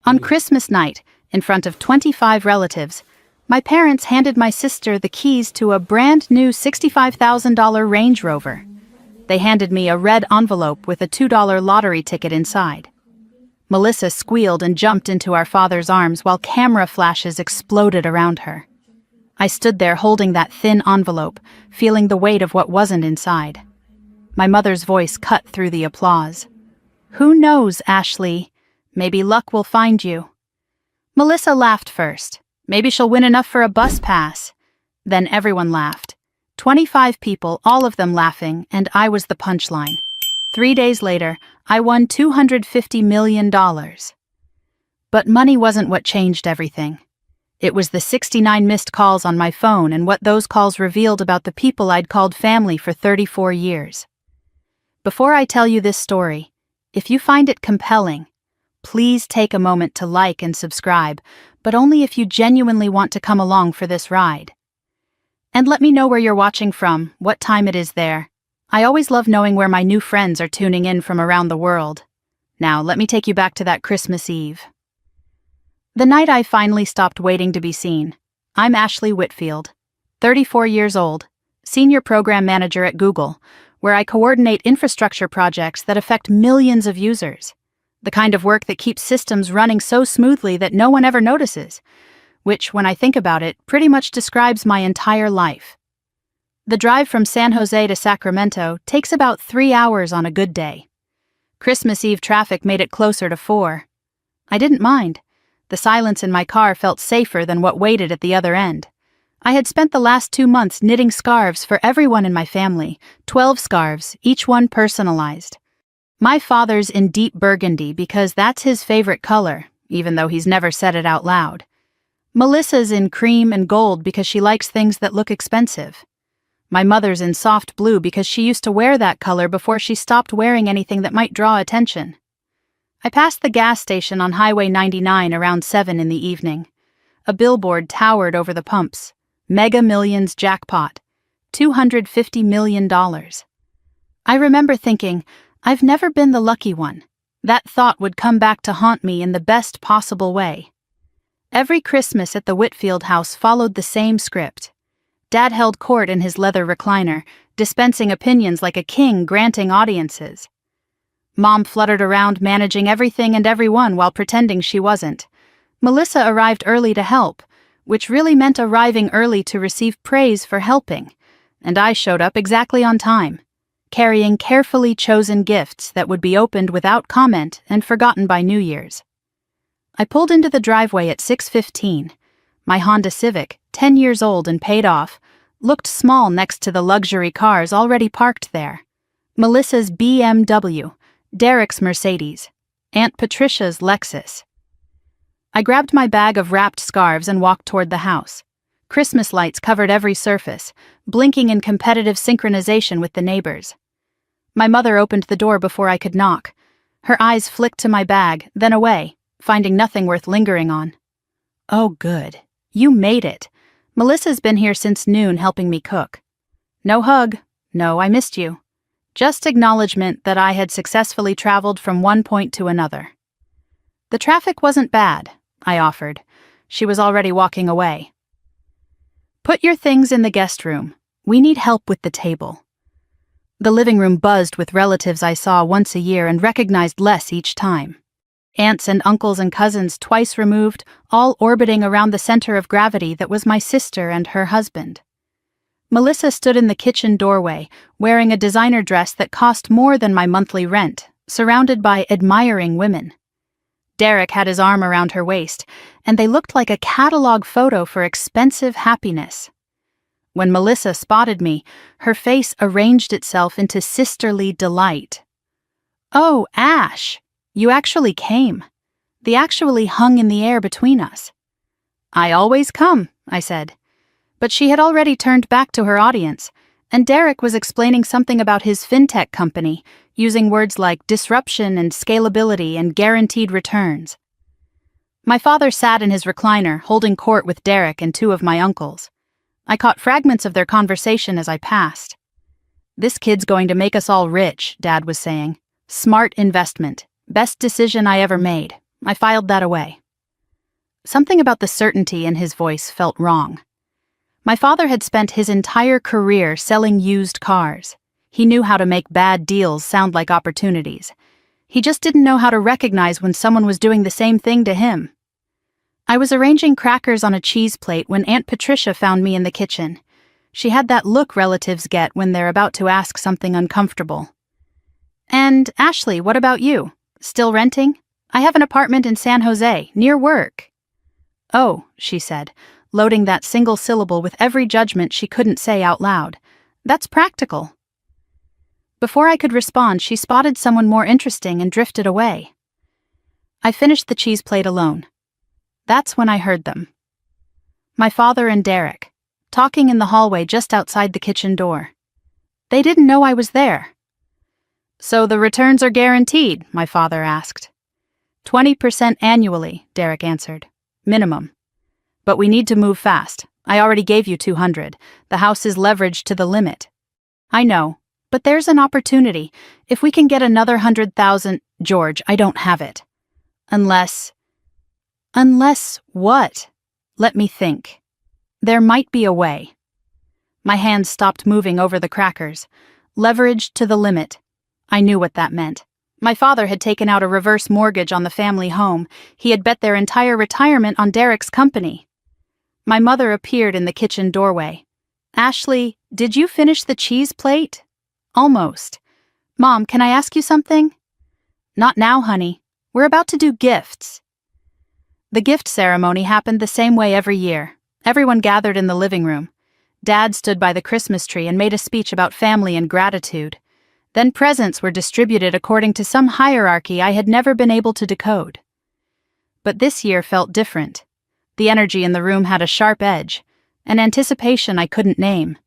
On Christmas night, in front of 25 relatives, my parents handed my sister the keys to a brand new $65,000 Range Rover. They handed me a red envelope with a $2 lottery ticket inside. Melissa squealed and jumped into our father's arms while camera flashes exploded around her. I stood there holding that thin envelope, feeling the weight of what wasn't inside. My mother's voice cut through the applause. "Who knows, Ashley? Maybe luck will find you." Melissa laughed first. Maybe she'll win enough for a bus pass. Then everyone laughed. 25 people, all of them laughing, and I was the punchline. 3 days later, I won $250 million. But money wasn't what changed everything. It was the 69 missed calls on my phone and what those calls revealed about the people I'd called family for 34 years. Before I tell you this story, if you find it compelling, please take a moment to like and subscribe, but only if you genuinely want to come along for this ride. And let me know where you're watching from, what time it is there. I always love knowing where my new friends are tuning in from around the world. Now, let me take you back to that Christmas Eve. The night I finally stopped waiting to be seen. I'm Ashley Whitfield, 34 years old, Senior Program Manager at Google, where I coordinate infrastructure projects that affect millions of users. The kind of work that keeps systems running so smoothly that no one ever notices, which, when I think about it, pretty much describes my entire life. The drive from San Jose to Sacramento takes about 3 hours on a good day. Christmas Eve traffic made it closer to 4. I didn't mind. The silence in my car felt safer than what waited at the other end. I had spent the last 2 months knitting scarves for everyone in my family, 12 scarves, each one personalized. My father's in deep burgundy because that's his favorite color, even though he's never said it out loud. Melissa's in cream and gold because she likes things that look expensive. My mother's in soft blue because she used to wear that color before she stopped wearing anything that might draw attention. I passed the gas station on Highway 99 around 7 in the evening. A billboard towered over the pumps. Mega Millions jackpot. $250 million. I remember thinking, I've never been the lucky one. That thought would come back to haunt me in the best possible way. Every Christmas at the Whitfield house followed the same script. Dad held court in his leather recliner, dispensing opinions like a king granting audiences. Mom fluttered around managing everything and everyone while pretending she wasn't. Melissa arrived early to help, which really meant arriving early to receive praise for helping, and I showed up exactly on time, carrying carefully chosen gifts that would be opened without comment and forgotten by New Year's. I pulled into the driveway at 6:15. My Honda Civic, 10 years old and paid off, looked small next to the luxury cars already parked there. Melissa's BMW, Derek's Mercedes, Aunt Patricia's Lexus. I grabbed my bag of wrapped scarves and walked toward the house. Christmas lights covered every surface, blinking in competitive synchronization with the neighbors. My mother opened the door before I could knock. Her eyes flicked to my bag, then away, finding nothing worth lingering on. "Oh, good. You made it. Melissa's been here since noon helping me cook." No hug. No, I missed you. Just acknowledgement that I had successfully traveled from one point to another. "The traffic wasn't bad," I offered. She was already walking away. "Put your things in the guest room. We need help with the table." The living room buzzed with relatives I saw once a year and recognized less each time. Aunts and uncles and cousins twice removed, all orbiting around the center of gravity that was my sister and her husband. Melissa stood in the kitchen doorway, wearing a designer dress that cost more than my monthly rent, surrounded by admiring women. Derek had his arm around her waist, and they looked like a catalog photo for expensive happiness. When Melissa spotted me, her face arranged itself into sisterly delight. "Oh, Ash, you actually came. The actually hung in the air between us." "I always come," I said. But she had already turned back to her audience, and Derek was explaining something about his fintech company, using words like disruption and scalability and guaranteed returns. My father sat in his recliner, holding court with Derek and 2 of my uncles. I caught fragments of their conversation as I passed. "This kid's going to make us all rich," Dad was saying. "Smart investment. Best decision I ever made. I filed that away. Something about the certainty in his voice felt wrong. My father had spent his entire career selling used cars. He knew how to make bad deals sound like opportunities. He just didn't know how to recognize when someone was doing the same thing to him. I was arranging crackers on a cheese plate when Aunt Patricia found me in the kitchen. She had that look relatives get when they're about to ask something uncomfortable. "And, Ashley, what about you? Still renting? I have an apartment in San Jose, near work." "Oh," she said, loading that single syllable with every judgment she couldn't say out loud. "That's practical." Before I could respond, she spotted someone more interesting and drifted away. I finished the cheese plate alone. That's when I heard them. My father and Derek, talking in the hallway just outside the kitchen door. They didn't know I was there. "So the returns are guaranteed?" my father asked. 20% annually, Derek answered. "Minimum. But we need to move fast. I already gave you 200. The house is leveraged to the limit." "I know, but there's an opportunity. If we can get another 100,000, George, I don't have it. Unless what? Let me think. There might be a way." My hands stopped moving over the crackers. Leveraged to the limit. I knew what that meant. My father had taken out a reverse mortgage on the family home. He had bet their entire retirement on Derek's company. My mother appeared in the kitchen doorway. "Ashley, did you finish the cheese plate?" "Almost." "Mom, can I ask you something?" "Not now, honey. We're about to do gifts." The gift ceremony happened the same way every year. Everyone gathered in the living room. Dad stood by the Christmas tree and made a speech about family and gratitude. Then presents were distributed according to some hierarchy I had never been able to decode. But this year felt different. The energy in the room had a sharp edge, an anticipation I couldn't name.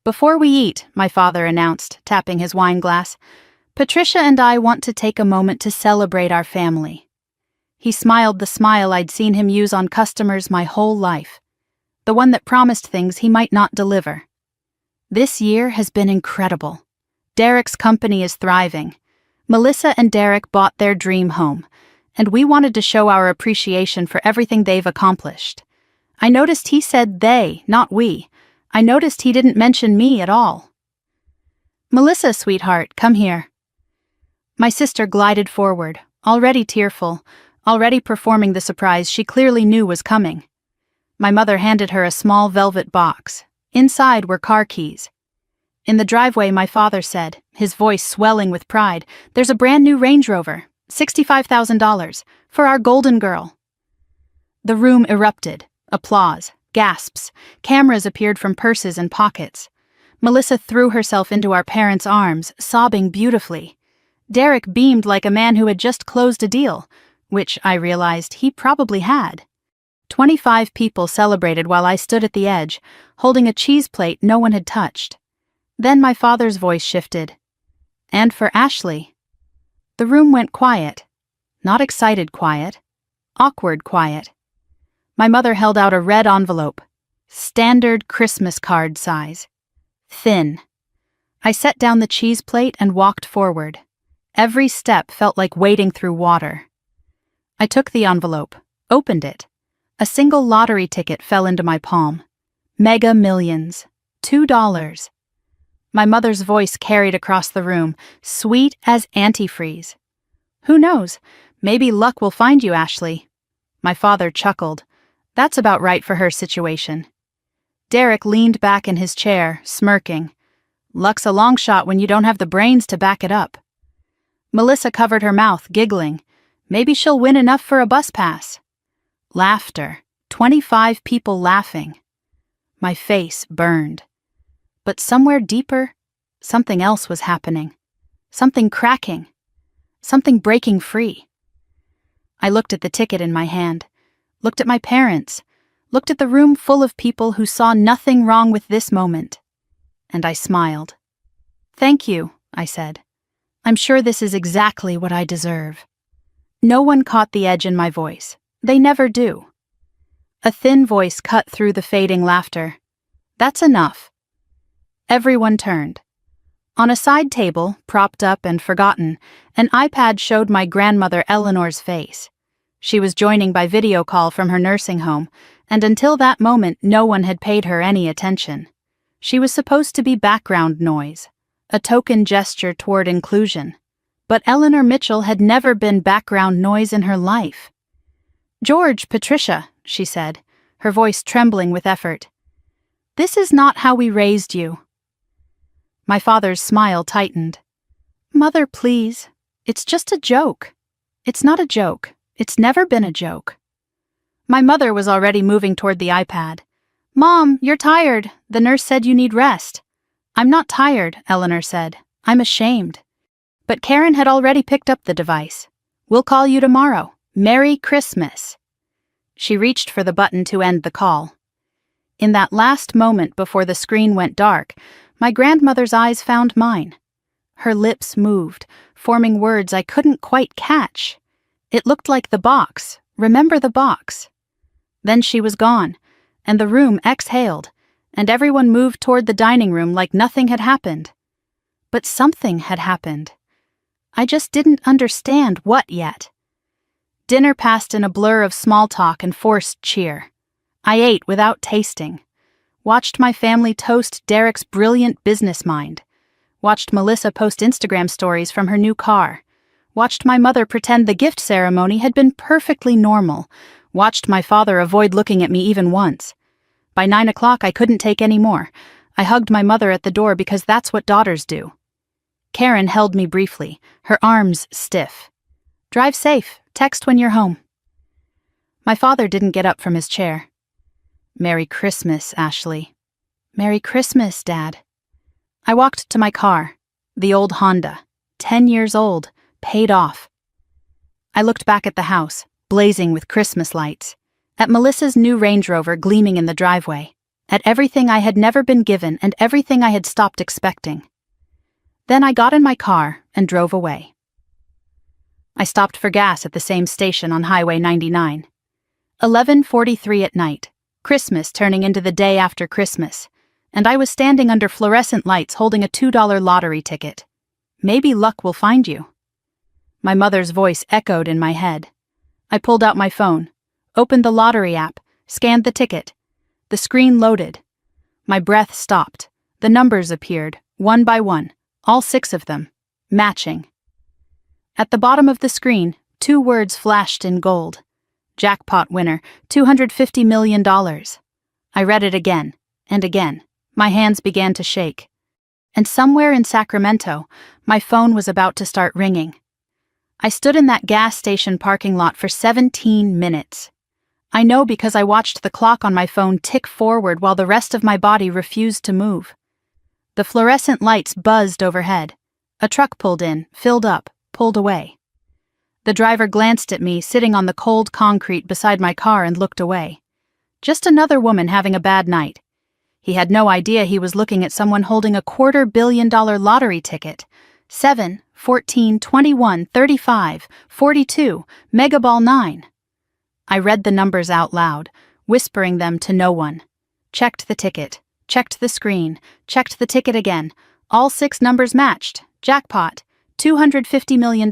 "Before we eat," my father announced, tapping his wine glass, "Patricia and I want to take a moment to celebrate our family." He smiled the smile I'd seen him use on customers my whole life, the one that promised things he might not deliver. This year has been incredible. Derek's company is thriving. Melissa and Derek bought their dream home, and we wanted to show our appreciation for everything they've accomplished. I noticed he said they, not we. I noticed he didn't mention me at all. "Melissa, sweetheart, come here." My sister glided forward, already tearful, already performing the surprise she clearly knew was coming. My mother handed her a small velvet box. Inside were car keys. In the driveway, my father said, his voice swelling with pride, "There's a brand new Range Rover, $65,000, for our golden girl." The room erupted. Applause, gasps, cameras appeared from purses and pockets. Melissa threw herself into our parents' arms, sobbing beautifully. Derek beamed like a man who had just closed a deal, which I realized he probably had. 25 people celebrated while I stood at the edge, holding a cheese plate no one had touched. Then my father's voice shifted. "And for Ashley." The room went quiet. Not excited quiet. Awkward quiet. My mother held out a red envelope. Standard Christmas card size. Thin. I set down the cheese plate and walked forward. Every step felt like wading through water. I took the envelope, opened it. A single lottery ticket fell into my palm. Mega Millions. $2. My mother's voice carried across the room, sweet as antifreeze. "Who knows? Maybe luck will find you, Ashley." My father chuckled. That's about right for her situation. Derek leaned back in his chair, smirking. "Luck's a long shot when you don't have the brains to back it up." Melissa covered her mouth, giggling. "Maybe she'll win enough for a bus pass." Laughter. 25 people laughing. My face burned. But somewhere deeper, something else was happening. Something cracking. Something breaking free. I looked at the ticket in my hand, looked at my parents, looked at the room full of people who saw nothing wrong with this moment. And I smiled. "Thank you," I said. "I'm sure this is exactly what I deserve." No one caught the edge in my voice. They never do. A thin voice cut through the fading laughter. "That's enough." Everyone turned. On a side table, propped up and forgotten, an iPad showed my grandmother Eleanor's face. She was joining by video call from her nursing home, and until that moment no one had paid her any attention. She was supposed to be background noise, a token gesture toward inclusion. But Eleanor Mitchell had never been background noise in her life. "George, Patricia," she said, her voice trembling with effort. "This is not how we raised you." My father's smile tightened. "Mother, please. It's just a joke." "It's not a joke. It's never been a joke." My mother was already moving toward the iPad. "Mom, you're tired. The nurse said you need rest." "I'm not tired," Eleanor said. "I'm ashamed." But Karen had already picked up the device. "We'll call you tomorrow. Merry Christmas." She reached for the button to end the call. In that last moment before the screen went dark, my grandmother's eyes found mine. Her lips moved, forming words I couldn't quite catch. It looked like the box. Remember the box? Then she was gone, and the room exhaled, and everyone moved toward the dining room like nothing had happened. But something had happened. I just didn't understand what yet. Dinner passed in a blur of small talk and forced cheer. I ate without tasting. Watched my family toast Derek's brilliant business mind. Watched Melissa post Instagram stories from her new car. Watched my mother pretend the gift ceremony had been perfectly normal. Watched my father avoid looking at me even once. By 9 o'clock I couldn't take any more. I hugged my mother at the door because that's what daughters do. Karen held me briefly, her arms stiff. "Drive safe. Text when you're home." My father didn't get up from his chair. "Merry Christmas, Ashley." "Merry Christmas, Dad." I walked to my car, the old Honda, 10 years old, paid off. I looked back at the house, blazing with Christmas lights, at Melissa's new Range Rover gleaming in the driveway, at everything I had never been given and everything I had stopped expecting. Then I got in my car and drove away. I stopped for gas at the same station on Highway 99. 11:43 at night, Christmas turning into the day after Christmas, and I was standing under fluorescent lights holding a $2 lottery ticket. "Maybe luck will find you." My mother's voice echoed in my head. I pulled out my phone, opened the lottery app, scanned the ticket. The screen loaded. My breath stopped. The numbers appeared, one by one, all 6 of them, matching. At the bottom of the screen, 2 words flashed in gold. Jackpot winner, $250 million. I read it again, and again. My hands began to shake. And somewhere in Sacramento, my phone was about to start ringing. I stood in that gas station parking lot for 17 minutes. I know because I watched the clock on my phone tick forward while the rest of my body refused to move. The fluorescent lights buzzed overhead. A truck pulled in, filled up, pulled away. The driver glanced at me sitting on the cold concrete beside my car and looked away. Just another woman having a bad night. He had no idea he was looking at someone holding a $250 million lottery ticket. 7, 14, 21, 35, 42, Megaball 9. I read the numbers out loud, whispering them to no one. Checked the ticket, checked the screen, checked the ticket again. All 6 numbers matched. Jackpot, $250 million.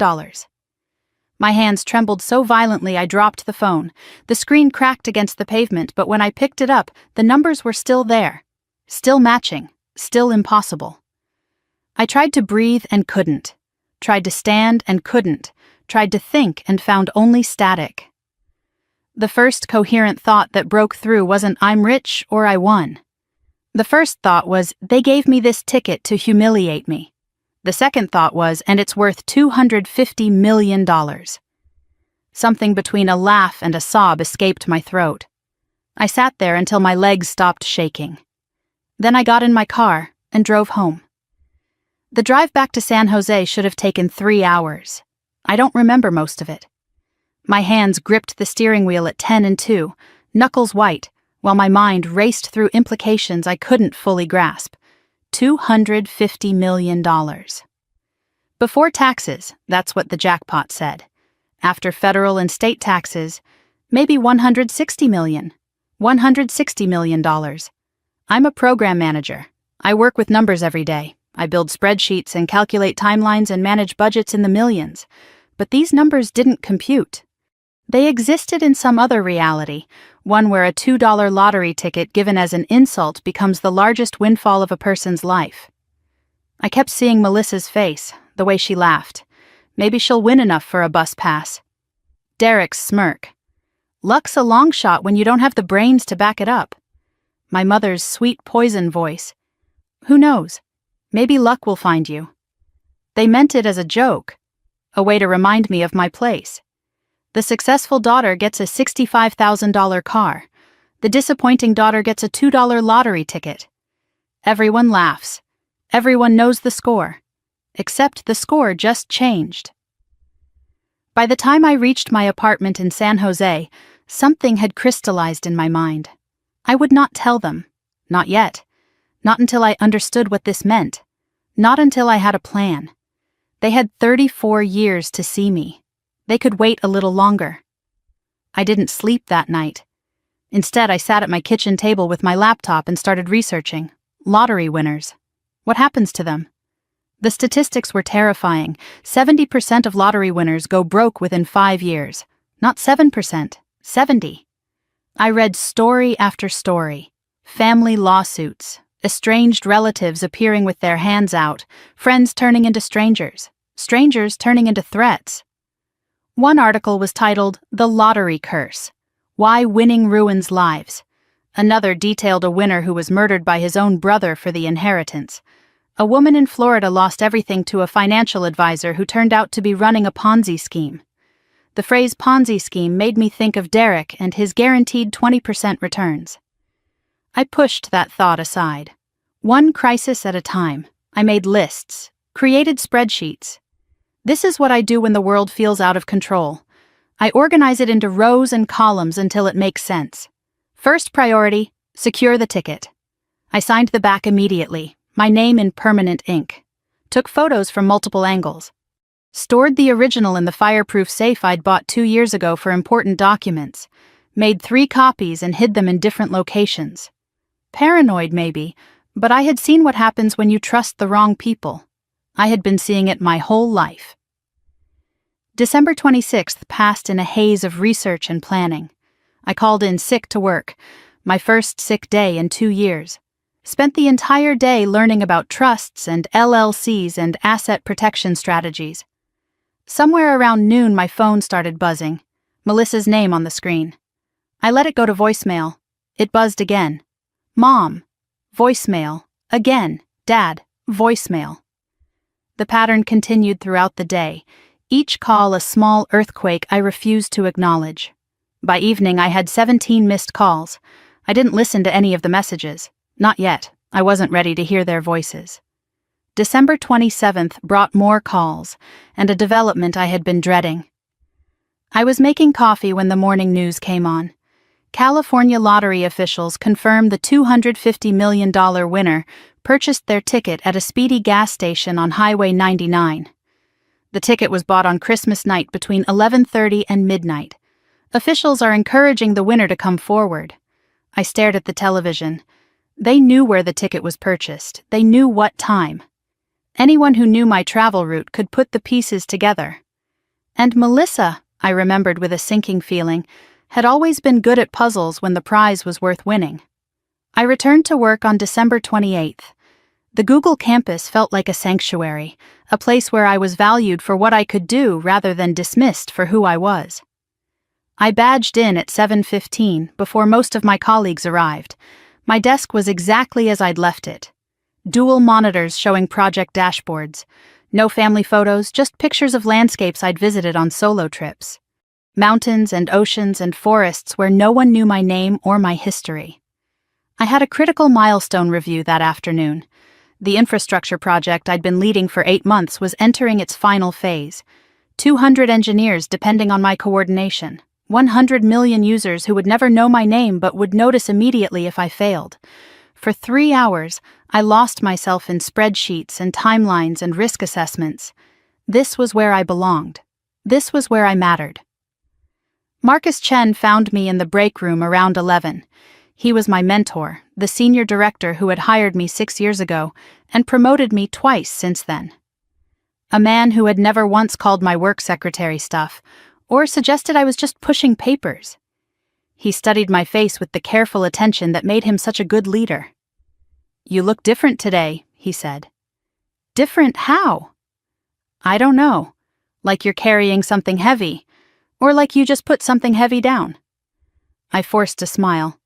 My hands trembled so violently I dropped the phone. The screen cracked against the pavement, but when I picked it up, the numbers were still there. Still matching. Still impossible. I tried to breathe and couldn't. Tried to stand and couldn't. Tried to think and found only static. The first coherent thought that broke through wasn't "I'm rich" or "I won." The first thought was, they gave me this ticket to humiliate me. The second thought was, and it's worth $250 million. Something between a laugh and a sob escaped my throat. I sat there until my legs stopped shaking. Then I got in my car and drove home. The drive back to San Jose should have taken 3 hours. I don't remember most of it. My hands gripped the steering wheel at 10 and 2, knuckles white, while my mind raced through implications I couldn't fully grasp. $250 million. Before taxes, that's what the jackpot said. After federal and state taxes, maybe $160 million. $160 million. I'm a program manager. I work with numbers every day. I build spreadsheets and calculate timelines and manage budgets in the millions. But these numbers didn't compute. They existed in some other reality, one where a $2 lottery ticket given as an insult becomes the largest windfall of a person's life. I kept seeing Melissa's face, the way she laughed. Maybe she'll win enough for a bus pass. Derek's smirk. Luck's a long shot when you don't have the brains to back it up. My mother's sweet poison voice. Who knows? Maybe luck will find you. They meant it as a joke, a way to remind me of my place. The successful daughter gets a $65,000 car. The disappointing daughter gets a $2 lottery ticket. Everyone laughs. Everyone knows the score. Except the score just changed. By the time I reached my apartment in San Jose, something had crystallized in my mind. I would not tell them. Not yet. Not until I understood what this meant. Not until I had a plan. They had 34 years to see me. They could wait a little longer. I didn't sleep that night. Instead, I sat at my kitchen table with my laptop and started researching. Lottery winners. What happens to them? The statistics were terrifying. 70% of lottery winners go broke within 5 years. Not 7%, 70. I read story after story. Family lawsuits, estranged relatives appearing with their hands out, friends turning into strangers, strangers turning into threats. One article was titled, "The Lottery Curse: Why Winning Ruins Lives." Another detailed a winner who was murdered by his own brother for the inheritance. A woman in Florida lost everything to a financial advisor who turned out to be running a Ponzi scheme. The phrase Ponzi scheme made me think of Derek and his guaranteed 20% returns. I pushed that thought aside. One crisis at a time, I made lists, created spreadsheets. This is what I do when the world feels out of control. I organize it into rows and columns until it makes sense. First priority, secure the ticket. I signed the back immediately, my name in permanent ink. Took photos from multiple angles. Stored the original in the fireproof safe I'd bought 2 years ago for important documents. Made 3 copies and hid them in different locations. Paranoid maybe, but I had seen what happens when you trust the wrong people. I had been seeing it my whole life. December 26th passed in a haze of research and planning. I called in sick to work, my first sick day in 2 years. Spent the entire day learning about trusts and LLCs and asset protection strategies. Somewhere around noon, my phone started buzzing. Melissa's name on the screen. I let it go to voicemail. It buzzed again. Mom. Voicemail. Again. Dad. Voicemail. The pattern continued throughout the day, each call a small earthquake I refused to acknowledge. By evening, I had 17 missed calls. I didn't listen to any of the messages. Not yet. I wasn't ready to hear their voices. December 27th brought more calls, and a development I had been dreading. I was making coffee when the morning news came on. California lottery officials confirmed the $250 million winner purchased their ticket at a Speedy gas station on Highway 99. The ticket was bought on Christmas night between 11:30 and midnight. Officials are encouraging the winner to come forward. I stared at the television. They knew where the ticket was purchased. They knew what time. Anyone who knew my travel route could put the pieces together. And Melissa, I remembered with a sinking feeling, had always been good at puzzles when the prize was worth winning. I returned to work on December 28th. The Google campus felt like a sanctuary, a place where I was valued for what I could do rather than dismissed for who I was. I badged in at 7:15 before most of my colleagues arrived. My desk was exactly as I'd left it. Dual monitors showing project dashboards. No family photos, just pictures of landscapes I'd visited on solo trips. Mountains and oceans and forests where no one knew my name or my history. I had a critical milestone review that afternoon. The infrastructure project I'd been leading for 8 months was entering its final phase. 200 engineers depending on my coordination. 100 million users who would never know my name but would notice immediately if I failed. For 3 hours, I lost myself in spreadsheets and timelines and risk assessments. This was where I belonged. This was where I mattered. Marcus Chen found me in the break room around 11. He was my mentor, the senior director who had hired me 6 years ago and promoted me twice since then. A man who had never once called my work secretary stuff or suggested I was just pushing papers. He studied my face with the careful attention that made him such a good leader. "You look different today," he said. "Different how?" "I don't know. Like you're carrying something heavy, or like you just put something heavy down." I forced a smile.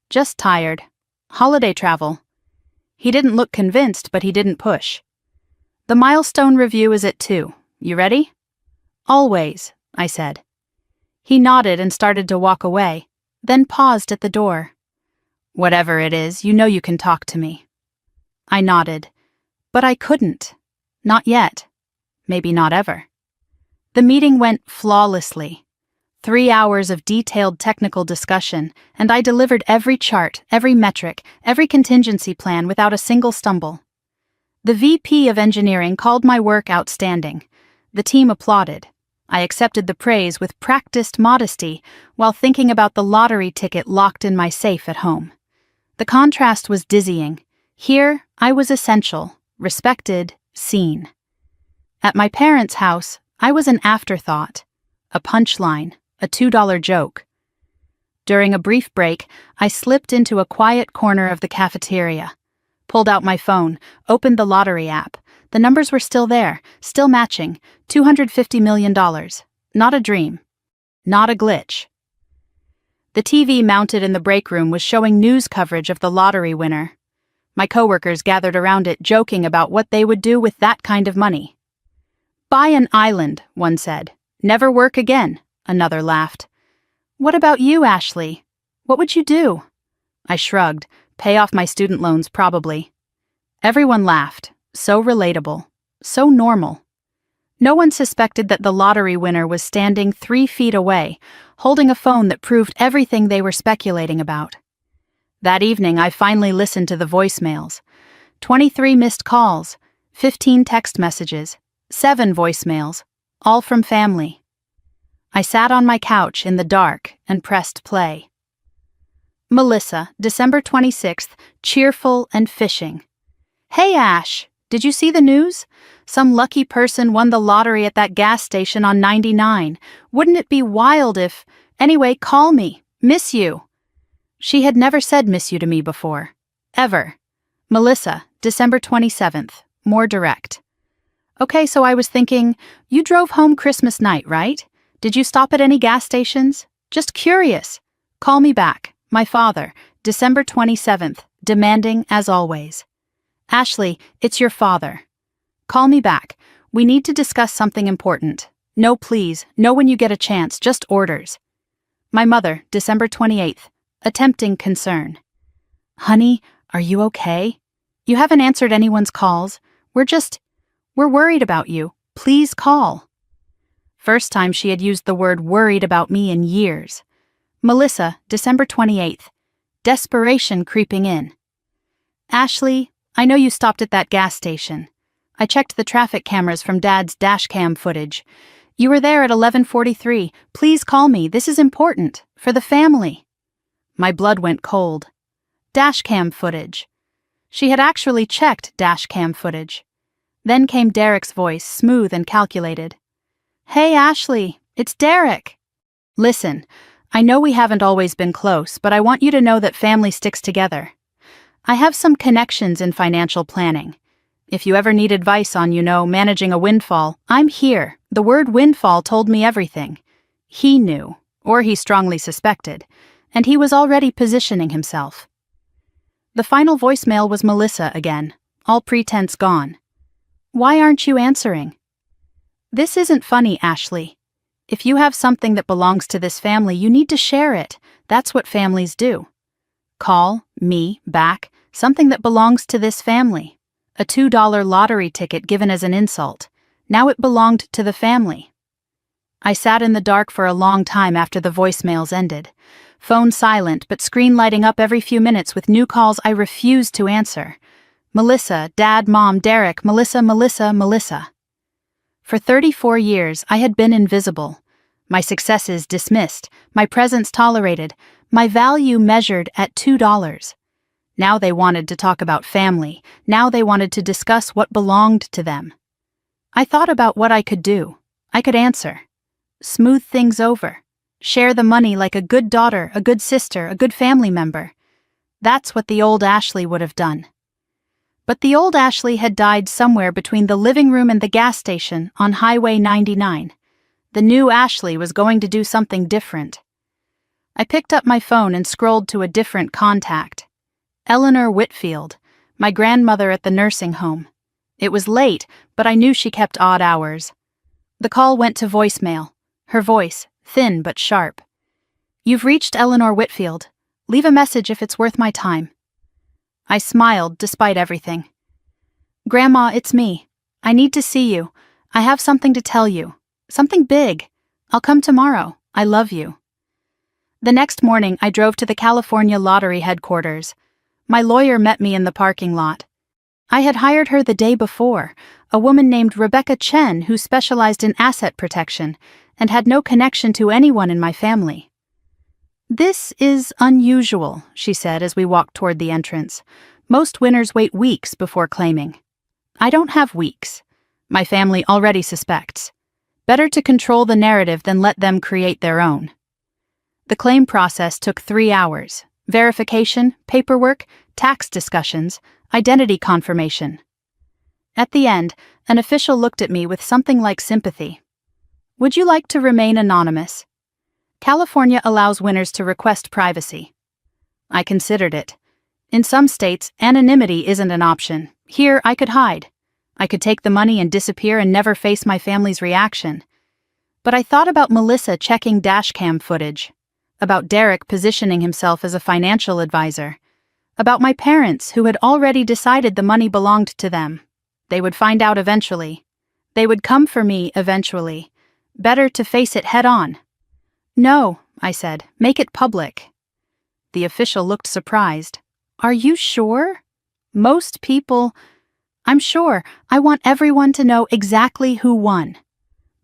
"Just tired. Holiday travel." He didn't look convinced, but he didn't push. "The milestone review is at 2. You ready?" "Always," I said. He nodded and started to walk away, then paused at the door. "Whatever it is, you know you can talk to me." I nodded. But I couldn't. Not yet. Maybe not ever. The meeting went flawlessly. 3 hours of detailed technical discussion, and I delivered every chart, every metric, every contingency plan without a single stumble. The VP of engineering called my work outstanding. The team applauded. I accepted the praise with practiced modesty while thinking about the lottery ticket locked in my safe at home. The contrast was dizzying. Here, I was essential, respected, seen. At my parents' house, I was an afterthought, a punchline, a $2 joke. During a brief break, I slipped into a quiet corner of the cafeteria, pulled out my phone, opened the lottery app. The numbers were still there, still matching, $250 million. Not a dream. Not a glitch. The TV mounted in the break room was showing news coverage of the lottery winner. My coworkers gathered around it, joking about what they would do with that kind of money. "Buy an island," one said. "Never work again," another laughed. "What about you, Ashley? What would you do?" I shrugged. "Pay off my student loans, probably." Everyone laughed. So relatable. So normal. No one suspected that the lottery winner was standing 3 feet away, holding a phone that proved everything they were speculating about. That evening, I finally listened to the voicemails. 23 missed calls, 15 text messages, 7 voicemails, all from family. I sat on my couch in the dark and pressed play. Melissa, December 26th, cheerful and fishing. "Hey Ash, did you see the news? Some lucky person won the lottery at that gas station on 99. Wouldn't it be wild if... Anyway, call me. Miss you." She had never said miss you to me before. Ever. Melissa, December 27th, more direct. "Okay, so I was thinking, you drove home Christmas night, right? Did you stop at any gas stations? Just curious. Call me back. My father, December 27th, demanding as always. Ashley, it's your father. Call me back. We need to discuss something important. No, please, no when you get a chance, just orders. My mother, December 28th, attempting concern. Honey, are you okay? You haven't answered anyone's calls. We're worried about you. Please call." First time she had used the word worried about me in years. Melissa, December 28th, desperation creeping in. Ashley, I know you stopped at that gas station. I checked the traffic cameras from Dad's dashcam footage. You were there at 11:43. Please call me. This is important. For the family. My blood went cold. Dashcam footage. She had actually checked dashcam footage. Then came Derek's voice, smooth and calculated. "Hey, Ashley, it's Derek. Listen, I know we haven't always been close, but I want you to know that family sticks together. I have some connections in financial planning. If you ever need advice on, managing a windfall, I'm here." The word windfall told me everything. He knew, or he strongly suspected, and he was already positioning himself. The final voicemail was Melissa again, all pretense gone. "Why aren't you answering?" "This isn't funny, Ashley. If you have something that belongs to this family, you need to share it. That's what families do. Call me back, something that belongs to this family. A $2 lottery ticket given as an insult. Now it belonged to the family." I sat in the dark for a long time after the voicemails ended. Phone silent, but screen lighting up every few minutes with new calls I refused to answer. Melissa, Dad, Mom, Derek, Melissa, Melissa, Melissa. For 34 years, I had been invisible. My successes dismissed, my presence tolerated, my value measured at $2. Now they wanted to talk about family, now they wanted to discuss what belonged to them. I thought about what I could do. I could answer. Smooth things over. Share the money like a good daughter, a good sister, a good family member. That's what the old Ashley would have done. But the old Ashley had died somewhere between the living room and the gas station on Highway 99. The new Ashley was going to do something different. I picked up my phone and scrolled to a different contact. Eleanor Whitfield, my grandmother at the nursing home. It was late, but I knew she kept odd hours. The call went to voicemail. Her voice, thin but sharp. "You've reached Eleanor Whitfield. Leave a message if it's worth my time." I smiled despite everything. "Grandma, it's me. I need to see you. I have something to tell you. Something big. I'll come tomorrow. I love you." The next morning, I drove to the California Lottery headquarters. My lawyer met me in the parking lot. I had hired her the day before, a woman named Rebecca Chen who specialized in asset protection and had no connection to anyone in my family. "This is unusual," she said as we walked toward the entrance. "Most winners wait weeks before claiming. I don't have weeks. My family already suspects. Better to control the narrative than let them create their own." The claim process took 3 hours. Verification, paperwork, tax discussions, identity confirmation. At the end, an official looked at me with something like sympathy. "Would you like to remain anonymous? California allows winners to request privacy." I considered it. In some states, anonymity isn't an option. Here, I could hide. I could take the money and disappear and never face my family's reaction. But I thought about Melissa checking dashcam footage, about Derek positioning himself as a financial advisor, about my parents who had already decided the money belonged to them. They would find out eventually. They would come for me eventually. Better to face it head on. "No," I said, "make it public." The official looked surprised. "Are you sure?" "Most people—" "I'm sure. I want everyone to know exactly who won."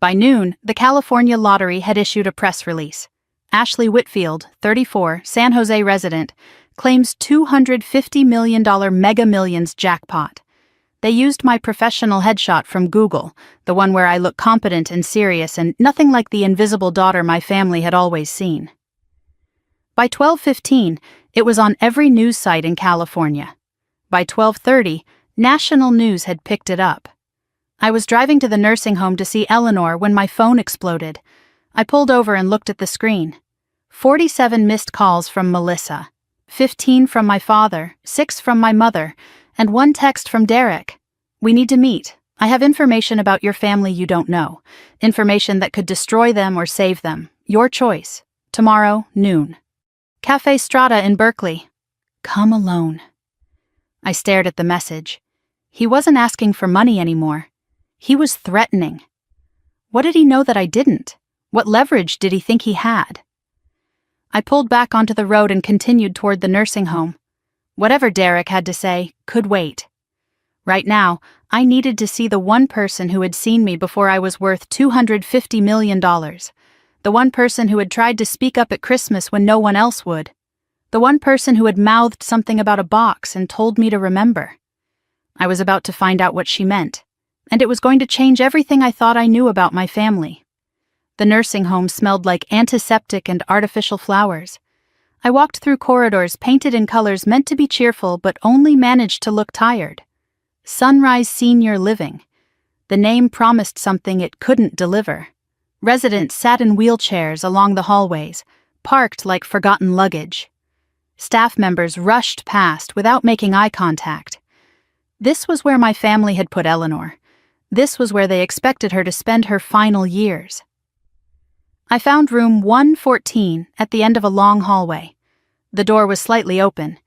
By noon, the California Lottery had issued a press release. Ashley Whitfield, 34, San Jose resident, claims $250 million Mega Millions jackpot. They used my professional headshot from Google, the one where I look competent and serious and nothing like the invisible daughter my family had always seen. By 12:15, it was on every news site in California. By 12:30, national news had picked it up. I was driving to the nursing home to see Eleanor when my phone exploded. I pulled over and looked at the screen. 47 missed calls from Melissa, 15 from my father, 6 from my mother, and 1 text from Derek. "We need to meet. I have information about your family you don't know. Information that could destroy them or save them. Your choice. Tomorrow, noon. Cafe Strata in Berkeley. Come alone." I stared at the message. He wasn't asking for money anymore. He was threatening. What did he know that I didn't? What leverage did he think he had? I pulled back onto the road and continued toward the nursing home. Whatever Derek had to say could wait. Right now, I needed to see the one person who had seen me before I was worth $250 million. The one person who had tried to speak up at Christmas when no one else would. The one person who had mouthed something about a box and told me to remember. I was about to find out what she meant, and it was going to change everything I thought I knew about my family. The nursing home smelled like antiseptic and artificial flowers. I walked through corridors painted in colors meant to be cheerful but only managed to look tired. Sunrise Senior Living. The name promised something it couldn't deliver. Residents sat in wheelchairs along the hallways, parked like forgotten luggage. Staff members rushed past without making eye contact. This was where my family had put Eleanor. This was where they expected her to spend her final years. I found room 114 at the end of a long hallway. The door was slightly open.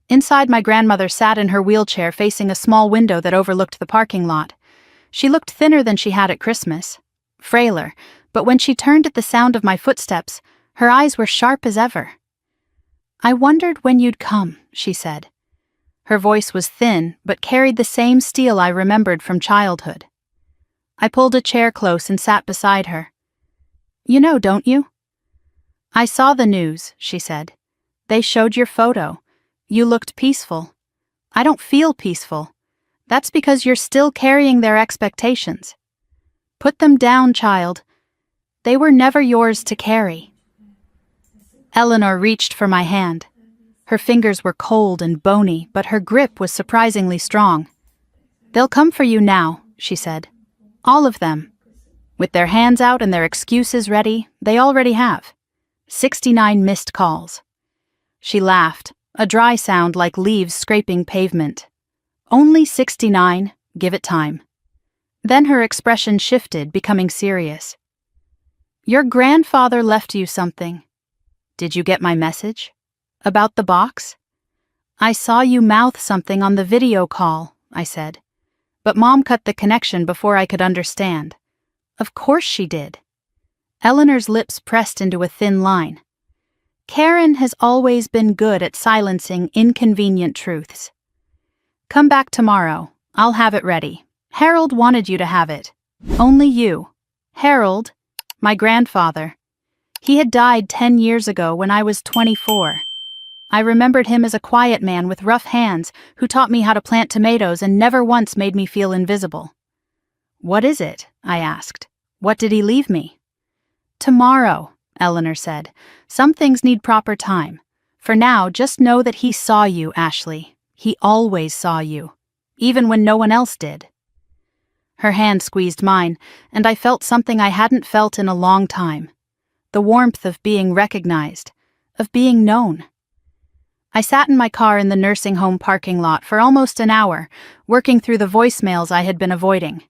Inside, my grandmother sat in her wheelchair facing a small window that overlooked the parking lot. She looked thinner than she had at Christmas, frailer, but when she turned at the sound of my footsteps, her eyes were sharp as ever. "I wondered when you'd come," she said. Her voice was thin, but carried the same steel I remembered from childhood. I pulled a chair close and sat beside her. You know, don't you? I saw the news, she said. They showed your photo. You looked peaceful. I don't feel peaceful. That's because you're still carrying their expectations. Put them down, child. They were never yours to carry. Eleanor reached for my hand. Her fingers were cold and bony, but her grip was surprisingly strong. They'll come for you now, she said. All of them. With their hands out and their excuses ready, they already have. 69 missed calls. She laughed, a dry sound like leaves scraping pavement. Only 69, give it time. Then her expression shifted, becoming serious. Your grandfather left you something. Did you get my message? About the box? I saw you mouth something on the video call, I said. But Mom cut the connection before I could understand. Of course she did. Eleanor's lips pressed into a thin line. Karen has always been good at silencing inconvenient truths. Come back tomorrow. I'll have it ready. Harold wanted you to have it. Only you. Harold, my grandfather. He had died 10 years ago when I was 24. I remembered him as a quiet man with rough hands who taught me how to plant tomatoes and never once made me feel invisible. What is it? I asked. What did he leave me? Tomorrow, Eleanor said. Some things need proper time. For now, just know that he saw you, Ashley. He always saw you, even when no one else did. Her hand squeezed mine, and I felt something I hadn't felt in a long time. The warmth of being recognized, of being known. I sat in my car in the nursing home parking lot for almost an hour, working through the voicemails I had been avoiding.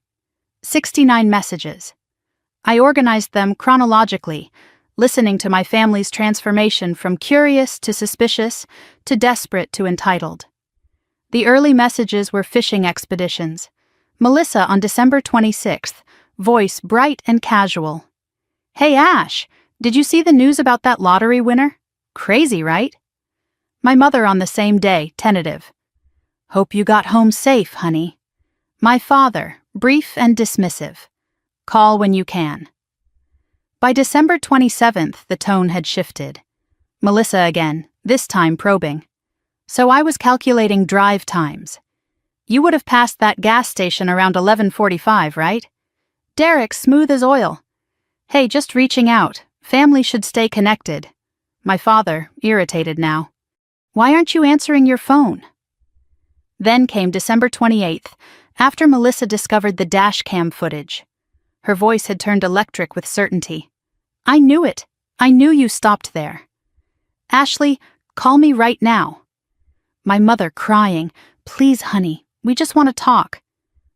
69 messages. I organized them chronologically, listening to my family's transformation from curious to suspicious to desperate to entitled. The early messages were fishing expeditions. Melissa on December 26th, voice bright and casual. Hey Ash, did you see the news about that lottery winner? Crazy, right? My mother on the same day, tentative. Hope you got home safe, honey. My father, brief and dismissive. Call when you can. By December 27th, the tone had shifted. Melissa again, this time probing. So I was calculating drive times. You would have passed that gas station around 11:45, right? Derek, smooth as oil. Hey, just reaching out. Family should stay connected. My father, irritated now. Why aren't you answering your phone? Then came December 28th, after Melissa discovered the dash cam footage. Her voice had turned electric with certainty. I knew it. I knew you stopped there. Ashley, call me right now. My mother crying, please, honey, we just want to talk.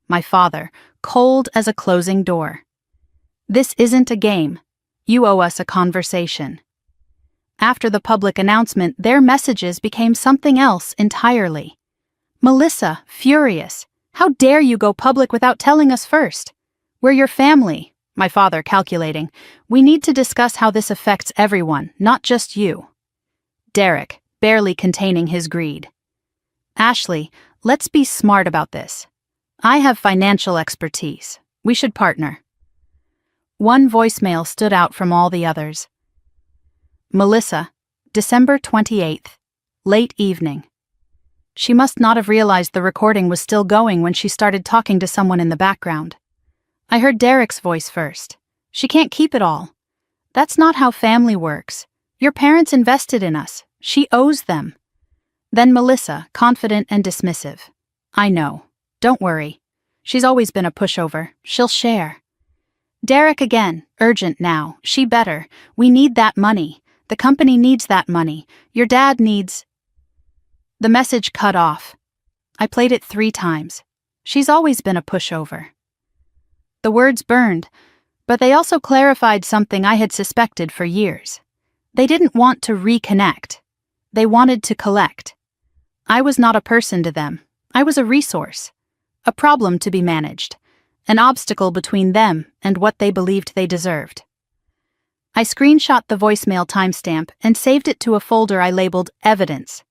My father, cold as a closing door. This isn't a game. You owe us a conversation. After the public announcement, their messages became something else entirely. Melissa, furious. How dare you go public without telling us first? We're your family, my father calculating. We need to discuss how this affects everyone, not just you. Derek, barely containing his greed. Ashley, let's be smart about this. I have financial expertise. We should partner. One voicemail stood out from all the others. Melissa, December 28th, late evening. She must not have realized the recording was still going when she started talking to someone in the background. I heard Derek's voice first. She can't keep it all. That's not how family works. Your parents invested in us. She owes them. Then Melissa, confident and dismissive. I know. Don't worry. She's always been a pushover. She'll share. Derek again, urgent now. She better. We need that money. The company needs that money. Your dad needs... The message cut off. I played it 3 times. She's always been a pushover. The words burned, but they also clarified something I had suspected for years. They didn't want to reconnect. They wanted to collect. I was not a person to them. I was a resource. A problem to be managed. An obstacle between them and what they believed they deserved. I screenshot the voicemail timestamp and saved it to a folder I labeled Evidence.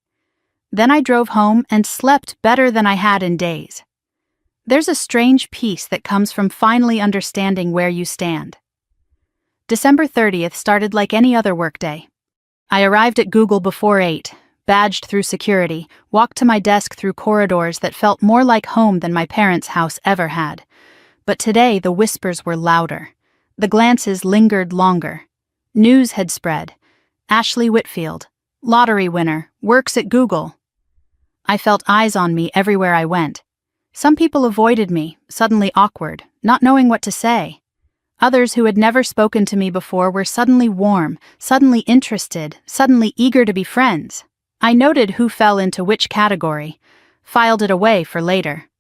Then I drove home and slept better than I had in days. There's a strange peace that comes from finally understanding where you stand. December 30th started like any other workday. I arrived at Google before 8, badged through security, walked to my desk through corridors that felt more like home than my parents' house ever had. But today the whispers were louder. The glances lingered longer. News had spread. Ashley Whitfield, lottery winner, works at Google. I felt eyes on me everywhere I went. Some people avoided me, suddenly awkward, not knowing what to say. Others who had never spoken to me before were suddenly warm, suddenly interested, suddenly eager to be friends. I noted who fell into which category, filed it away for later.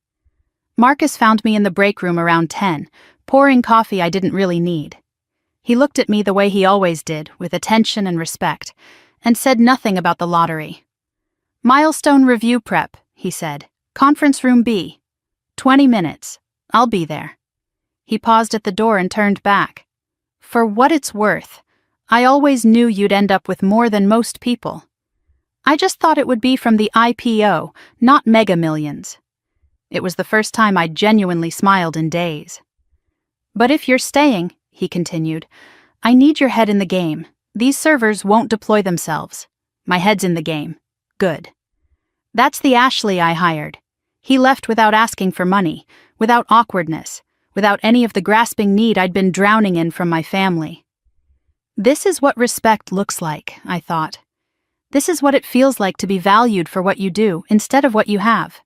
Marcus found me in the break room around 10, pouring coffee I didn't really need. He looked at me the way he always did, with attention and respect, and said nothing about the lottery. "Milestone review prep," he said. "Conference room B. 20 minutes. I'll be there." He paused at the door and turned back. "For what it's worth, I always knew you'd end up with more than most people. I just thought it would be from the IPO, not Mega Millions." It was the first time I'd genuinely smiled in days. "But if you're staying," he continued, "I need your head in the game. These servers won't deploy themselves. My head's in the game. Good." That's the Ashley I hired. He left without asking for money, without awkwardness, without any of the grasping need I'd been drowning in from my family. This is what respect looks like, I thought. This is what it feels like to be valued for what you do instead of what you have.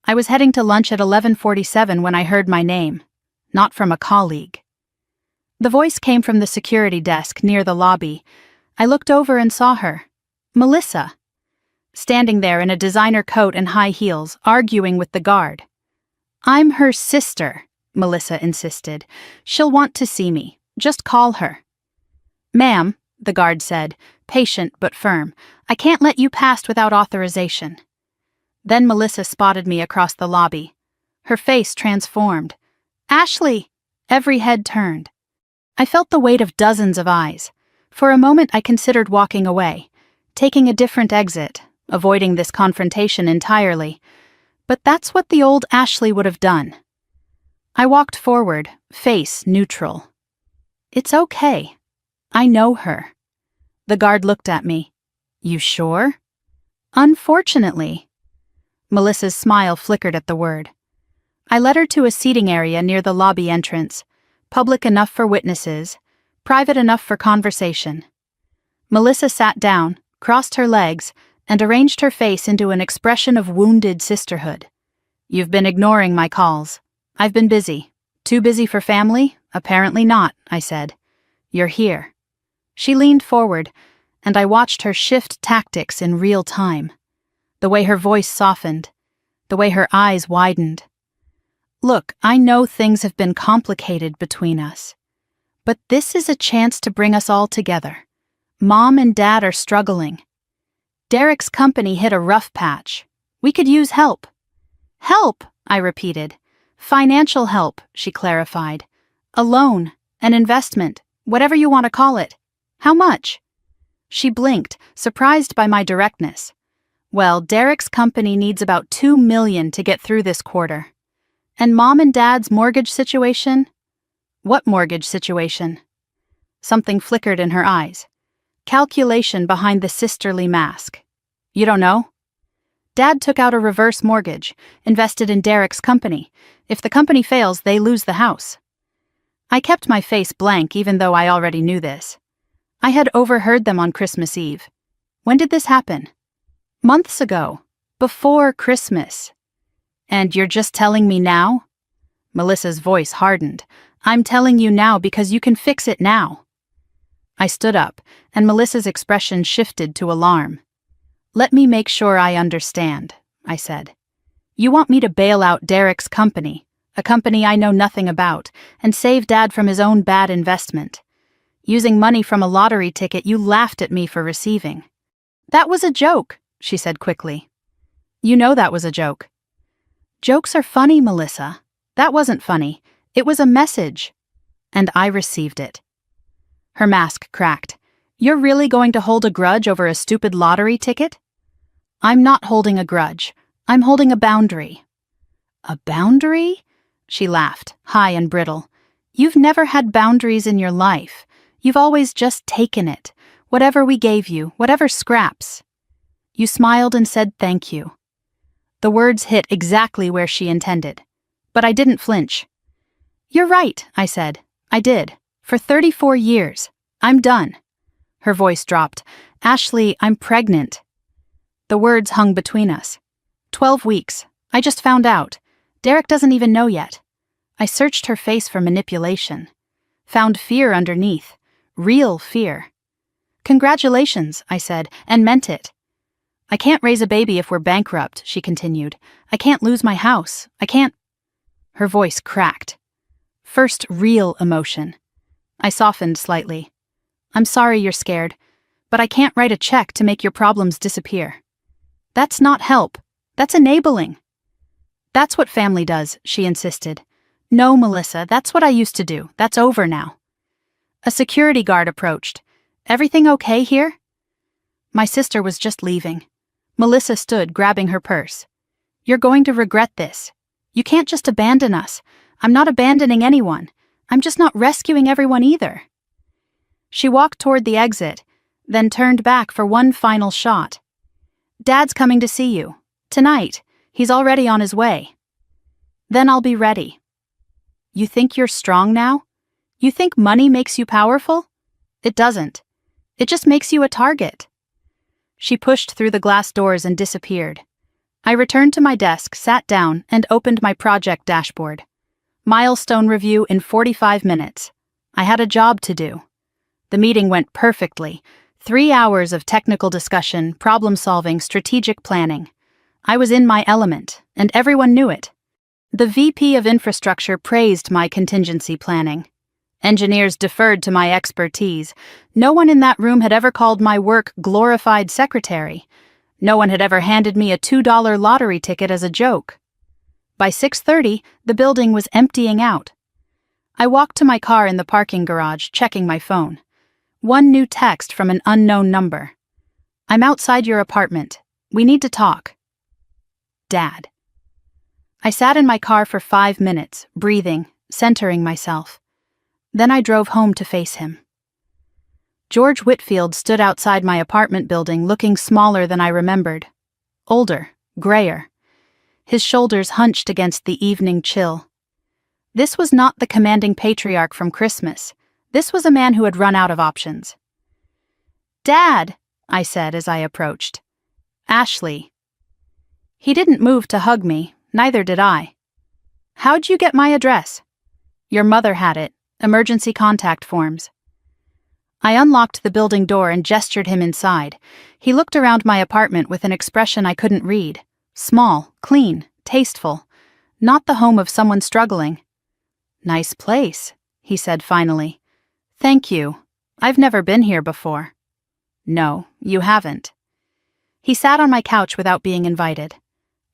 I was heading to lunch at 11:47 when I heard my name, not from a colleague. The voice came from the security desk near the lobby. I looked over and saw her. Melissa. Standing there in a designer coat and high heels, arguing with the guard. "I'm her sister," Melissa insisted. "She'll want to see me. Just call her." "Ma'am," the guard said, patient but firm, "I can't let you past without authorization." Then Melissa spotted me across the lobby. Her face transformed. "Ashley!" Every head turned. I felt the weight of dozens of eyes. For a moment I considered walking away, taking a different exit, avoiding this confrontation entirely. But that's what the old Ashley would have done. I walked forward, face neutral. "It's okay. I know her." The guard looked at me. "You sure?" "Unfortunately." Melissa's smile flickered at the word. I led her to a seating area near the lobby entrance, public enough for witnesses, private enough for conversation. Melissa sat down, crossed her legs, and arranged her face into an expression of wounded sisterhood. "You've been ignoring my calls. I've been busy. Too busy for family? Apparently not," I said. "You're here." She leaned forward, and I watched her shift tactics in real time. The way her voice softened, the way her eyes widened. "Look, I know things have been complicated between us. But this is a chance to bring us all together. Mom and Dad are struggling. Derek's company hit a rough patch. We could use help." "Help," I repeated. "Financial help," she clarified. "A loan, an investment, whatever you want to call it. How much?" She blinked, surprised by my directness. "Well, Derek's company needs about $2 million to get through this quarter. And Mom and Dad's mortgage situation?" "What mortgage situation?" Something flickered in her eyes. Calculation behind the sisterly mask. "You don't know?" "Dad took out a reverse mortgage, invested in Derek's company. If the company fails, they lose the house." I kept my face blank even though I already knew this. I had overheard them on Christmas Eve. When did this happen? Months ago. Before Christmas. "And you're just telling me now?" Melissa's voice hardened. "I'm telling you now because you can fix it now." I stood up, and Melissa's expression shifted to alarm. "Let me make sure I understand," I said. "You want me to bail out Derek's company, a company I know nothing about, and save Dad from his own bad investment. Using money from a lottery ticket you laughed at me for receiving." "That was a joke," she said quickly. "You know that was a joke." "Jokes are funny, Melissa. That wasn't funny. It was a message. And I received it." Her mask cracked. "You're really going to hold a grudge over a stupid lottery ticket?" "I'm not holding a grudge. I'm holding a boundary." "A boundary?" She laughed, high and brittle. You've never had boundaries in your life. You've always just taken it. Whatever we gave you, whatever scraps. You smiled and said thank you. The words hit exactly where she intended. But I didn't flinch. You're right, I said. I did. For 34 years. I'm done. Her voice dropped. Ashley, I'm pregnant. The words hung between us. 12 weeks. I just found out. Derek doesn't even know yet. I searched her face for manipulation. Found fear underneath. Real fear. Congratulations, I said, and meant it. I can't raise a baby if we're bankrupt, she continued. I can't lose my house. I can't. Her voice cracked. First real emotion. I softened slightly. I'm sorry you're scared, but I can't write a check to make your problems disappear. That's not help. That's enabling. That's what family does, she insisted. No, Melissa, that's what I used to do. That's over now. A security guard approached. Everything okay here? My sister was just leaving. Melissa stood, grabbing her purse. You're going to regret this. You can't just abandon us. I'm not abandoning anyone. I'm just not rescuing everyone either. She walked toward the exit, then turned back for one final shot. Dad's coming to see you. Tonight. He's already on his way. Then I'll be ready. You think you're strong now? You think money makes you powerful? It doesn't. It just makes you a target. She pushed through the glass doors and disappeared. I returned to my desk, sat down, and opened my project dashboard. Milestone review in 45 minutes. I had a job to do. The meeting went perfectly. 3 hours of technical discussion, problem-solving, strategic planning. I was in my element, and everyone knew it. The VP of Infrastructure praised my contingency planning. Engineers deferred to my expertise. No one in that room had ever called my work glorified secretary. No one had ever handed me a $2 lottery ticket as a joke. By 6:30, the building was emptying out. I walked to my car in the parking garage, checking my phone. One new text from an unknown number. I'm outside your apartment. We need to talk. Dad. I sat in my car for 5 minutes, breathing, centering myself. Then I drove home to face him. George Whitfield stood outside my apartment building looking smaller than I remembered. Older, grayer. His shoulders hunched against the evening chill. This was not the commanding patriarch from Christmas. This was a man who had run out of options. Dad, I said as I approached. Ashley. He didn't move to hug me, neither did I. How'd you get my address? Your mother had it. Emergency contact forms. I unlocked the building door and gestured him inside. He looked around my apartment with an expression I couldn't read. Small, clean, tasteful. Not the home of someone struggling. Nice place, he said finally. Thank you. I've never been here before. No, you haven't. He sat on my couch without being invited.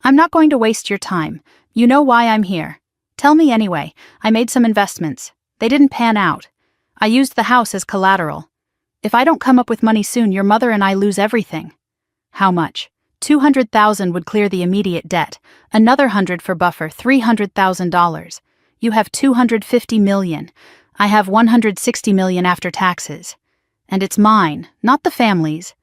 I'm not going to waste your time. You know why I'm here. Tell me anyway. I made some investments. They didn't pan out. I used the house as collateral. If I don't come up with money soon, your mother and I lose everything. How much? $200,000 would clear the immediate debt. Another $100 for buffer, $300,000. You have $250 million. I have $160 million after taxes. And it's mine, not the family's.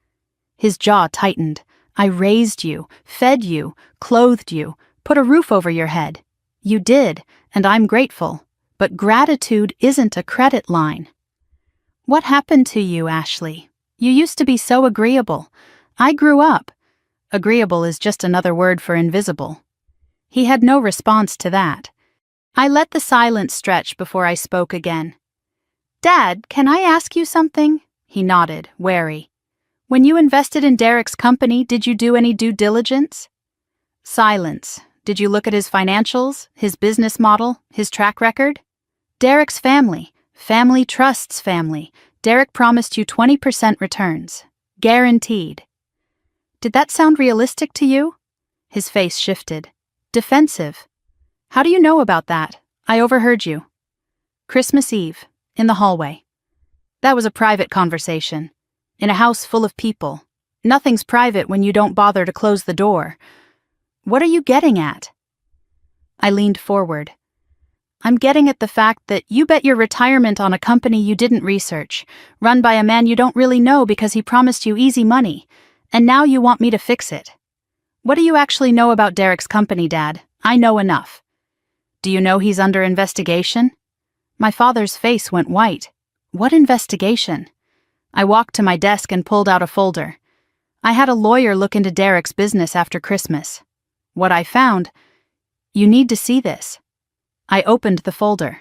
His jaw tightened. I raised you, fed you, clothed you, put a roof over your head. You did, and I'm grateful. But gratitude isn't a credit line. What happened to you, Ashley? You used to be so agreeable. I grew up. Agreeable is just another word for invisible. He had no response to that. I let the silence stretch before I spoke again. Dad, can I ask you something? He nodded, wary. When you invested in Derek's company, did you do any due diligence? Silence. Did you look at his financials, his business model, his track record? Derek's family. Family trusts family. Derek promised you 20% returns. Guaranteed. Did that sound realistic to you? His face shifted. Defensive. How do you know about that? I overheard you. Christmas Eve, in the hallway. That was a private conversation. In a house full of people. Nothing's private when you don't bother to close the door. What are you getting at? I leaned forward. I'm getting at the fact that you bet your retirement on a company you didn't research, run by a man you don't really know because he promised you easy money, and now you want me to fix it. What do you actually know about Derek's company, Dad? I know enough. Do you know he's under investigation? My father's face went white. What investigation? I walked to my desk and pulled out a folder. I had a lawyer look into Derek's business after Christmas. What I found... You need to see this. I opened the folder.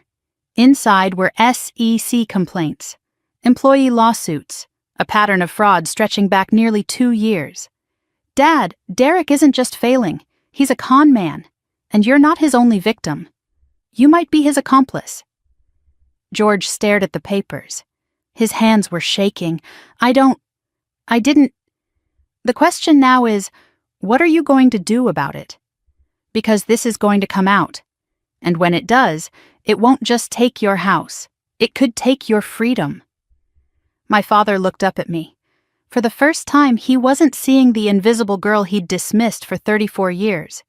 Inside were SEC complaints, employee lawsuits, a pattern of fraud stretching back nearly 2 years. Dad, Derek isn't just failing, he's a con man, and you're not his only victim. You might be his accomplice. George stared at the papers. His hands were shaking. I didn't... The question now is, what are you going to do about it? Because this is going to come out. And when it does, it won't just take your house. It could take your freedom. My father looked up at me. For the first time, he wasn't seeing the invisible girl he'd dismissed for 34 years.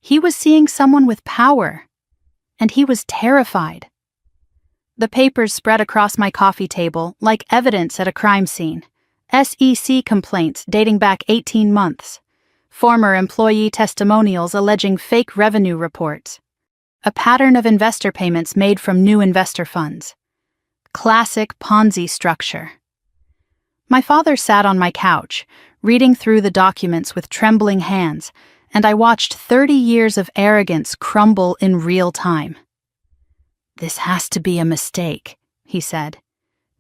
He was seeing someone with power. And he was terrified. The papers spread across my coffee table like evidence at a crime scene. SEC complaints dating back 18 months. Former employee testimonials alleging fake revenue reports. A pattern of investor payments made from new investor funds. Classic Ponzi structure. My father sat on my couch, reading through the documents with trembling hands, and I watched 30 years of arrogance crumble in real time. "This has to be a mistake," he said.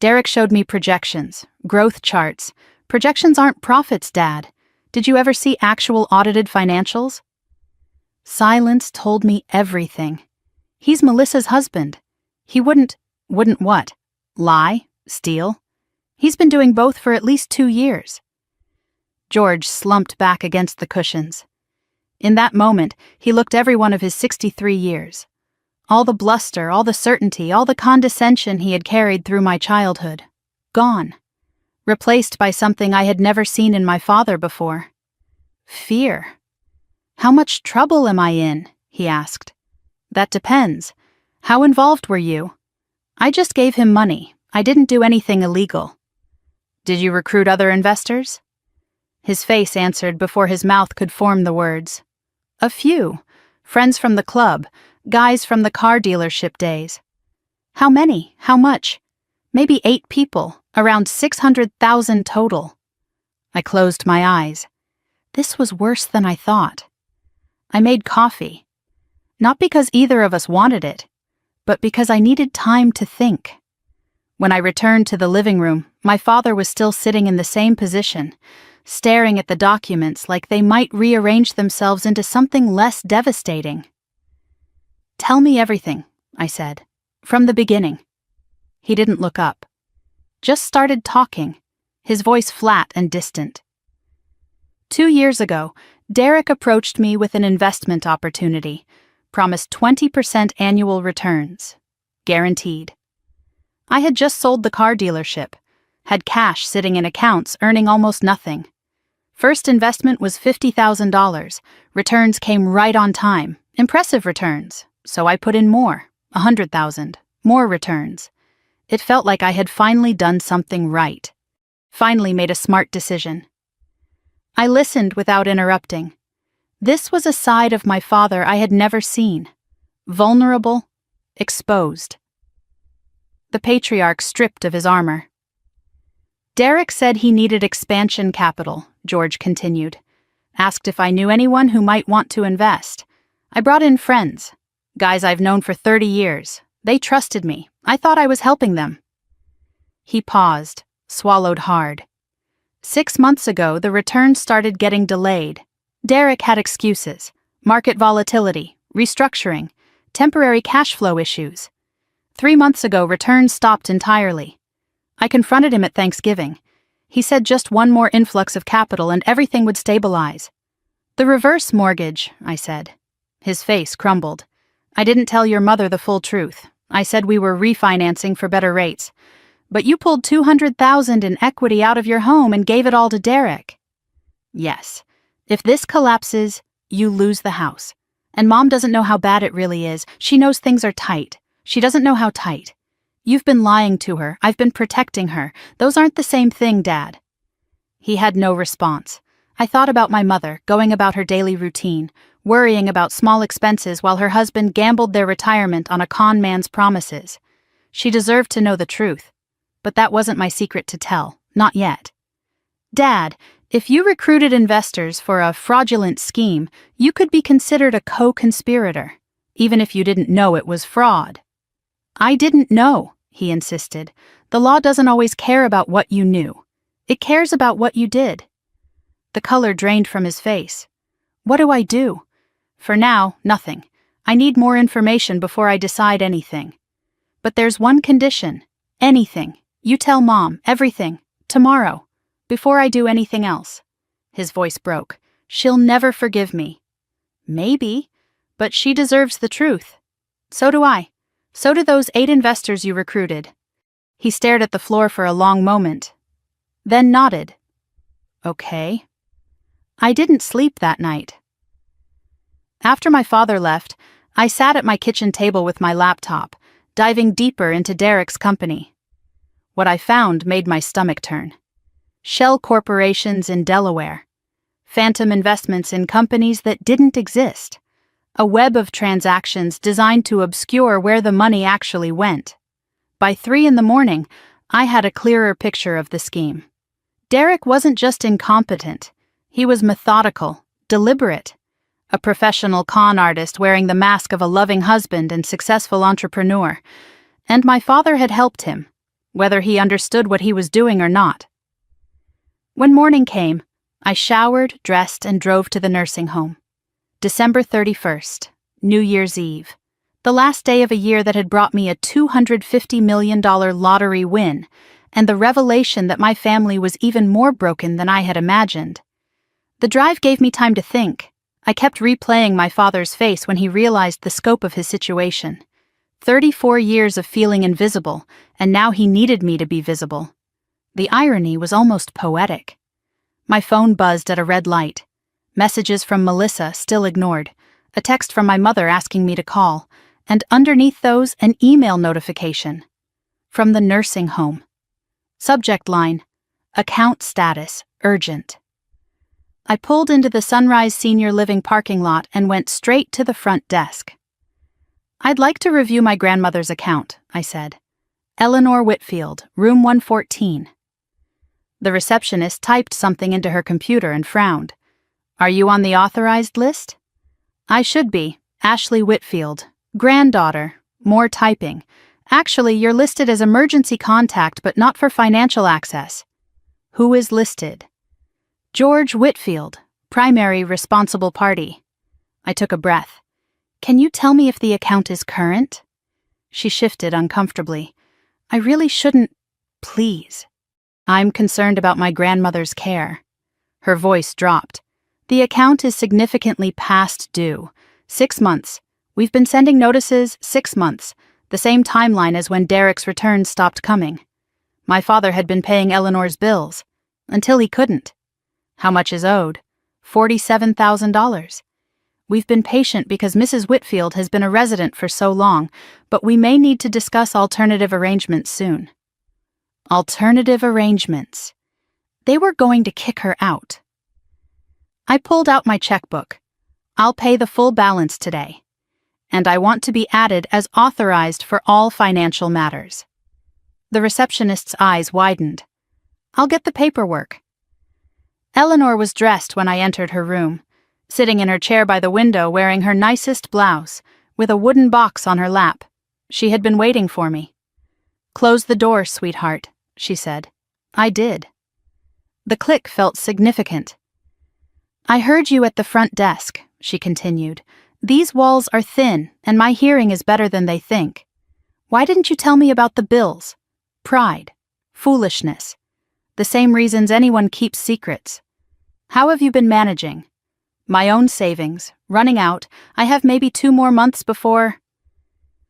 Derek showed me projections, growth charts. Projections aren't profits, Dad. Did you ever see actual audited financials? Silence told me everything. He's Melissa's husband. He wouldn't what? Lie? Steal? He's been doing both for at least 2 years. George slumped back against the cushions. In that moment, he looked every one of his 63 years. All the bluster, all the certainty, all the condescension he had carried through my childhood. Gone. Replaced by something I had never seen in my father before. Fear. "How much trouble am I in?" he asked. "That depends. How involved were you?" "I just gave him money. I didn't do anything illegal." "Did you recruit other investors?" His face answered before his mouth could form the words. "A few. Friends from the club. Guys from the car dealership days." "How many? How much?" "Maybe 8 people. Around 600,000 total." I closed my eyes. This was worse than I thought. I made coffee. Not because either of us wanted it, but because I needed time to think. When I returned to the living room, my father was still sitting in the same position, staring at the documents like they might rearrange themselves into something less devastating. "Tell me everything," I said, "from the beginning." He didn't look up. Just started talking, his voice flat and distant. 2 years ago, Derek approached me with an investment opportunity, promised 20% annual returns. Guaranteed. I had just sold the car dealership, had cash sitting in accounts earning almost nothing. First investment was $50,000. Returns came right on time, impressive returns, so I put in more, $100,000, more returns. It felt like I had finally done something right, finally made a smart decision. I listened without interrupting. This was a side of my father I had never seen. Vulnerable, exposed. The patriarch stripped of his armor. "Derek said he needed expansion capital," George continued. "Asked if I knew anyone who might want to invest. I brought in friends, guys I've known for 30 years. They trusted me. I thought I was helping them." He paused, swallowed hard. 6 months ago, the returns started getting delayed. Derek had excuses: market volatility, restructuring, temporary cash flow issues. 3 months ago, returns stopped entirely. I confronted him at Thanksgiving. He said just one more influx of capital and everything would stabilize. "The reverse mortgage," I said. His face crumbled. "I didn't tell your mother the full truth. I said we were refinancing for better rates. But you pulled $200,000 in equity out of your home and gave it all to Derek." "Yes. If this collapses, you lose the house. And Mom doesn't know how bad it really is. She knows things are tight. She doesn't know how tight. You've been lying to her. I've been protecting her. Those aren't the same thing, Dad. He had no response. I thought about my mother, going about her daily routine, worrying about small expenses while her husband gambled their retirement on a con man's promises. She deserved to know the truth. But that wasn't my secret to tell. Not yet. Dad, if you recruited investors for a fraudulent scheme, you could be considered a co-conspirator, even if you didn't know it was fraud. I didn't know, he insisted. The law doesn't always care about what you knew. It cares about what you did. The color drained from his face. What do I do? For now, nothing. I need more information before I decide anything. But there's one condition. Anything. You tell Mom, everything. Tomorrow. Before I do anything else. His voice broke. She'll never forgive me. Maybe. But she deserves the truth. So do I. So do those 8 investors you recruited. He stared at the floor for a long moment. Then nodded. Okay. I didn't sleep that night. After my father left, I sat at my kitchen table with my laptop, diving deeper into Derek's company. What I found made my stomach turn. Shell corporations in Delaware. Phantom investments in companies that didn't exist. A web of transactions designed to obscure where the money actually went. By 3 a.m, I had a clearer picture of the scheme. Derek wasn't just incompetent. He was methodical, deliberate. A professional con artist wearing the mask of a loving husband and successful entrepreneur. And my father had helped him, whether he understood what he was doing or not. When morning came, I showered, dressed, and drove to the nursing home. December 31st, New Year's Eve. The last day of a year that had brought me a $250 million lottery win, and the revelation that my family was even more broken than I had imagined. The drive gave me time to think. I kept replaying my father's face when he realized the scope of his situation. 34 years of feeling invisible, and now he needed me to be visible. The irony was almost poetic. My phone buzzed at a red light. Messages from Melissa still ignored, a text from my mother asking me to call, and underneath those, an email notification. From the nursing home. Subject line, account status, urgent. I pulled into the Sunrise Senior Living parking lot and went straight to the front desk. I'd like to review my grandmother's account, I said. Eleanor Whitfield, room 114. The receptionist typed something into her computer and frowned. Are you on the authorized list? I should be. Ashley Whitfield. Granddaughter. More typing. Actually, you're listed as emergency contact but not for financial access. Who is listed? George Whitfield, primary responsible party. I took a breath. Can you tell me if the account is current? She shifted uncomfortably. I really shouldn't. Please. I'm concerned about my grandmother's care. Her voice dropped. The account is significantly past due. 6 months. We've been sending notices 6 months, the same timeline as when Derek's returns stopped coming. My father had been paying Eleanor's bills, until he couldn't. How much is owed? $47,000. We've been patient because Mrs. Whitfield has been a resident for so long, but we may need to discuss alternative arrangements soon. Alternative arrangements. They were going to kick her out. I pulled out my checkbook. I'll pay the full balance today. And I want to be added as authorized for all financial matters. The receptionist's eyes widened. I'll get the paperwork. Eleanor was dressed when I entered her room, sitting in her chair by the window wearing her nicest blouse, with a wooden box on her lap. She had been waiting for me. Close the door, sweetheart, she said. I did. The click felt significant. I heard you at the front desk, she continued. These walls are thin, and my hearing is better than they think. Why didn't you tell me about the bills? Pride. Foolishness. The same reasons anyone keeps secrets. How have you been managing? My own savings, running out. I have maybe 2 more months before...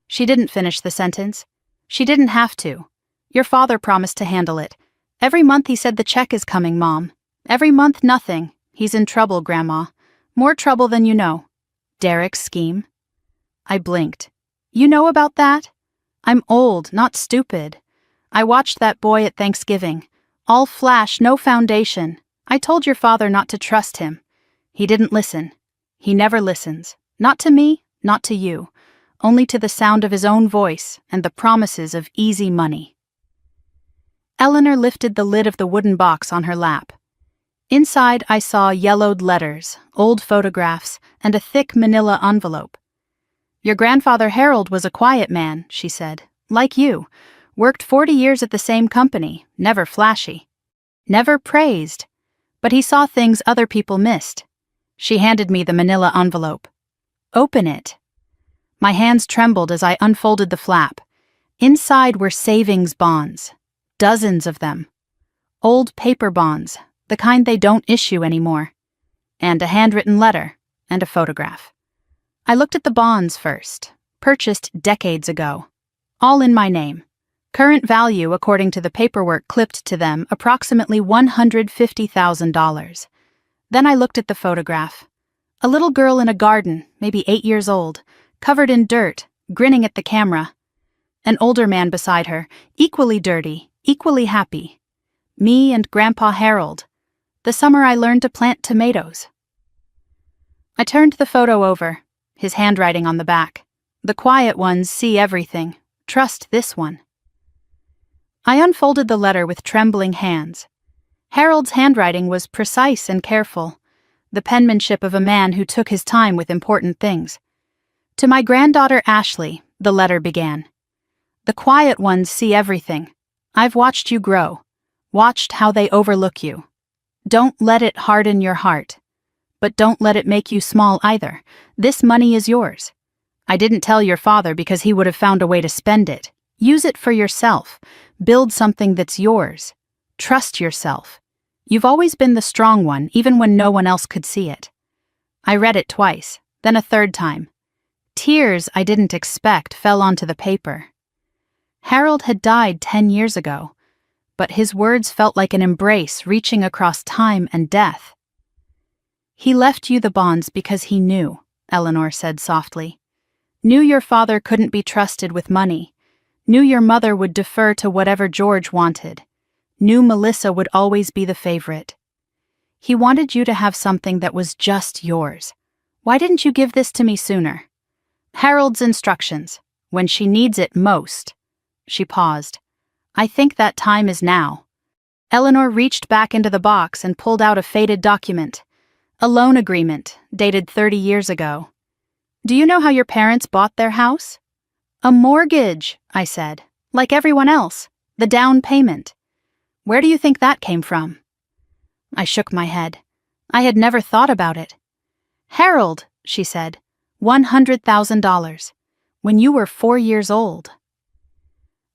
She didn't finish the sentence. She didn't have to. Your father promised to handle it. Every month he said the check is coming, Mom. Every month nothing. He's in trouble, Grandma. More trouble than you know. Derek's scheme? I blinked. You know about that? I'm old, not stupid. I watched that boy at Thanksgiving. All flash, no foundation. I told your father not to trust him. He didn't listen. He never listens. Not to me, not to you. Only to the sound of his own voice and the promises of easy money. Eleanor lifted the lid of the wooden box on her lap. Inside, I saw yellowed letters, old photographs, and a thick manila envelope. Your grandfather Harold was a quiet man, she said. Like you. Worked 40 years at the same company, never flashy. Never praised. But he saw things other people missed. She handed me the manila envelope. Open it. My hands trembled as I unfolded the flap. Inside were savings bonds. Dozens of them. Old paper bonds, the kind they don't issue anymore. And a handwritten letter, and a photograph. I looked at the bonds first, purchased decades ago. All in my name. Current value, according to the paperwork clipped to them, approximately $150,000. Then I looked at the photograph. A little girl in a garden, maybe 8 years old, covered in dirt, grinning at the camera. An older man beside her, equally dirty, equally happy. Me and Grandpa Harold. The summer I learned to plant tomatoes. I turned the photo over, his handwriting on the back. The quiet ones see everything. Trust this one. I unfolded the letter with trembling hands. Harold's handwriting was precise and careful, the penmanship of a man who took his time with important things. To my granddaughter Ashley, the letter began. The quiet ones see everything. I've watched you grow, watched how they overlook you. Don't let it harden your heart. But don't let it make you small either. This money is yours. I didn't tell your father because he would have found a way to spend it. Use it for yourself. Build something that's yours. Trust yourself. You've always been the strong one, even when no one else could see it. I read it twice, then a third time. Tears I didn't expect fell onto the paper. Harold had died 10 years ago, but his words felt like an embrace reaching across time and death. He left you the bonds because he knew, Eleanor said softly. Knew your father couldn't be trusted with money. Knew your mother would defer to whatever George wanted. Knew Melissa would always be the favorite. He wanted you to have something that was just yours. Why didn't you give this to me sooner? Harold's instructions, when she needs it most. She paused. I think that time is now. Eleanor reached back into the box and pulled out a faded document. A loan agreement, dated 30 years ago. Do you know how your parents bought their house? A mortgage, I said. Like everyone else. The down payment. Where do you think that came from? I shook my head. I had never thought about it. Harold, she said, $100,000. When you were 4 years old.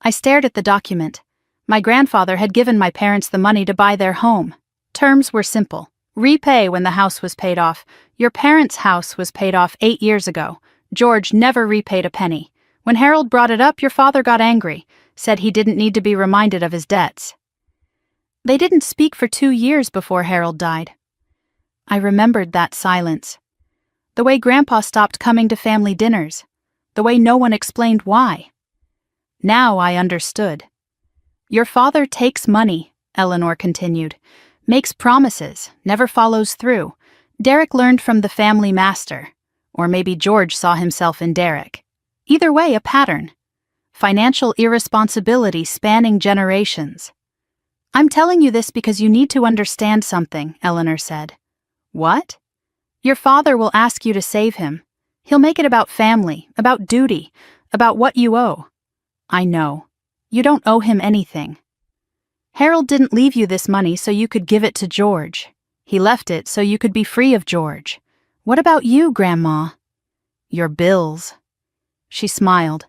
I stared at the document. My grandfather had given my parents the money to buy their home. Terms were simple. Repay when the house was paid off. Your parents' house was paid off 8 years ago. George never repaid a penny. When Harold brought it up, your father got angry, said he didn't need to be reminded of his debts. They didn't speak for 2 years before Harold died. I remembered that silence. The way Grandpa stopped coming to family dinners. The way no one explained why. Now I understood. Your father takes money, Eleanor continued. Makes promises, never follows through. Derek learned from the family master. Or maybe George saw himself in Derek. Either way, a pattern. Financial irresponsibility spanning generations. I'm telling you this because you need to understand something, Eleanor said. What? Your father will ask you to save him. He'll make it about family, about duty, about what you owe. I know. You don't owe him anything. Harold didn't leave you this money so you could give it to George. He left it so you could be free of George. What about you, Grandma? Your bills. She smiled.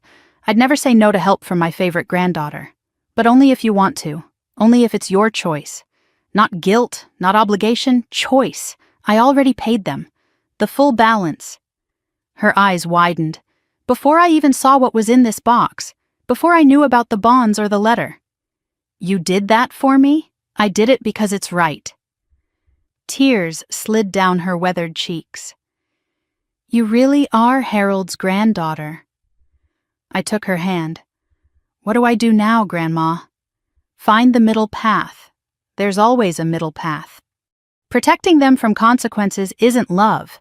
I'd never say no to help from my favorite granddaughter. But only if you want to. Only if it's your choice. Not guilt, not obligation, choice. I already paid them. The full balance. Her eyes widened. Before I even saw what was in this box. Before I knew about the bonds or the letter. You did that for me? I did it because it's right. Tears slid down her weathered cheeks. You really are Harold's granddaughter. I took her hand. What do I do now, Grandma? Find the middle path. There's always a middle path. Protecting them from consequences isn't love.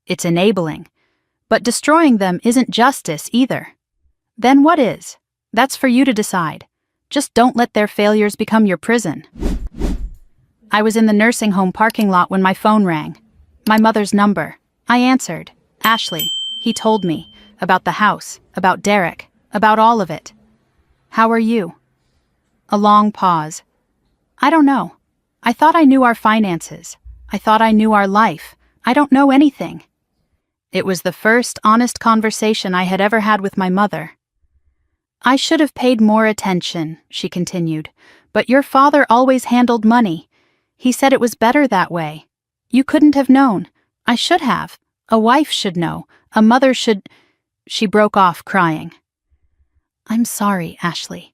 It's enabling. But destroying them isn't justice either. Then what is? That's for you to decide. Just don't let their failures become your prison. I was in the nursing home parking lot when my phone rang. My mother's number. I answered. Ashley, he told me. About the house, about Derek, about all of it. How are you? A long pause. I don't know. I thought I knew our finances. I thought I knew our life. I don't know anything. It was the first honest conversation I had ever had with my mother. I should have paid more attention, she continued, but your father always handled money. He said it was better that way. You couldn't have known. I should have. A wife should know. A mother should... She broke off, crying. I'm sorry, Ashley.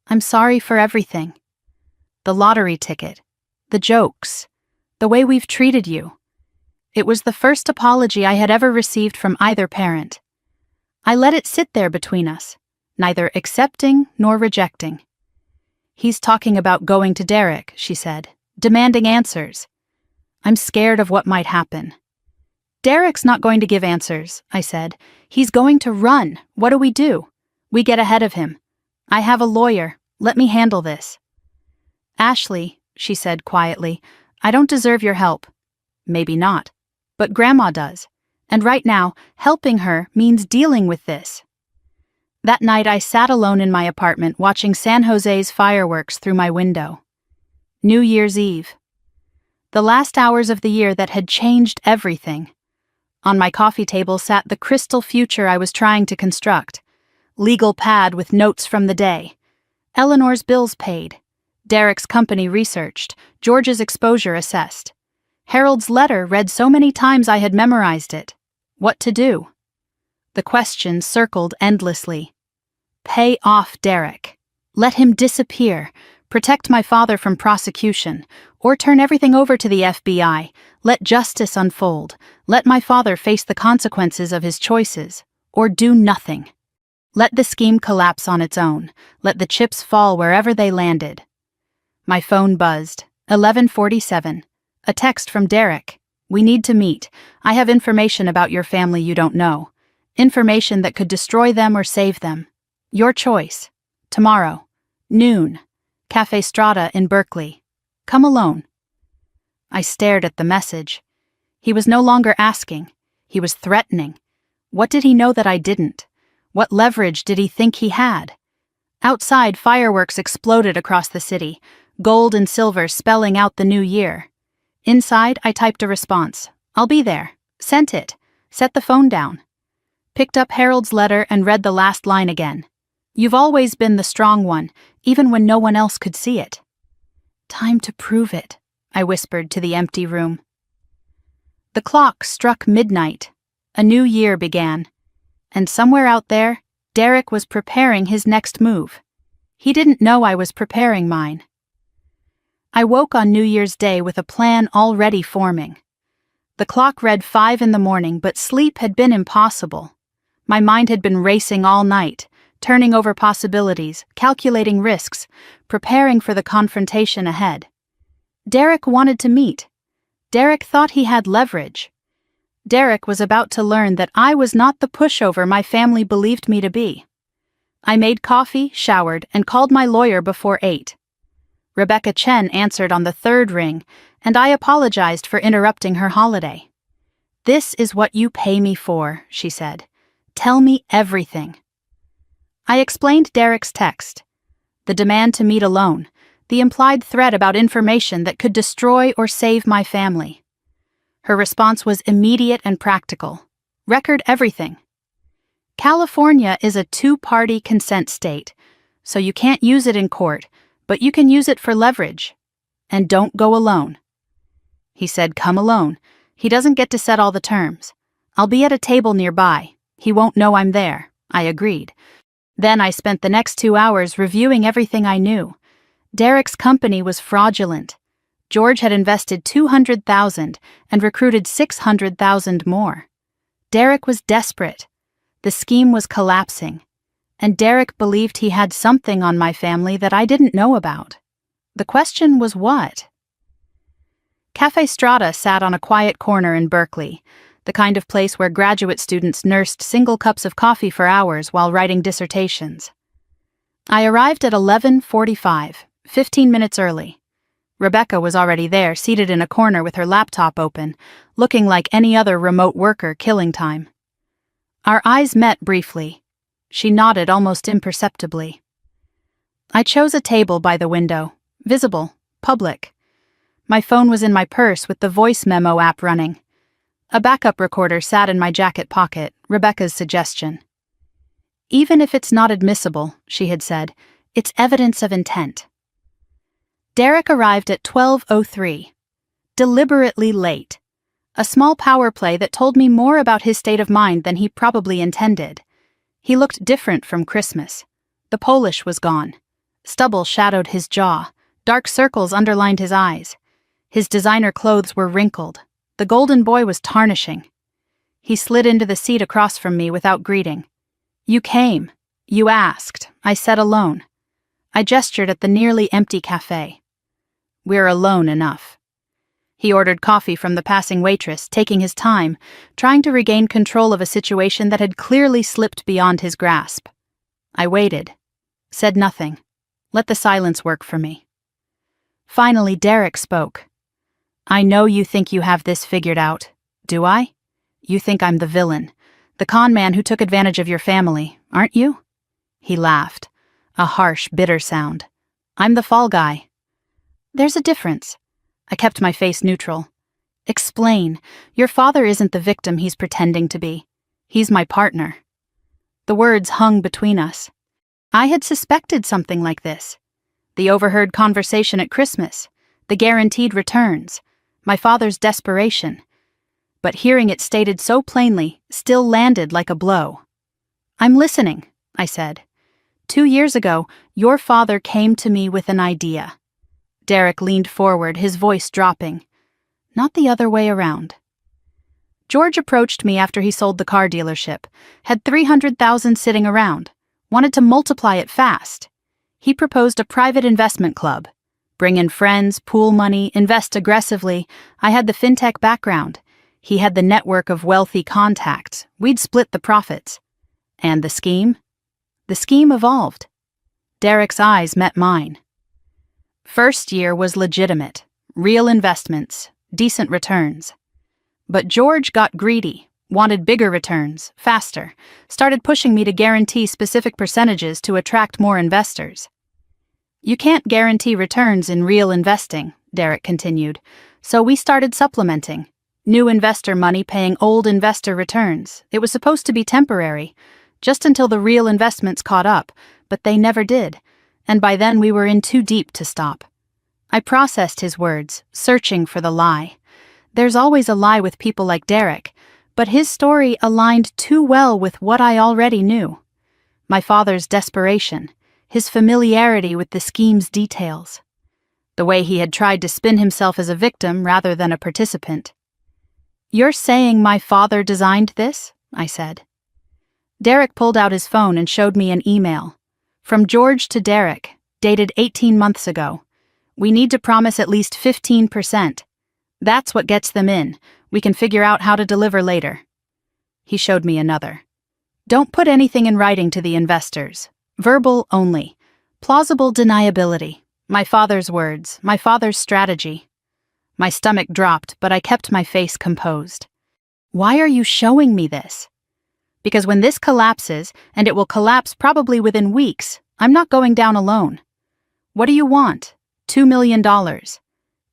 I'm sorry for everything. The lottery ticket. The jokes. The way we've treated you. It was the first apology I had ever received from either parent. I let it sit there between us, neither accepting nor rejecting. He's talking about going to Derek, she said, demanding answers. I'm scared of what might happen. Derek's not going to give answers, I said. He's going to run. What do? We get ahead of him. I have a lawyer. Let me handle this. Ashley, she said quietly, I don't deserve your help. Maybe not. But Grandma does. And right now, helping her means dealing with this. That night I sat alone in my apartment watching San Jose's fireworks through my window. New Year's Eve. The last hours of the year that had changed everything. On my coffee table sat the crystal future I was trying to construct. Legal pad with notes from the day. Eleanor's bills paid. Derek's company researched. George's exposure assessed. Harold's letter read so many times I had memorized it. What to do? The questions circled endlessly. Pay off Derek. Let him disappear. Protect my father from prosecution. Or turn everything over to the FBI. Let justice unfold. Let my father face the consequences of his choices. Or do nothing. Let the scheme collapse on its own. Let the chips fall wherever they landed. My phone buzzed. 11:47. A text from Derek. We need to meet. I have information about your family you don't know. Information that could destroy them or save them. Your choice. Tomorrow. Noon. Cafe Strata in Berkeley. Come alone. I stared at the message. He was no longer asking. He was threatening. What did he know that I didn't? What leverage did he think he had? Outside, fireworks exploded across the city, gold and silver spelling out the new year. Inside, I typed a response. I'll be there. Sent it. Set the phone down. Picked up Harold's letter and read the last line again. You've always been the strong one, even when no one else could see it. Time to prove it, I whispered to the empty room. The clock struck midnight. A new year began. And somewhere out there, Derek was preparing his next move. He didn't know I was preparing mine. I woke on New Year's Day with a plan already forming. The clock read 5 a.m, but sleep had been impossible. My mind had been racing all night, turning over possibilities, calculating risks, preparing for the confrontation ahead. Derek wanted to meet. Derek thought he had leverage. Derek was about to learn that I was not the pushover my family believed me to be. I made coffee, showered, and called my lawyer before 8. Rebecca Chen answered on the third ring, and I apologized for interrupting her holiday. This is what you pay me for, she said. Tell me everything. I explained Derek's text. The demand to meet alone, the implied threat about information that could destroy or save my family. Her response was immediate and practical. Record everything. California is a 2-party consent state, so you can't use it in court, but you can use it for leverage. And don't go alone. He said, come alone. He doesn't get to set all the terms. I'll be at a table nearby. He won't know I'm there. I agreed. Then I spent the next 2 hours reviewing everything I knew. Derek's company was fraudulent. George had invested $200,000 and recruited $600,000 more. Derek was desperate. The scheme was collapsing, and Derek believed he had something on my family that I didn't know about. The question was what? Cafe Strata sat on a quiet corner in Berkeley, the kind of place where graduate students nursed single cups of coffee for hours while writing dissertations. I arrived at 11:45, 15 minutes early. Rebecca was already there, seated in a corner with her laptop open, looking like any other remote worker killing time. Our eyes met briefly. She nodded almost imperceptibly. I chose a table by the window, visible, public. My phone was in my purse with the voice memo app running. A backup recorder sat in my jacket pocket, Rebecca's suggestion. Even if it's not admissible, she had said, it's evidence of intent. Derek arrived at 12:03, deliberately late. A small power play that told me more about his state of mind than he probably intended. He looked different from Christmas. The polish was gone. Stubble shadowed his jaw. Dark circles underlined his eyes. His designer clothes were wrinkled. The golden boy was tarnishing. He slid into the seat across from me without greeting. You came. You asked. I said alone. I gestured at the nearly empty cafe. We're alone enough. He ordered coffee from the passing waitress, taking his time, trying to regain control of a situation that had clearly slipped beyond his grasp. I waited. Said nothing. Let the silence work for me. Finally, Derek spoke. I know you think you have this figured out. Do I? You think I'm the villain, the con man who took advantage of your family, aren't you? He laughed, a harsh, bitter sound. I'm the fall guy. There's a difference. I kept my face neutral. Explain. Your father isn't the victim he's pretending to be. He's my partner. The words hung between us. I had suspected something like this. The overheard conversation at Christmas, the guaranteed returns, my father's desperation. But hearing it stated so plainly still landed like a blow. I'm listening, I said. 2 years ago, your father came to me with an idea. Derek leaned forward, his voice dropping. Not the other way around. George approached me after he sold the car dealership, had $300,000 sitting around, wanted to multiply it fast. He proposed a private investment club. Bring in friends, pool money, invest aggressively. I had the fintech background. He had the network of wealthy contacts. We'd split the profits. And the scheme? The scheme evolved. Derek's eyes met mine. First year was legitimate, real investments, decent returns. But George got greedy, wanted bigger returns, faster, started pushing me to guarantee specific percentages to attract more investors. You can't guarantee returns in real investing, Derek continued, so we started supplementing. New investor money paying old investor returns. It was supposed to be temporary, just until the real investments caught up, but they never did. And by then we were in too deep to stop. I processed his words, searching for the lie. There's always a lie with people like Derek, but his story aligned too well with what I already knew. My father's desperation, his familiarity with the scheme's details, the way he had tried to spin himself as a victim rather than a participant. You're saying my father designed this? I said. Derek pulled out his phone and showed me an email. From George to Derek, dated 18 months ago. We need to promise at least 15%. That's what gets them in. We can figure out how to deliver later. He showed me another. Don't put anything in writing to the investors. Verbal only. Plausible deniability. My father's words, my father's strategy. My stomach dropped, but I kept my face composed. Why are you showing me this? Because when this collapses, and it will collapse probably within weeks, I'm not going down alone. What do you want? $2 million.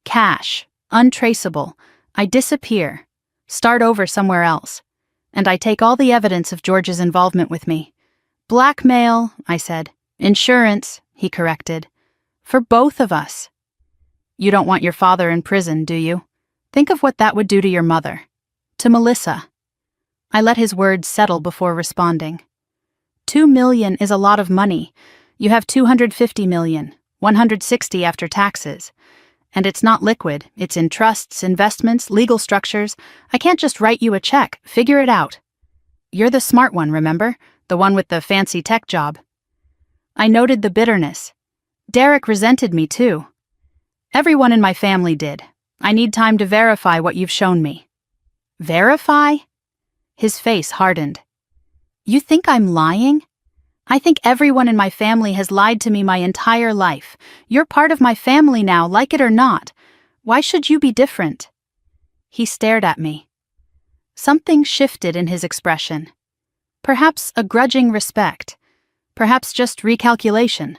Cash. Untraceable. I disappear. Start over somewhere else. And I take all the evidence of George's involvement with me. Blackmail, I said. Insurance, he corrected. For both of us. You don't want your father in prison, do you? Think of what that would do to your mother. To Melissa. I let his words settle before responding. $2 million is a lot of money. You have $250 million, $160 after taxes. And it's not liquid. It's in trusts, investments, legal structures. I can't just write you a check. Figure it out. You're the smart one, remember? The one with the fancy tech job. I noted the bitterness. Derek resented me too. Everyone in my family did. I need time to verify what you've shown me. Verify? His face hardened. You think I'm lying? I think everyone in my family has lied to me my entire life. You're part of my family now, like it or not. Why should you be different? He stared at me. Something shifted in his expression. Perhaps a grudging respect. Perhaps just recalculation.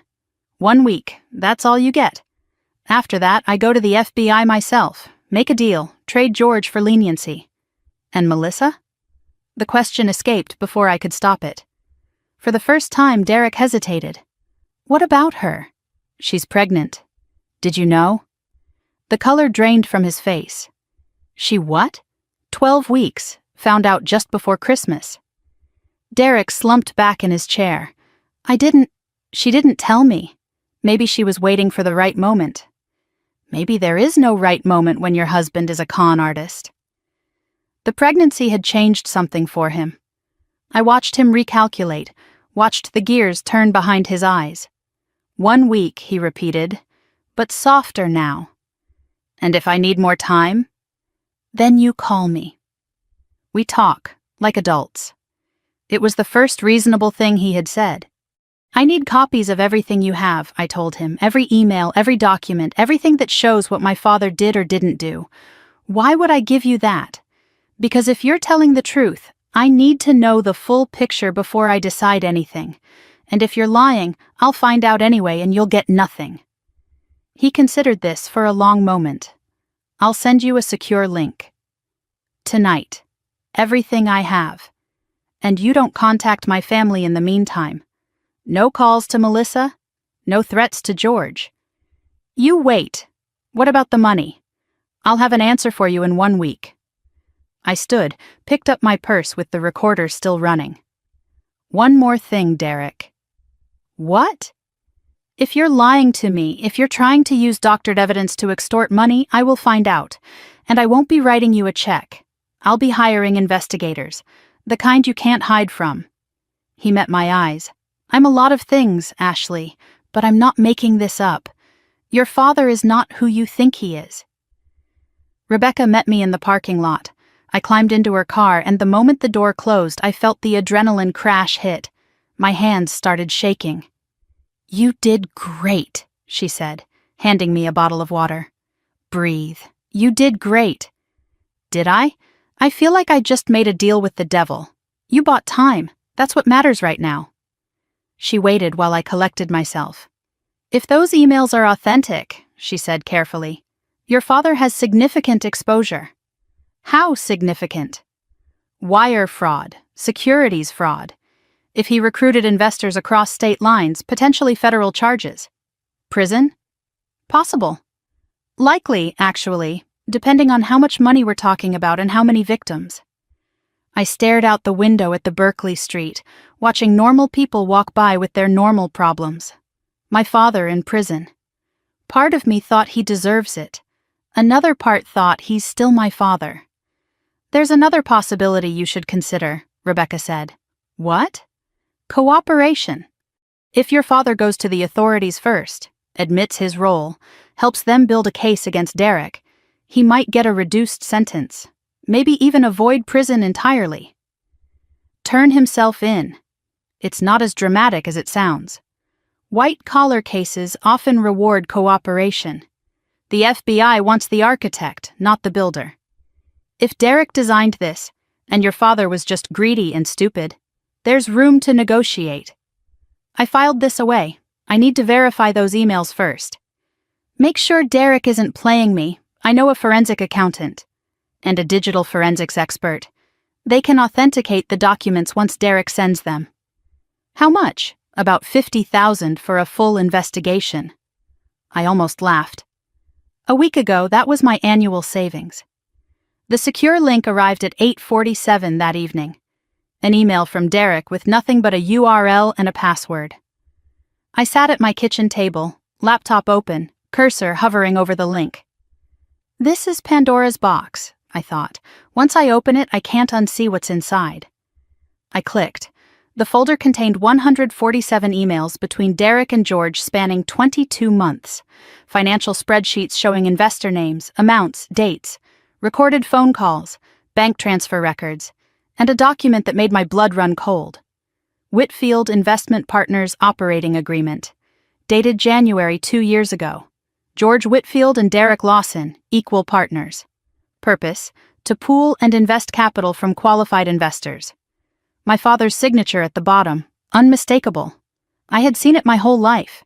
1 week, that's all you get. After that, I go to the FBI myself, make a deal, trade George for leniency. And Melissa? The question escaped before I could stop it. For the first time, Derek hesitated. What about her? She's pregnant. Did you know? The color drained from his face. She what? 12 weeks, found out just before Christmas. Derek slumped back in his chair. She didn't tell me. Maybe she was waiting for the right moment. Maybe there is no right moment when your husband is a con artist. The pregnancy had changed something for him. I watched him recalculate, watched the gears turn behind his eyes. 1 week, he repeated, but softer now. And if I need more time? Then you call me. We talk, like adults. It was the first reasonable thing he had said. I need copies of everything you have, I told him, every email, every document, everything that shows what my father did or didn't do. Why would I give you that? Because if you're telling the truth, I need to know the full picture before I decide anything. And if you're lying, I'll find out anyway and you'll get nothing. He considered this for a long moment. I'll send you a secure link. Tonight. Everything I have. And you don't contact my family in the meantime. No calls to Melissa. No threats to George. You wait. What about the money? I'll have an answer for you in 1 week. I stood, picked up my purse with the recorder still running. One more thing, Derek. What? If you're lying to me, if you're trying to use doctored evidence to extort money, I will find out. And I won't be writing you a check. I'll be hiring investigators. The kind you can't hide from. He met my eyes. I'm a lot of things, Ashley, but I'm not making this up. Your father is not who you think he is. Rebecca met me in the parking lot. I climbed into her car, and the moment the door closed, I felt the adrenaline crash hit. My hands started shaking. You did great, she said, handing me a bottle of water. Breathe. You did great. Did I? I feel like I just made a deal with the devil. You bought time. That's what matters right now. She waited while I collected myself. If those emails are authentic, she said carefully, your father has significant exposure. How significant? Wire fraud, securities fraud. If he recruited investors across state lines, potentially federal charges. Prison? Possible. Likely, actually, depending on how much money we're talking about and how many victims. I stared out the window at the Berkeley Street, watching normal people walk by with their normal problems. My father in prison. Part of me thought he deserves it. Another part thought he's still my father. There's another possibility you should consider, Rebecca said. What? Cooperation. If your father goes to the authorities first, admits his role, helps them build a case against Derek, he might get a reduced sentence, maybe even avoid prison entirely. Turn himself in. It's not as dramatic as it sounds. White-collar cases often reward cooperation. The FBI wants the architect, not the builder. If Derek designed this, and your father was just greedy and stupid, there's room to negotiate. I filed this away. I need to verify those emails first. Make sure Derek isn't playing me. I know a forensic accountant. And a digital forensics expert. They can authenticate the documents once Derek sends them. How much? About $50,000 for a full investigation. I almost laughed. A week ago, that was my annual savings. The secure link arrived at 8:47 that evening. An email from Derek with nothing but a URL and a password. I sat at my kitchen table, laptop open, cursor hovering over the link. This is Pandora's box, I thought. Once I open it, I can't unsee what's inside. I clicked. The folder contained 147 emails between Derek and George spanning 22 months. Financial spreadsheets showing investor names, amounts, dates, recorded phone calls, bank transfer records, and a document that made my blood run cold. Whitfield Investment Partners Operating Agreement. Dated January 2 years ago. George Whitfield and Derek Lawson, equal partners. Purpose: to pool and invest capital from qualified investors. My father's signature at the bottom, unmistakable. I had seen it my whole life.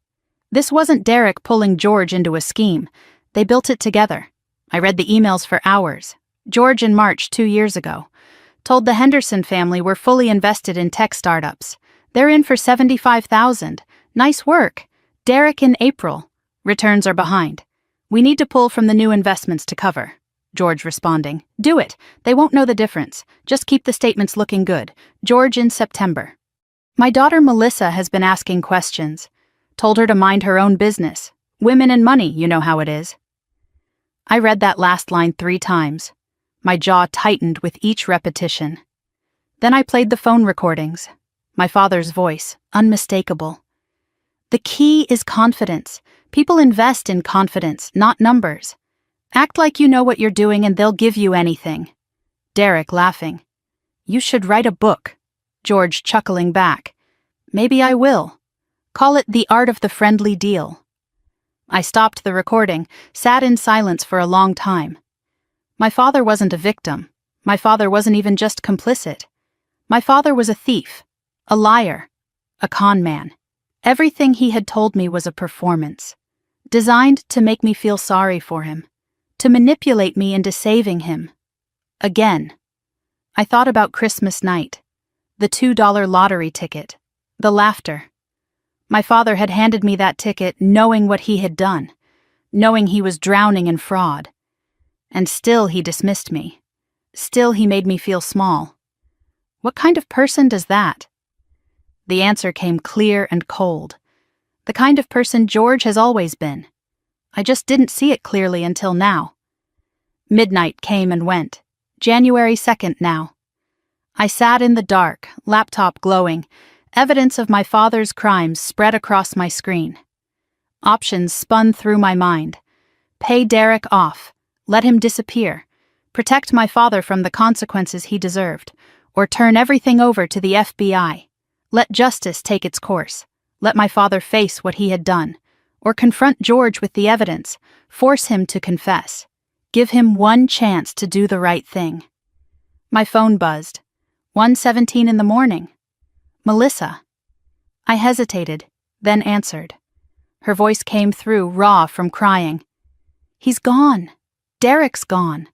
This wasn't Derek pulling George into a scheme. They built it together. I read the emails for hours. George in March 2 years ago told the Henderson family we're fully invested in tech startups. They're in for $75,000. Nice work. Derek in April. Returns are behind. We need to pull from the new investments to cover. George responding, do it. They won't know the difference. Just keep the statements looking good. George in September. My daughter Melissa has been asking questions. Told her to mind her own business. Women and money, you know how it is. I read that last line 3 times. My jaw tightened with each repetition. Then I played the phone recordings. My father's voice, unmistakable. The key is confidence. People invest in confidence, not numbers. Act like you know what you're doing and they'll give you anything. Derek laughing. You should write a book. George chuckling back. Maybe I will. Call it The Art of the Friendly Deal. I stopped the recording, sat in silence for a long time. My father wasn't a victim. My father wasn't even just complicit. My father was a thief, a liar, a con man. Everything he had told me was a performance, designed to make me feel sorry for him, to manipulate me into saving him. Again. I thought about Christmas night, the $2 lottery ticket, the laughter. My father had handed me that ticket knowing what he had done, knowing he was drowning in fraud. And still he dismissed me. Still he made me feel small. What kind of person does that? The answer came clear and cold. The kind of person George has always been. I just didn't see it clearly until now. Midnight came and went. January 2nd now. I sat in the dark, laptop glowing. Evidence of my father's crimes spread across my screen. Options spun through my mind. Pay Derek off. Let him disappear. Protect my father from the consequences he deserved. Or turn everything over to the FBI. Let justice take its course. Let my father face what he had done. Or confront George with the evidence. Force him to confess. Give him one chance to do the right thing. My phone buzzed. 1:17 in the morning. Melissa. I hesitated, then answered. Her voice came through raw from crying. He's gone. Derek's gone.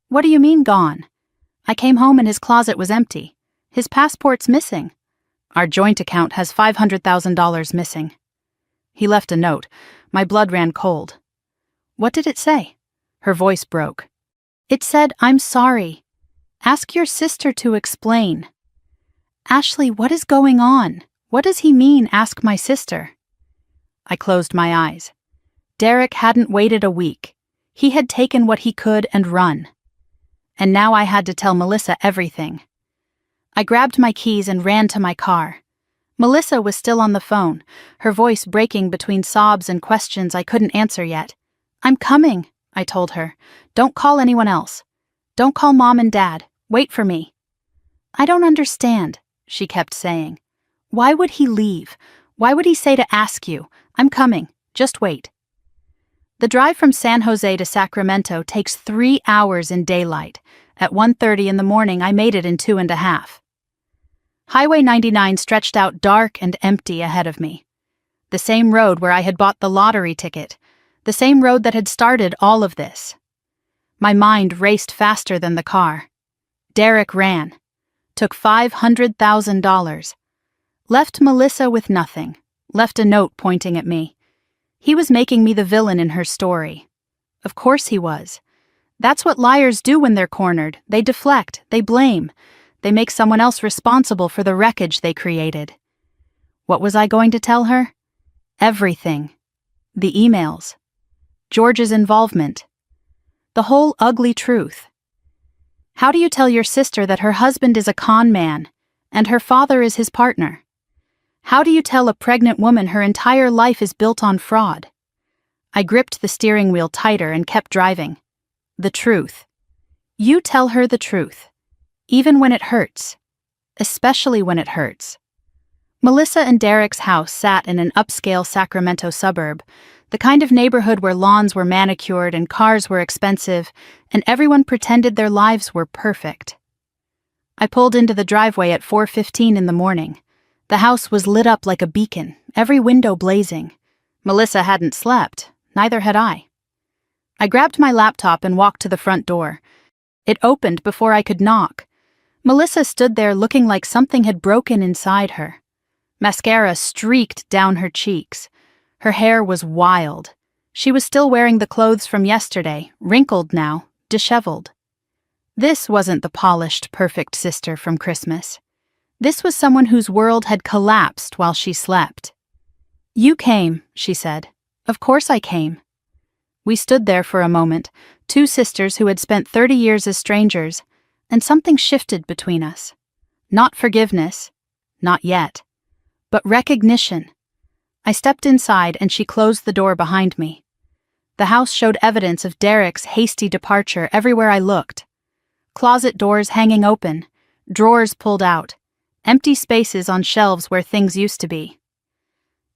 What do you mean gone? I came home and his closet was empty. His passport's missing. Our joint account has $500,000 missing. He left a note. My blood ran cold. What did it say? Her voice broke. It said, I'm sorry. Ask your sister to explain. Ashley, what is going on? What does he mean, ask my sister? I closed my eyes. Derek hadn't waited a week. He had taken what he could and run. And now I had to tell Melissa everything. I grabbed my keys and ran to my car. Melissa was still on the phone, her voice breaking between sobs and questions I couldn't answer yet. I'm coming, I told her. Don't call anyone else. Don't call Mom and Dad. Wait for me. I don't understand, she kept saying. Why would he leave? Why would he say to ask you? I'm coming. Just wait. The drive from San Jose to Sacramento takes 3 hours in daylight. At 1:30 in the morning, I made it in 2.5. Highway 99 stretched out dark and empty ahead of me. The same road where I had bought the lottery ticket. The same road that had started all of this. My mind raced faster than the car. Derek ran. Took $500,000. Left Melissa with nothing. Left a note pointing at me. He was making me the villain in her story. Of course he was. That's what liars do when they're cornered. They deflect, they blame. They make someone else responsible for the wreckage they created. What was I going to tell her? Everything. The emails. George's involvement. The whole ugly truth. How do you tell your sister that her husband is a con man, and her father is his partner. How do you tell a pregnant woman her entire life is built on fraud? I gripped the steering wheel tighter and kept driving. The truth. You tell her the truth. Even when it hurts. Especially when it hurts. Melissa and Derek's house sat in an upscale Sacramento suburb, the kind of neighborhood where lawns were manicured and cars were expensive, and everyone pretended their lives were perfect. I pulled into the driveway at 4:15 in the morning. The house was lit up like a beacon, every window blazing. Melissa hadn't slept, neither had I. I grabbed my laptop and walked to the front door. It opened before I could knock. Melissa stood there looking like something had broken inside her. Mascara streaked down her cheeks. Her hair was wild. She was still wearing the clothes from yesterday, wrinkled now, disheveled. This wasn't the polished, perfect sister from Christmas. This was someone whose world had collapsed while she slept. "You came," she said. "Of course I came." We stood there for a moment, two sisters who had spent 30 years as strangers, and something shifted between us. Not forgiveness, not yet, but recognition. I stepped inside and she closed the door behind me. The house showed evidence of Derek's hasty departure everywhere I looked. Closet doors hanging open, drawers pulled out, empty spaces on shelves where things used to be.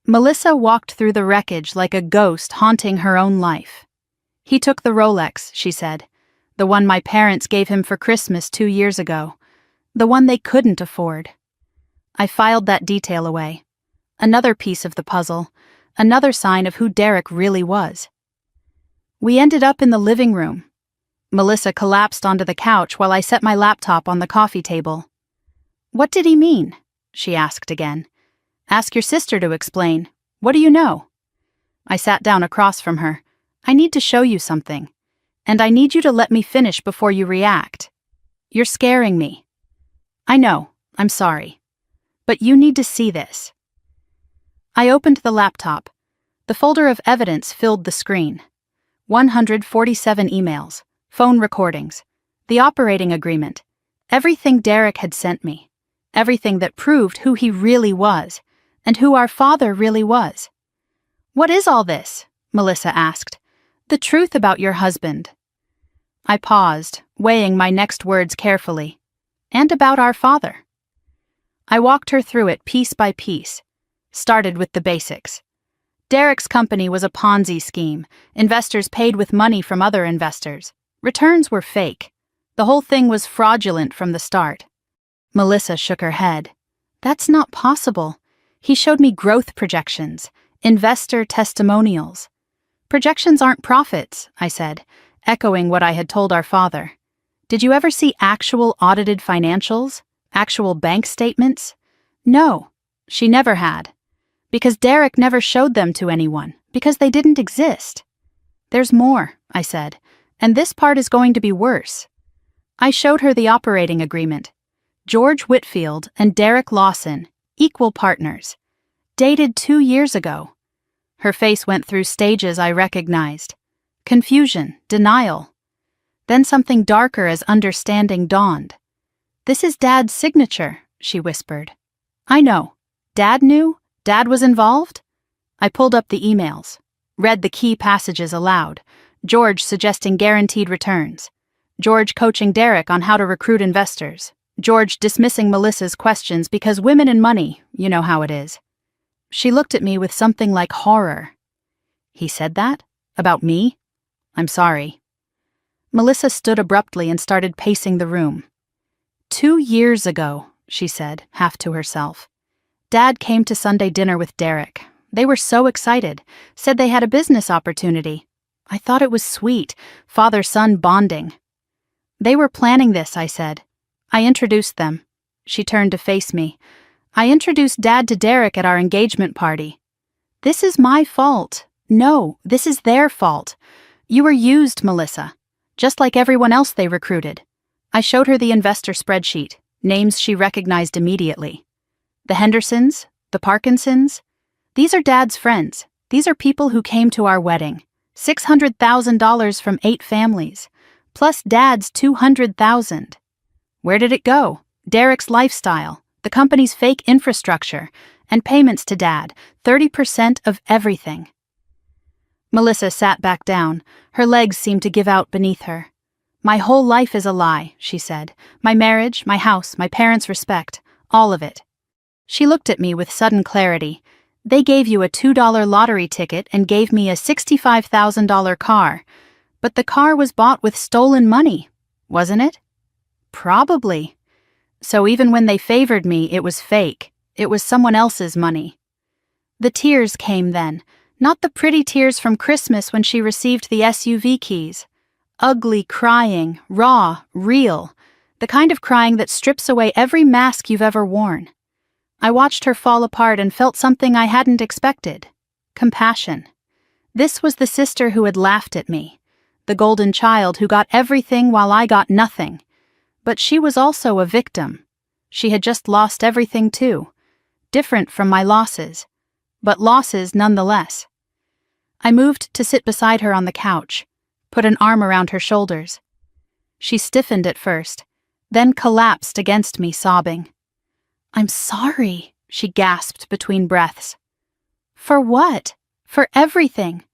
Melissa walked through the wreckage like a ghost haunting her own life. "He took the Rolex," she said, "the one my parents gave him for Christmas 2 years ago, the one they couldn't afford." I filed that detail away. Another piece of the puzzle, another sign of who Derek really was. We ended up in the living room. Melissa collapsed onto the couch while I set my laptop on the coffee table. "What did he mean?" she asked again. "Ask your sister to explain. What do you know?" I sat down across from her. "I need to show you something. And I need you to let me finish before you react. You're scaring me." "I know, I'm sorry. But you need to see this." I opened the laptop. The folder of evidence filled the screen. 147 emails, phone recordings, the operating agreement, everything Derek had sent me, everything that proved who he really was, and who our father really was. "What is all this?" Melissa asked. "The truth about your husband." I paused, weighing my next words carefully. "And about our father." I walked her through it piece by piece. Started with the basics. Derek's company was a Ponzi scheme. Investors paid with money from other investors. Returns were fake. The whole thing was fraudulent from the start. Melissa shook her head. "That's not possible. He showed me growth projections, investor testimonials." "Projections aren't profits," I said, echoing what I had told our father. "Did you ever see actual audited financials? Actual bank statements?" No, she never had. Because Derek never showed them to anyone, because they didn't exist. "There's more," I said, "and this part is going to be worse." I showed her the operating agreement. George Whitfield and Derek Lawson, equal partners. Dated 2 years ago. Her face went through stages I recognized. Confusion, denial. Then something darker as understanding dawned. "This is Dad's signature," she whispered. "I know. Dad knew? Dad was involved?" I pulled up the emails, read the key passages aloud. George suggesting guaranteed returns. George coaching Derek on how to recruit investors. George dismissing Melissa's questions because women and money, you know how it is. She looked at me with something like horror. "He said that? About me? I'm sorry." Melissa stood abruptly and started pacing the room. 2 years ago, she said, half to herself. Dad came to Sunday dinner with Derek. They were so excited, said they had a business opportunity. I thought it was sweet, father-son bonding. "They were planning this," I said. I introduced them. She turned to face me. "I introduced Dad to Derek at our engagement party." "This is my fault." "No, this is their fault. You were used, Melissa, just like everyone else they recruited." I showed her the investor spreadsheet, names she recognized immediately. The Hendersons, the Parkinsons. These are Dad's friends. These are people who came to our wedding. $600,000 from 8 families, plus Dad's $200,000. Where did it go? Derek's lifestyle, the company's fake infrastructure, and payments to Dad, 30% of everything. Melissa sat back down. Her legs seemed to give out beneath her. My whole life is a lie, she said. My marriage, my house, my parents' respect, all of it. She looked at me with sudden clarity. They gave you a $2 lottery ticket and gave me a $65,000 car. But the car was bought with stolen money, wasn't it? Probably. So even when they favored me, it was fake. It was someone else's money. The tears came then, not the pretty tears from Christmas when she received the SUV keys. Ugly crying, raw, real, the kind of crying that strips away every mask you've ever worn. I watched her fall apart and felt something I hadn't expected. Compassion. This was the sister who had laughed at me, the golden child who got everything while I got nothing. But she was also a victim. She had just lost everything too, different from my losses, but losses nonetheless. I moved to sit beside her on the couch, put an arm around her shoulders. She stiffened at first, then collapsed against me, sobbing. "I'm sorry," she gasped between breaths. "For what? For everything.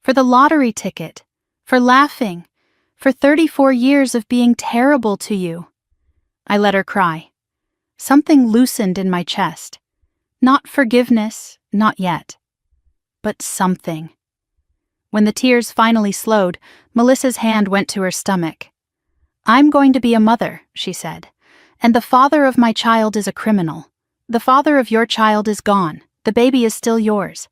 For the lottery ticket. For laughing. For 34 years of being terrible to you." I let her cry. Something loosened in my chest. Not forgiveness, not yet. But something. When the tears finally slowed, Melissa's hand went to her stomach. "I'm going to be a mother," she said. "And the father of my child is a criminal. The father of your child is gone. The baby is still yours.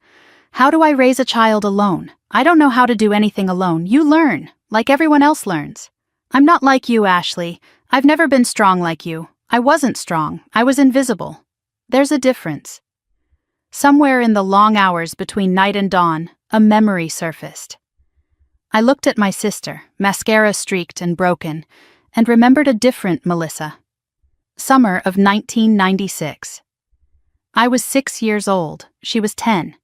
How do I raise a child alone? I don't know how to do anything alone. You learn, like everyone else learns. I'm not like you, Ashley. I've never been strong like you. I wasn't strong. I was invisible. There's a difference." Somewhere in the long hours between night and dawn, a memory surfaced. I looked at my sister, mascara streaked and broken, and remembered a different Melissa. Summer of 1996. I was 6 years old. She was 10.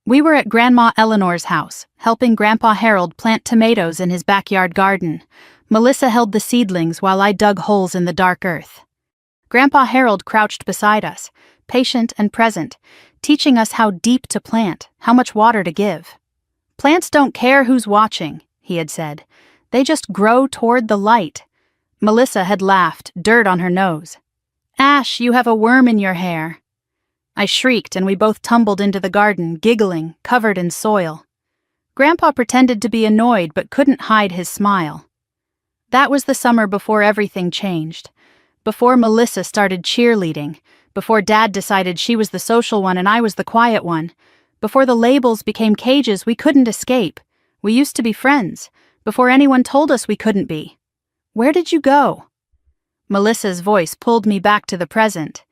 We were at Grandma Eleanor's house, helping Grandpa Harold plant tomatoes in his backyard garden. Melissa held the seedlings while I dug holes in the dark earth. Grandpa Harold crouched beside us, patient and present, teaching us how deep to plant, how much water to give. "Plants don't care who's watching," he had said. "They just grow toward the light." Melissa had laughed, dirt on her nose. "Ash, you have a worm in your hair." I shrieked and we both tumbled into the garden, giggling, covered in soil. Grandpa pretended to be annoyed but couldn't hide his smile. That was the summer before everything changed. Before Melissa started cheerleading. Before Dad decided she was the social one and I was the quiet one. Before the labels became cages we couldn't escape. We used to be friends. Before anyone told us we couldn't be. "Where did you go?" Melissa's voice pulled me back to the present.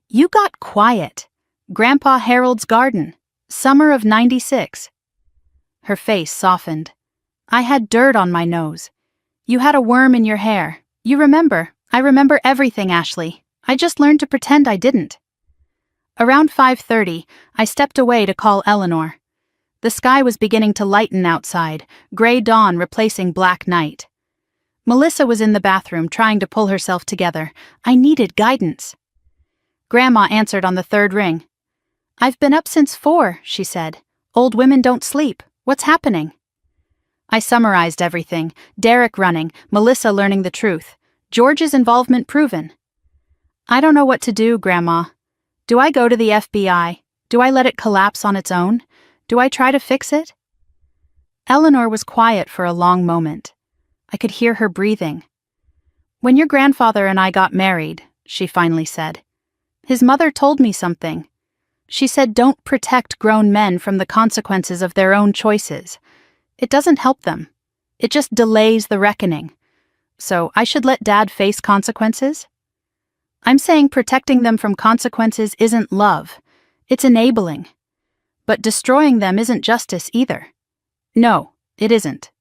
"You got quiet. Grandpa Harold's garden. Summer of 96. Her face softened. "I had dirt on my nose. You had a worm in your hair. You remember. I remember everything, Ashley. I just learned to pretend I didn't." Around 5:30, I stepped away to call Eleanor. The sky was beginning to lighten outside, gray dawn replacing black night. Melissa was in the bathroom trying to pull herself together. I needed guidance. Grandma answered on the third ring. "I've been up since 4, she said. "Old women don't sleep. What's happening?" I summarized everything. Derek running, Melissa learning the truth. George's involvement proven. "I don't know what to do, Grandma. Do I go to the FBI? Do I let it collapse on its own? Do I try to fix it?" Eleanor was quiet for a long moment. I could hear her breathing. "When your grandfather and I got married," she finally said, "his mother told me something. She said don't protect grown men from the consequences of their own choices. It doesn't help them. It just delays the reckoning. So I should let Dad face consequences? I'm saying protecting them from consequences isn't love. It's enabling. But destroying them isn't justice either. No, it isn't.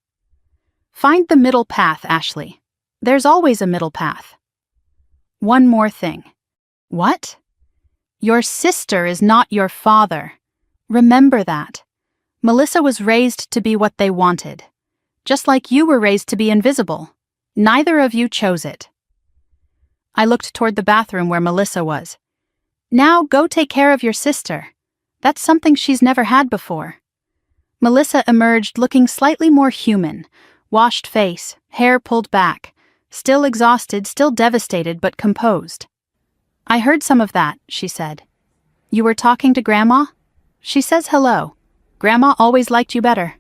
Find the middle path, Ashley. There's always a middle path. One more thing." "What?" "Your sister is not your father. Remember that. Melissa was raised to be what they wanted. Just like you were raised to be invisible. Neither of you chose it." I looked toward the bathroom where Melissa was. Now go take care of your sister. That's something she's never had before. Melissa emerged looking slightly more human, washed face, hair pulled back, still exhausted, still devastated, but composed. I heard some of that, she said. You were talking to Grandma? She says hello. Grandma always liked you better.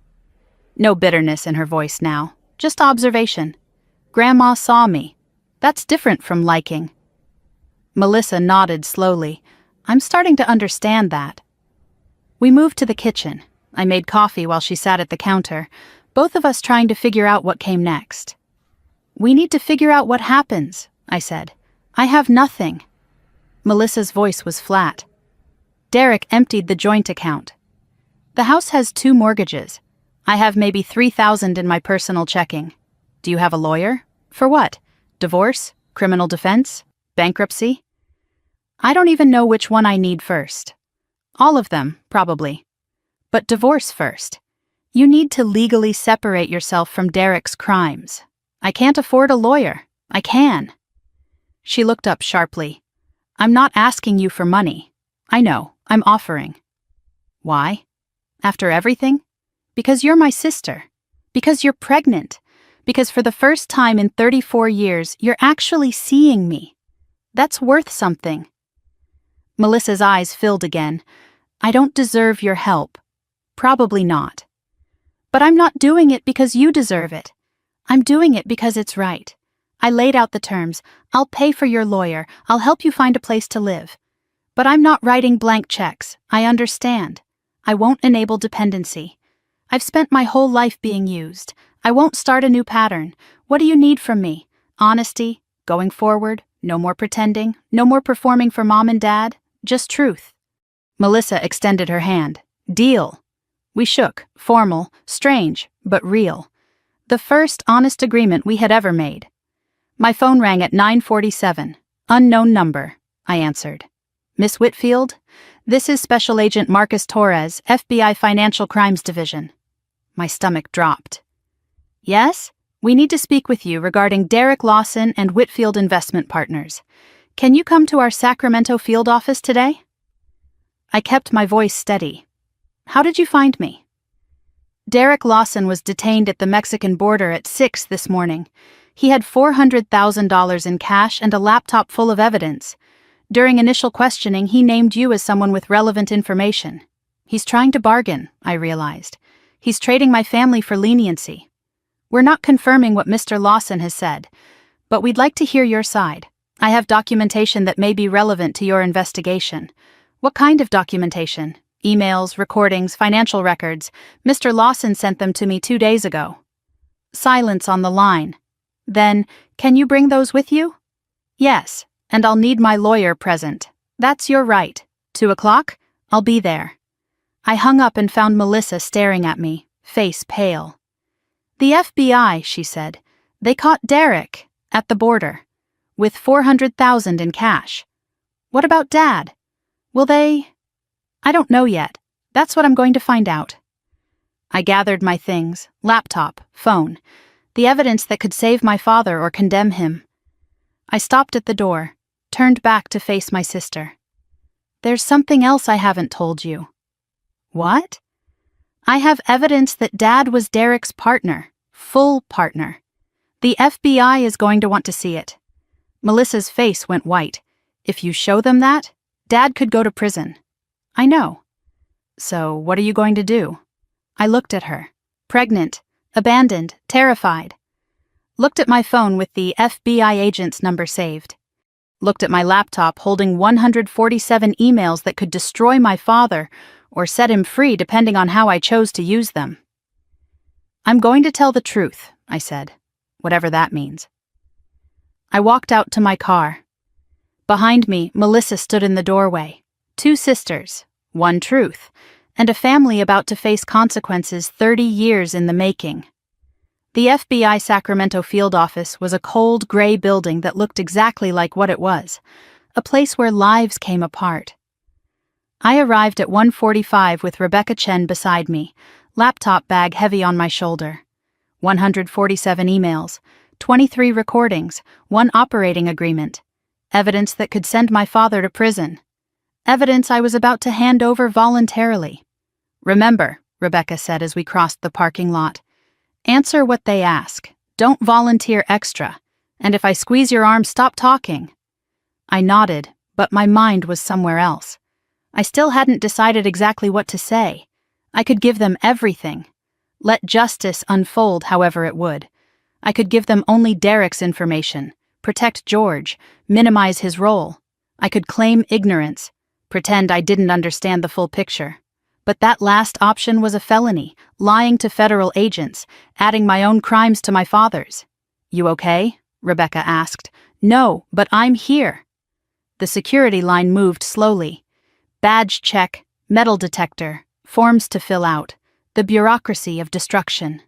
No bitterness in her voice now, just observation. Grandma saw me. That's different from liking. Melissa nodded slowly. I'm starting to understand that. We moved to the kitchen. I made coffee while she sat at the counter, both of us trying to figure out what came next. We need to figure out what happens, I said. I have nothing. Melissa's voice was flat. Derek emptied the joint account. The house has 2 mortgages. I have maybe $3,000 in my personal checking. Do you have a lawyer? For what? Divorce? Criminal defense? Bankruptcy? I don't even know which one I need first. All of them, probably. But divorce first. You need to legally separate yourself from Derek's crimes. I can't afford a lawyer. I can. She looked up sharply. I'm not asking you for money. I know, I'm offering. Why? After everything? Because you're my sister. Because you're pregnant. Because for the first time in 34 years, you're actually seeing me. That's worth something. Melissa's eyes filled again. I don't deserve your help. Probably not. But I'm not doing it because you deserve it. I'm doing it because it's right. I laid out the terms. I'll pay for your lawyer. I'll help you find a place to live. But I'm not writing blank checks. I understand. I won't enable dependency. I've spent my whole life being used. I won't start a new pattern. What do you need from me? Honesty? Going forward? No more pretending? No more performing for Mom and Dad? Just truth. Melissa extended her hand. Deal. We shook, formal, strange, but real. The first honest agreement we had ever made. My phone rang at 9:47. Unknown number, I answered. Miss Whitfield? This is Special Agent Marcus Torres, FBI Financial Crimes Division. My stomach dropped. Yes? We need to speak with you regarding Derek Lawson and Whitfield Investment Partners. Can you come to our Sacramento field office today? I kept my voice steady. How did you find me? Derek Lawson was detained at the Mexican border at 6 this morning. He had $400,000 in cash and a laptop full of evidence. During initial questioning, he named you as someone with relevant information. He's trying to bargain, I realized. He's trading my family for leniency. We're not confirming what Mr. Lawson has said, but we'd like to hear your side. I have documentation that may be relevant to your investigation. What kind of documentation? Emails, recordings, financial records. Mr. Lawson sent them to me 2 days ago. Silence on the line. Then, can you bring those with you? Yes, and I'll need my lawyer present. That's your right. 2 o'clock? I'll be there. I hung up and found Melissa staring at me, face pale. The FBI, she said. They caught Derek at the border with $400,000 in cash. What about Dad? Will they? I don't know yet. That's what I'm going to find out. I gathered my things, laptop, phone, the evidence that could save my father or condemn him. I stopped at the door, turned back to face my sister. There's something else I haven't told you. What? I have evidence that Dad was Derek's partner, full partner. The FBI is going to want to see it. Melissa's face went white. If you show them that, Dad could go to prison. I know. So what are you going to do? I looked at her. Pregnant, abandoned, terrified. Looked at my phone with the FBI agent's number saved. Looked at my laptop holding 147 emails that could destroy my father or set him free depending on how I chose to use them. I'm going to tell the truth, I said, whatever that means. I walked out to my car. Behind me, Melissa stood in the doorway. 2 sisters, 1 truth, and a family about to face consequences 30 years in the making. The FBI Sacramento field office was a cold, gray building that looked exactly like what it was, a place where lives came apart. I arrived at 1:45 with Rebecca Chen beside me, laptop bag heavy on my shoulder. 147 emails, 23 recordings, 1 operating agreement. Evidence that could send my father to prison. Evidence I was about to hand over voluntarily. "Remember," Rebecca said as we crossed the parking lot, "answer what they ask. Don't volunteer extra. And if I squeeze your arm, stop talking." I nodded, but my mind was somewhere else. I still hadn't decided exactly what to say. I could give them everything. Let justice unfold however it would. I could give them only Derek's information, protect George, minimize his role. I could claim ignorance, pretend I didn't understand the full picture. But that last option was a felony, lying to federal agents, adding my own crimes to my father's. "You okay?" Rebecca asked. "No, but I'm here." The security line moved slowly. Badge check, metal detector, forms to fill out, the bureaucracy of destruction.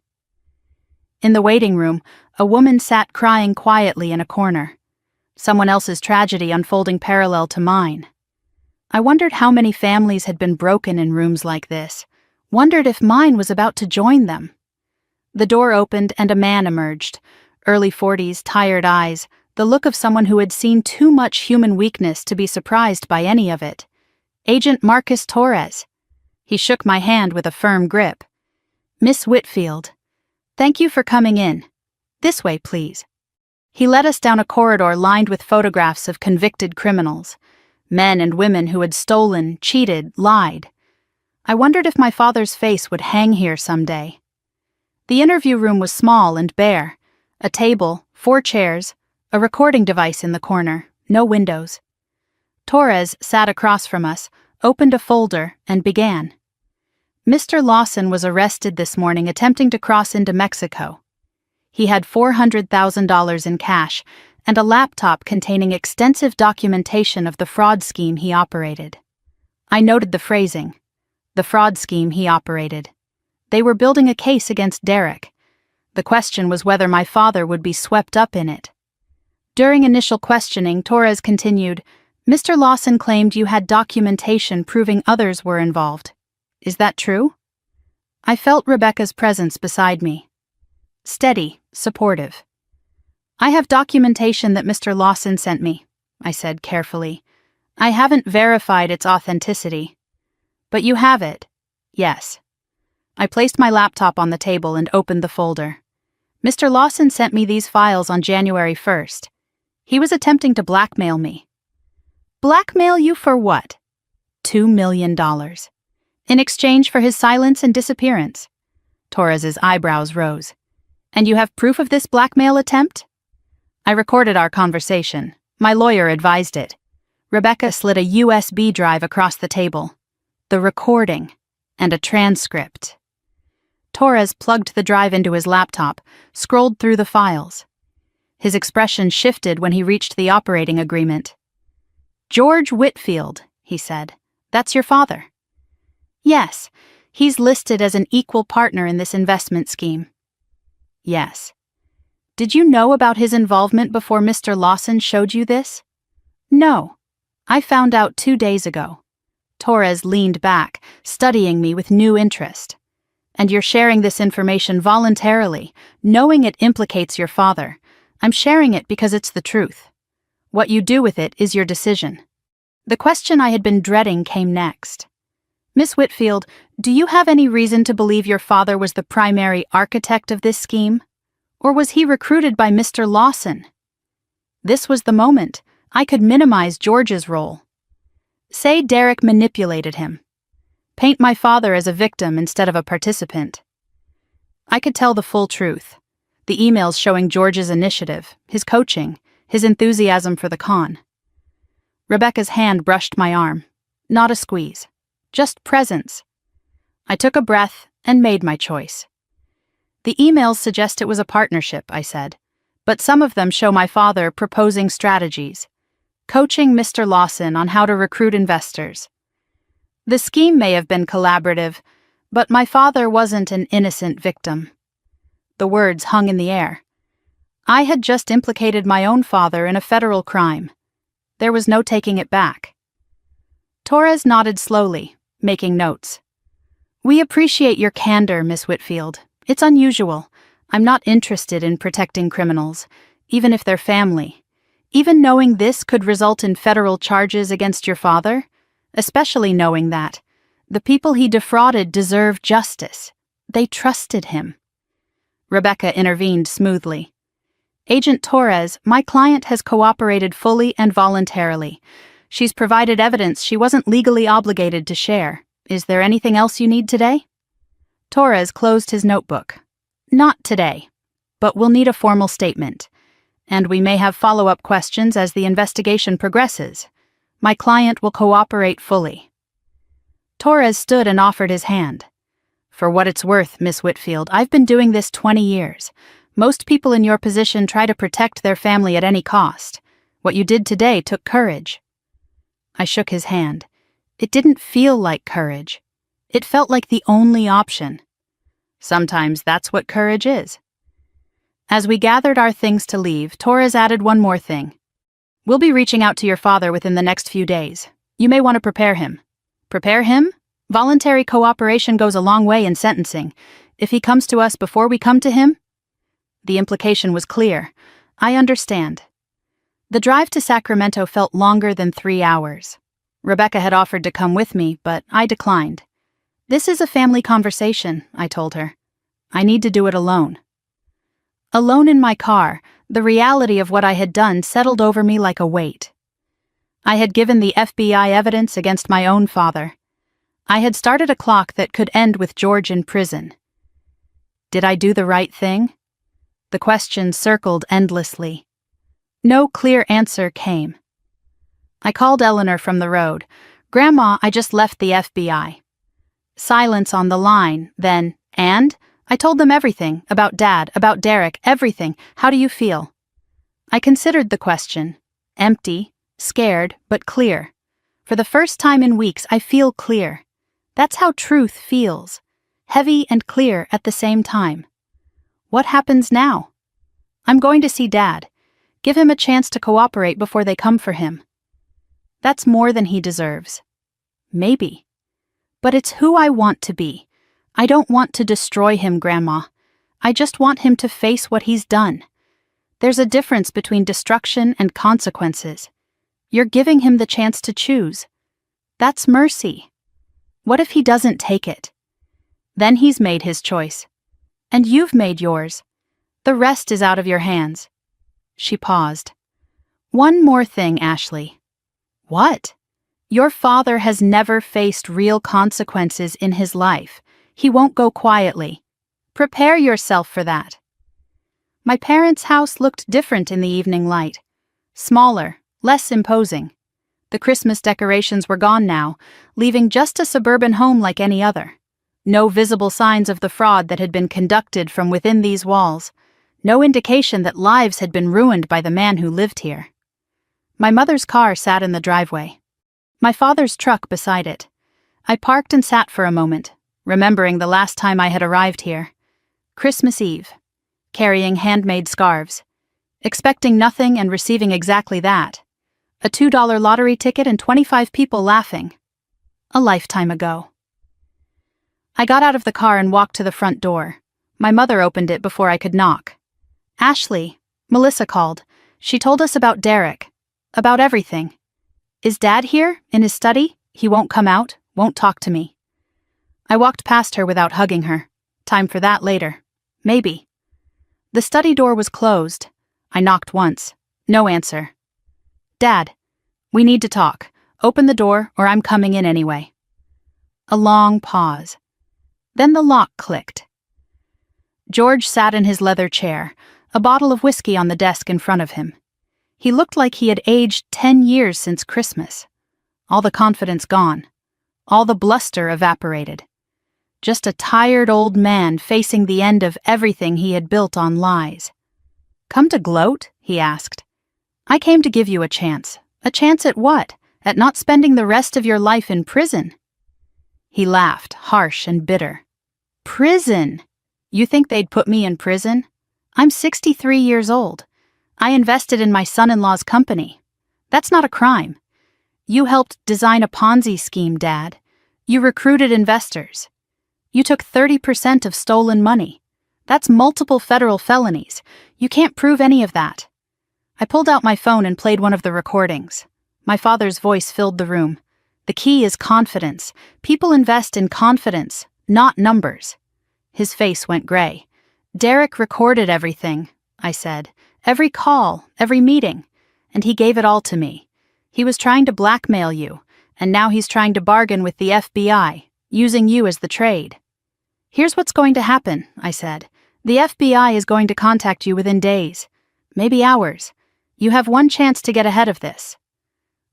In the waiting room, a woman sat crying quietly in a corner. Someone else's tragedy unfolding parallel to mine. I wondered how many families had been broken in rooms like this, wondered if mine was about to join them. The door opened and a man emerged, early 40s, tired eyes, the look of someone who had seen too much human weakness to be surprised by any of it. Agent Marcus Torres. He shook my hand with a firm grip. "Miss Whitfield, thank you for coming in. This way, please." He led us down a corridor lined with photographs of convicted criminals, men and women who had stolen, cheated, lied. I wondered if my father's face would hang here someday. The interview room was small and bare. A table, 4 chairs, a recording device in the corner, no windows. Torres sat across from us, opened a folder, and began. "Mr. Lawson was arrested this morning attempting to cross into Mexico. He had $400,000 in cash and a laptop containing extensive documentation of the fraud scheme he operated." I noted the phrasing. The fraud scheme he operated. They were building a case against Derek. The question was whether my father would be swept up in it. During initial questioning, Torres continued, "Mr. Lawson claimed you had documentation proving others were involved. Is that true?" I felt Rebecca's presence beside me. Steady, supportive. "I have documentation that Mr. Lawson sent me," I said carefully. "I haven't verified its authenticity." "But you have it." "Yes." I placed my laptop on the table and opened the folder. "Mr. Lawson sent me these files on January 1st. He was attempting to blackmail me." "Blackmail you for what?" $2 million. In exchange for his silence and disappearance. Torres's eyebrows rose. "And you have proof of this blackmail attempt?" I recorded our conversation. My lawyer advised it. Rebecca slid a USB drive across the table. The recording. And a transcript. Torres plugged the drive into his laptop, scrolled through the files. His expression shifted when he reached the operating agreement. "George Whitfield," he said. "That's your father?" "Yes, he's listed as an equal partner in this investment scheme." "Yes." "Did you know about his involvement before Mr. Lawson showed you this?" "No. I found out 2 days ago." Torres leaned back, studying me with new interest. "And you're sharing this information voluntarily, knowing it implicates your father. I'm sharing it because it's the truth. What you do with it is your decision." The question I had been dreading came next. "Miss Whitfield, do you have any reason to believe your father was the primary architect of this scheme? Or was he recruited by Mr. Lawson?" This was the moment. I could minimize George's role. Say Derek manipulated him. Paint my father as a victim instead of a participant. I could tell the full truth. The emails showing George's initiative, his coaching, his enthusiasm for the con. Rebecca's hand brushed my arm. Not a squeeze. Just presence. I took a breath and made my choice. "The emails suggest it was a partnership," I said, "but some of them show my father proposing strategies, coaching Mr. Lawson on how to recruit investors. The scheme may have been collaborative, but my father wasn't an innocent victim." The words hung in the air. I had just implicated my own father in a federal crime. There was no taking it back. Torres nodded slowly, making notes. "We appreciate your candor, Miss Whitfield. It's unusual. I'm not interested in protecting criminals, even if they're family. Even knowing this could result in federal charges against your father? Especially knowing that the people he defrauded deserve justice. They trusted him. Rebecca intervened smoothly. Agent Torres, my client has cooperated fully and voluntarily. She's provided evidence she wasn't legally obligated to share. Is there anything else you need today? Torres closed his notebook. Not today, but we'll need a formal statement. And we may have follow-up questions as the investigation progresses. My client will cooperate fully. Torres stood and offered his hand. For what it's worth, Miss Whitfield, I've been doing this 20 years. Most people in your position try to protect their family at any cost. What you did today took courage. I shook his hand. It didn't feel like courage. It felt like the only option. Sometimes that's what courage is. As we gathered our things to leave, Torres added one more thing. We'll be reaching out to your father within the next few days. You may want to prepare him. Prepare him? Voluntary cooperation goes a long way in sentencing. If he comes to us before we come to him? The implication was clear. I understand. The drive to Sacramento felt longer than 3 hours. Rebecca had offered to come with me, but I declined. This is a family conversation, I told her. I need to do it alone. Alone in my car, the reality of what I had done settled over me like a weight. I had given the FBI evidence against my own father. I had started a clock that could end with George in prison. Did I do the right thing? The question circled endlessly. No clear answer came. I called Eleanor from the road. Grandma, I just left the FBI. Silence on the line, then, and? I told them everything, about Dad, about Derek, everything. How do you feel? I considered the question. Empty, scared, but clear. For the first time in weeks, I feel clear. That's how truth feels. Heavy and clear at the same time. What happens now? I'm going to see Dad. Give him a chance to cooperate before they come for him. That's more than he deserves. Maybe. But it's who I want to be. I don't want to destroy him, Grandma. I just want him to face what he's done. There's a difference between destruction and consequences. You're giving him the chance to choose. That's mercy. What if he doesn't take it? Then he's made his choice. And you've made yours. The rest is out of your hands. She paused. One more thing, Ashley. What? Your father has never faced real consequences in his life. He won't go quietly. Prepare yourself for that. My parents' house looked different in the evening light. Smaller, less imposing. The Christmas decorations were gone now, leaving just a suburban home like any other. No visible signs of the fraud that had been conducted from within these walls. No indication that lives had been ruined by the man who lived here. My mother's car sat in the driveway. My father's truck beside it. I parked and sat for a moment, remembering the last time I had arrived here. Christmas Eve. Carrying handmade scarves. Expecting nothing and receiving exactly that. A $2 lottery ticket and 25 people laughing. A lifetime ago. I got out of the car and walked to the front door. My mother opened it before I could knock. Ashley, Melissa called. She told us about Derek. About everything. Is Dad here, in his study? He won't come out, won't talk to me. I walked past her without hugging her. Time for that later. Maybe. The study door was closed. I knocked once. No answer. Dad, we need to talk. Open the door or I'm coming in anyway. A long pause. Then the lock clicked. George sat in his leather chair, a bottle of whiskey on the desk in front of him. He looked like he had aged 10 years since Christmas. All the confidence gone. All the bluster evaporated. Just a tired old man facing the end of everything he had built on lies. Come to gloat? He asked. I came to give you a chance. A chance at what? At not spending the rest of your life in prison? He laughed, harsh and bitter. Prison? You think they'd put me in prison? I'm 63 years old. I invested in my son-in-law's company. That's not a crime. You helped design a Ponzi scheme, Dad. You recruited investors. You took 30% of stolen money. That's multiple federal felonies. You can't prove any of that. I pulled out my phone and played one of the recordings. My father's voice filled the room. The key is confidence. People invest in confidence, not numbers. His face went gray. Derek recorded everything, I said. Every call, every meeting. And he gave it all to me. He was trying to blackmail you, and now he's trying to bargain with the FBI, using you as the trade. Here's what's going to happen, I said. The FBI is going to contact you within days, maybe hours. You have one chance to get ahead of this.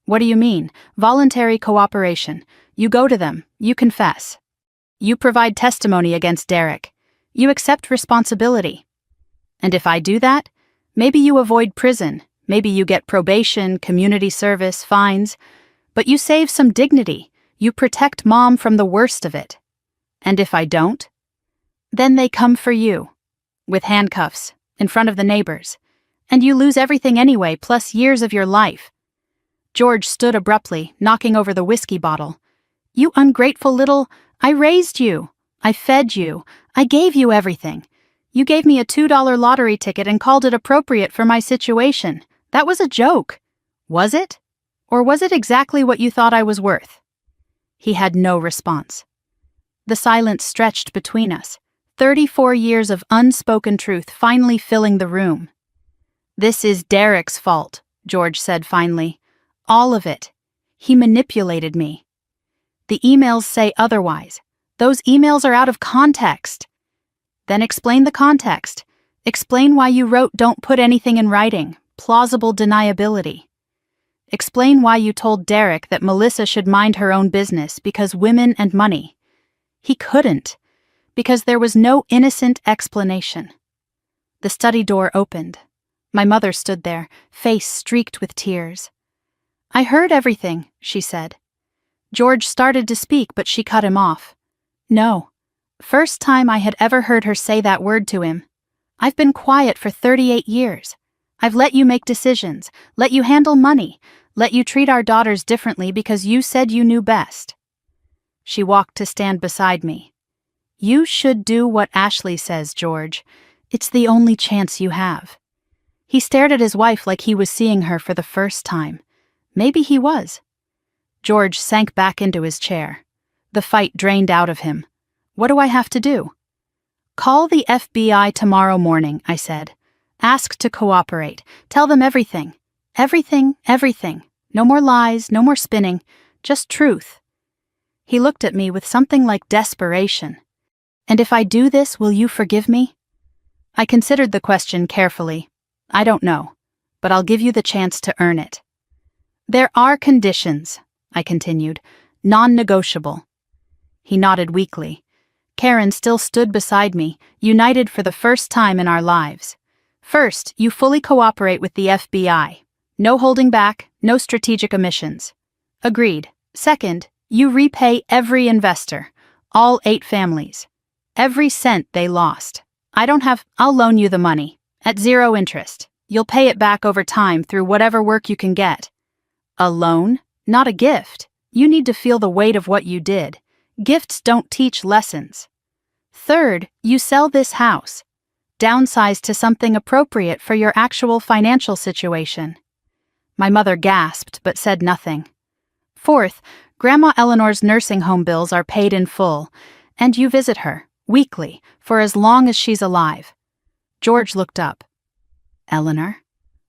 What do you mean? Voluntary cooperation. You go to them, you confess. You provide testimony against Derek. You accept responsibility. And if I do that, maybe you avoid prison, maybe you get probation, community service, fines, but you save some dignity. You protect Mom from the worst of it. And if I don't? Then they come for you, with handcuffs, in front of the neighbors, and you lose everything anyway, plus years of your life. George stood abruptly, knocking over the whiskey bottle. You ungrateful little... I raised you. I fed you. I gave you everything. You gave me a $2 lottery ticket and called it appropriate for my situation. That was a joke. Was it? Or was it exactly what you thought I was worth? He had no response. The silence stretched between us, 34 years of unspoken truth finally filling the room. This is Derek's fault, George said finally. All of it. He manipulated me. The emails say otherwise. Those emails are out of context. Then explain the context. Explain why you wrote "don't put anything in writing," plausible deniability. Explain why you told Derek that Melissa should mind her own business because women and money. He couldn't, because there was no innocent explanation. The study door opened. My mother stood there, face streaked with tears. I heard everything, she said. George started to speak, but she cut him off. No. First time I had ever heard her say that word to him. I've been quiet for 38 years. I've let you make decisions, let you handle money, let you treat our daughters differently because you said you knew best. She walked to stand beside me. You should do what Ashley says, George. It's the only chance you have. He stared at his wife like he was seeing her for the first time. Maybe he was. George sank back into his chair. The fight drained out of him. What do I have to do? Call the FBI tomorrow morning, I said. Ask to cooperate. Tell them everything. Everything, everything. No more lies, no more spinning. Just truth. He looked at me with something like desperation. And if I do this, will you forgive me? I considered the question carefully. I don't know, but I'll give you the chance to earn it. There are conditions, I continued, non-negotiable. He nodded weakly. Karen still stood beside me, united for the first time in our lives. First, you fully cooperate with the FBI. No holding back, no strategic omissions. Agreed. Second, you repay every investor, all 8 families. Every cent they lost. I'll loan you the money, at 0 interest. You'll pay it back over time through whatever work you can get. A loan, not a gift. You need to feel the weight of what you did. Gifts don't teach lessons. Third, you sell this house. Downsize to something appropriate for your actual financial situation. My mother gasped but said nothing. Fourth, Grandma Eleanor's nursing home bills are paid in full, and you visit her, weekly, for as long as she's alive. George looked up. Eleanor?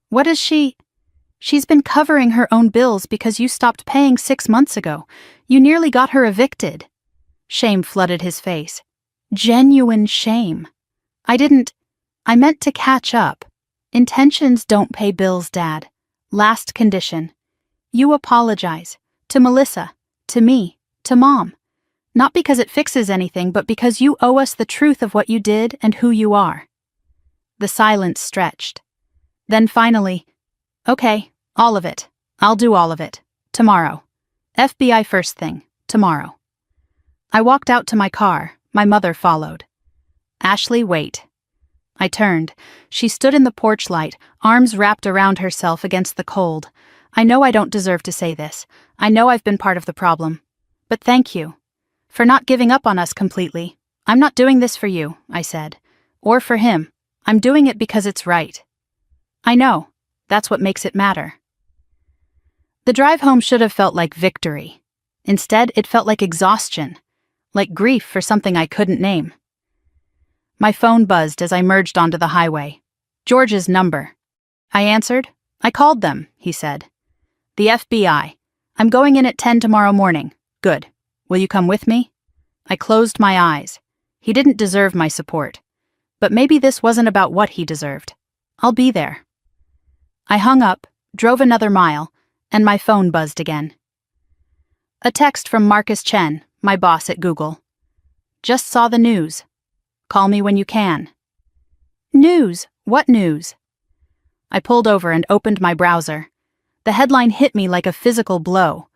What is she? She's been covering her own bills because you stopped paying 6 months ago. You nearly got her evicted. Shame flooded his face. Genuine shame. I meant to catch up. Intentions don't pay bills, Dad. Last condition. You apologize. To Melissa. To me. To Mom. Not because it fixes anything, but because you owe us the truth of what you did and who you are. The silence stretched. Then finally, okay, all of it. I'll do all of it. Tomorrow. FBI first thing. Tomorrow. I walked out to my car. My mother followed. Ashley, wait. I turned. She stood in the porch light, arms wrapped around herself against the cold. I know I don't deserve to say this. I know I've been part of the problem. But thank you. For not giving up on us completely. I'm not doing this for you, I said. Or for him. I'm doing it because it's right. I know. That's what makes it matter. The drive home should have felt like victory. Instead, it felt like exhaustion, like grief for something I couldn't name. My phone buzzed as I merged onto the highway. George's number. I answered. I called them, he said. The FBI. I'm going in at 10 tomorrow morning. Good. Will you come with me? I closed my eyes. He didn't deserve my support. But maybe this wasn't about what he deserved. I'll be there. I hung up, drove another mile, and my phone buzzed again. A text from Marcus Chen, my boss at Google. Just saw the news. Call me when you can. News? What news? I pulled over and opened my browser. The headline hit me like a physical blow.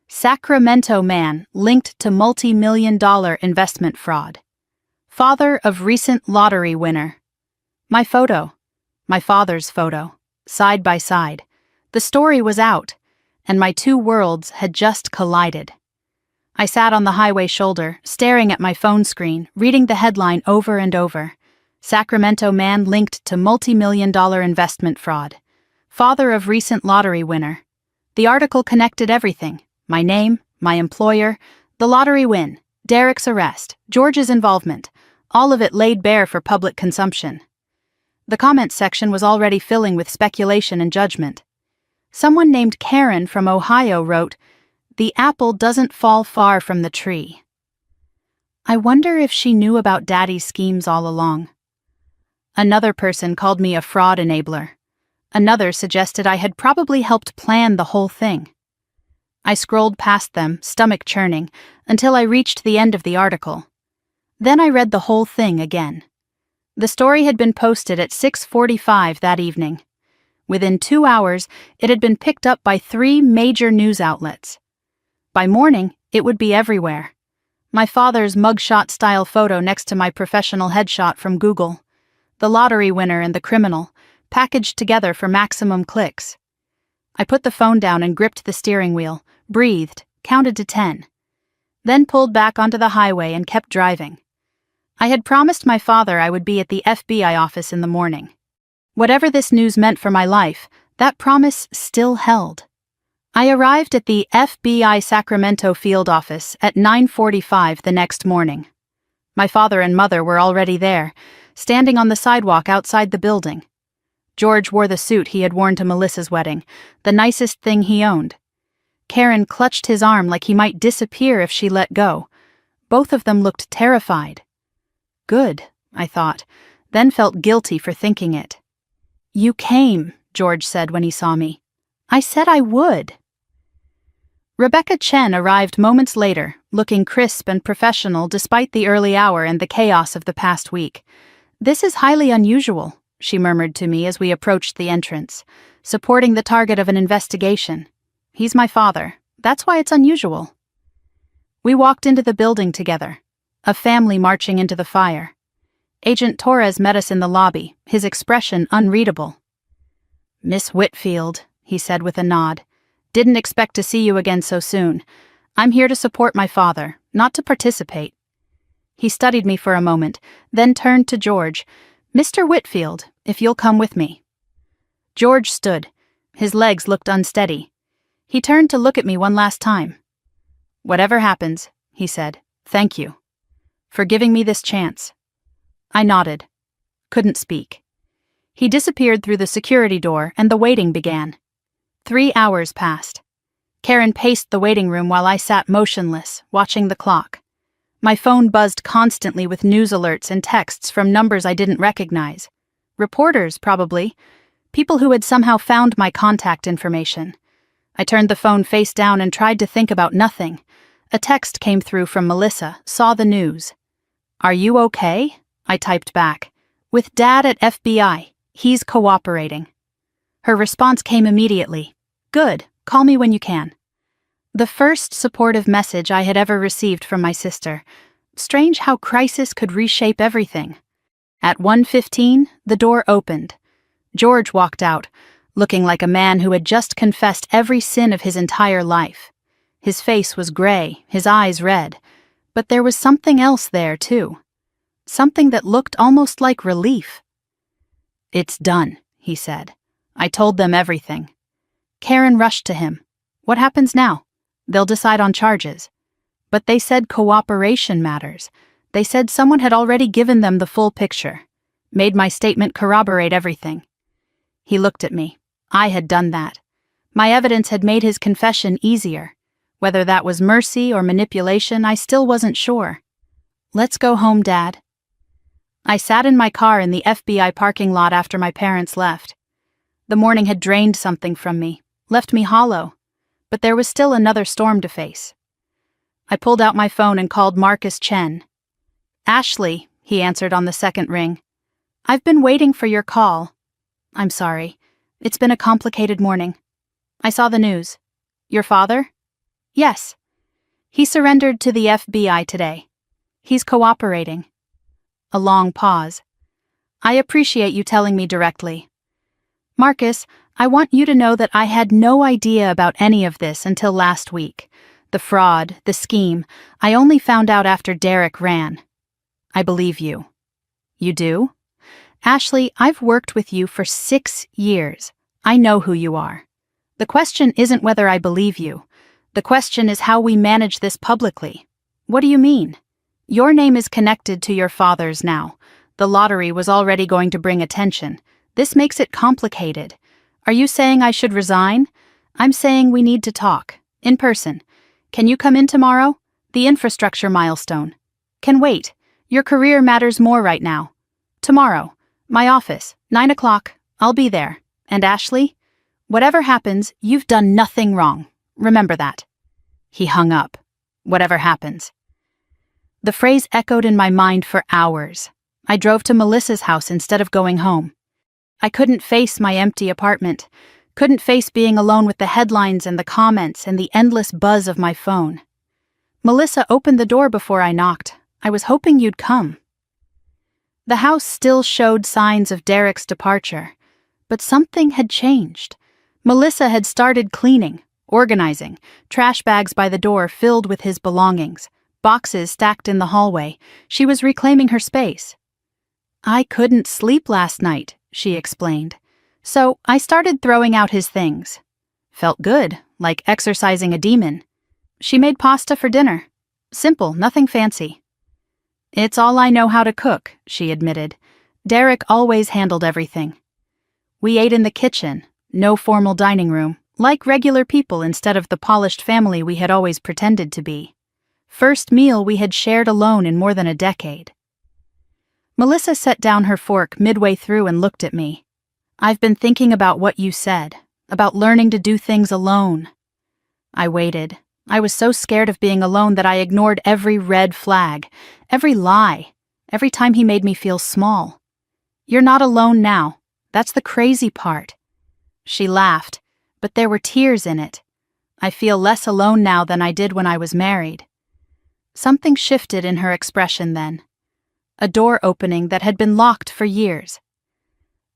Sacramento man linked to multi-million-dollar investment fraud. Father of recent lottery winner. My photo. My father's photo. Side by side. The story was out, and my two worlds had just collided. I sat on the highway shoulder, staring at my phone screen, reading the headline over and over. Sacramento man linked to multi-million-dollar investment fraud. Father of recent lottery winner. The article connected everything. My name, my employer, the lottery win, Derek's arrest, George's involvement, all of it laid bare for public consumption. The comments section was already filling with speculation and judgment. Someone named Karen from Ohio wrote, "The apple doesn't fall far from the tree." I wonder if she knew about Daddy's schemes all along. Another person called me a fraud enabler. Another suggested I had probably helped plan the whole thing. I scrolled past them, stomach churning, until I reached the end of the article. Then I read the whole thing again. The story had been posted at 6:45 that evening. Within 2 hours, it had been picked up by 3 major news outlets. By morning, it would be everywhere. My father's mugshot-style photo next to my professional headshot from Google. The lottery winner and the criminal, packaged together for maximum clicks. I put the phone down and gripped the steering wheel, breathed, counted to 10. Then pulled back onto the highway and kept driving. I had promised my father I would be at the FBI office in the morning. Whatever this news meant for my life, that promise still held. I arrived at the FBI Sacramento field office at 9:45 the next morning. My father and mother were already there, standing on the sidewalk outside the building. George wore the suit he had worn to Melissa's wedding, the nicest thing he owned. Karen clutched his arm like he might disappear if she let go. Both of them looked terrified. Good, I thought, then felt guilty for thinking it. "You came," George said when he saw me. "I said I would." Rebecca Chen arrived moments later, looking crisp and professional despite the early hour and the chaos of the past week. "This is highly unusual," she murmured to me as we approached the entrance, supporting the target of an investigation. "He's my father. That's why it's unusual." We walked into the building together, a family marching into the fire. Agent Torres met us in the lobby, his expression unreadable. "Miss Whitfield," he said with a nod. "Didn't expect to see you again so soon. I'm here to support my father, not to participate." He studied me for a moment, then turned to George. "Mr. Whitfield, if you'll come with me." George stood. His legs looked unsteady. He turned to look at me one last time. "Whatever happens," he said, "thank you for giving me this chance." I nodded. Couldn't speak. He disappeared through the security door and the waiting began. 3 hours passed. Karen paced the waiting room while I sat motionless, watching the clock. My phone buzzed constantly with news alerts and texts from numbers I didn't recognize. Reporters, probably. People who had somehow found my contact information. I turned the phone face down and tried to think about nothing. A text came through from Melissa, saw the news. "Are you okay?" I typed back. "With Dad at FBI. He's cooperating." Her response came immediately. "Good, call me when you can." The first supportive message I had ever received from my sister. Strange how crisis could reshape everything. At 1:15, the door opened. George walked out, looking like a man who had just confessed every sin of his entire life. His face was gray, his eyes red, but there was something else there, too. Something that looked almost like relief. "It's done," he said. I told them everything. Karen rushed to him. What happens now? They'll decide on charges. But they said cooperation matters. They said someone had already given them the full picture. Made my statement corroborate everything. He looked at me. I had done that. My evidence had made his confession easier. Whether that was mercy or manipulation, I still wasn't sure. Let's go home, Dad. I sat in my car in the FBI parking lot after my parents left. The morning had drained something from me, left me hollow, but there was still another storm to face. I pulled out my phone and called Marcus Chen. Ashley, he answered on the second ring. I've been waiting for your call. I'm sorry. It's been a complicated morning. I saw the news. Your father? Yes. He surrendered to the FBI today. He's cooperating. A long pause. I appreciate you telling me directly. Marcus, I want you to know that I had no idea about any of this until last week. The fraud, the scheme, I only found out after Derek ran. I believe you. You do? Ashley, I've worked with you for 6 years. I know who you are. The question isn't whether I believe you. The question is how we manage this publicly. What do you mean? Your name is connected to your father's now. The lottery was already going to bring attention. This makes it complicated. Are you saying I should resign? I'm saying we need to talk. In person. Can you come in tomorrow? The infrastructure milestone. Can wait. Your career matters more right now. Tomorrow. My office. 9 o'clock. I'll be there. And Ashley? Whatever happens, you've done nothing wrong. Remember that. He hung up. Whatever happens. The phrase echoed in my mind for hours. I drove to Melissa's house instead of going home. I couldn't face my empty apartment, couldn't face being alone with the headlines and the comments and the endless buzz of my phone. Melissa opened the door before I knocked. I was hoping you'd come. The house still showed signs of Derek's departure, but something had changed. Melissa had started cleaning, organizing, trash bags by the door filled with his belongings, boxes stacked in the hallway. She was reclaiming her space. I couldn't sleep last night, she explained. So I started throwing out his things. Felt good, like exorcising a demon. She made pasta for dinner. Simple, nothing fancy. It's all I know how to cook, she admitted. Derek always handled everything. We ate in the kitchen, no formal dining room, like regular people instead of the polished family we had always pretended to be. First meal we had shared alone in more than a decade. Melissa set down her fork midway through and looked at me. I've been thinking about what you said, about learning to do things alone. I waited. I was so scared of being alone that I ignored every red flag, every lie, every time he made me feel small. You're not alone now. That's the crazy part. She laughed, but there were tears in it. I feel less alone now than I did when I was married. Something shifted in her expression then. A door opening that had been locked for years.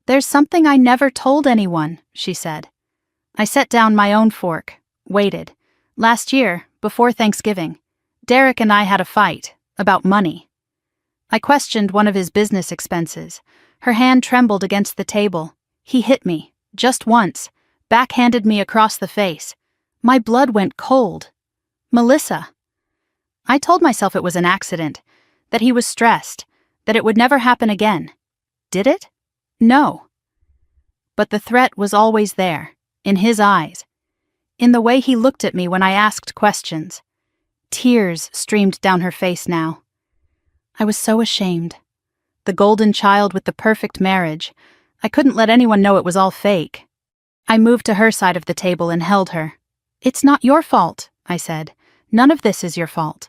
There's something I never told anyone, she said. I set down my own fork, waited. Last year, before Thanksgiving, Derek and I had a fight about money. I questioned one of his business expenses. Her hand trembled against the table. He hit me, just once, backhanded me across the face. My blood went cold. Melissa. I told myself it was an accident, that he was stressed, that it would never happen again. Did it? No. But the threat was always there, in his eyes, in the way he looked at me when I asked questions. Tears streamed down her face now. I was so ashamed. The golden child with the perfect marriage. I couldn't let anyone know it was all fake. I moved to her side of the table and held her. It's not your fault, I said. None of this is your fault.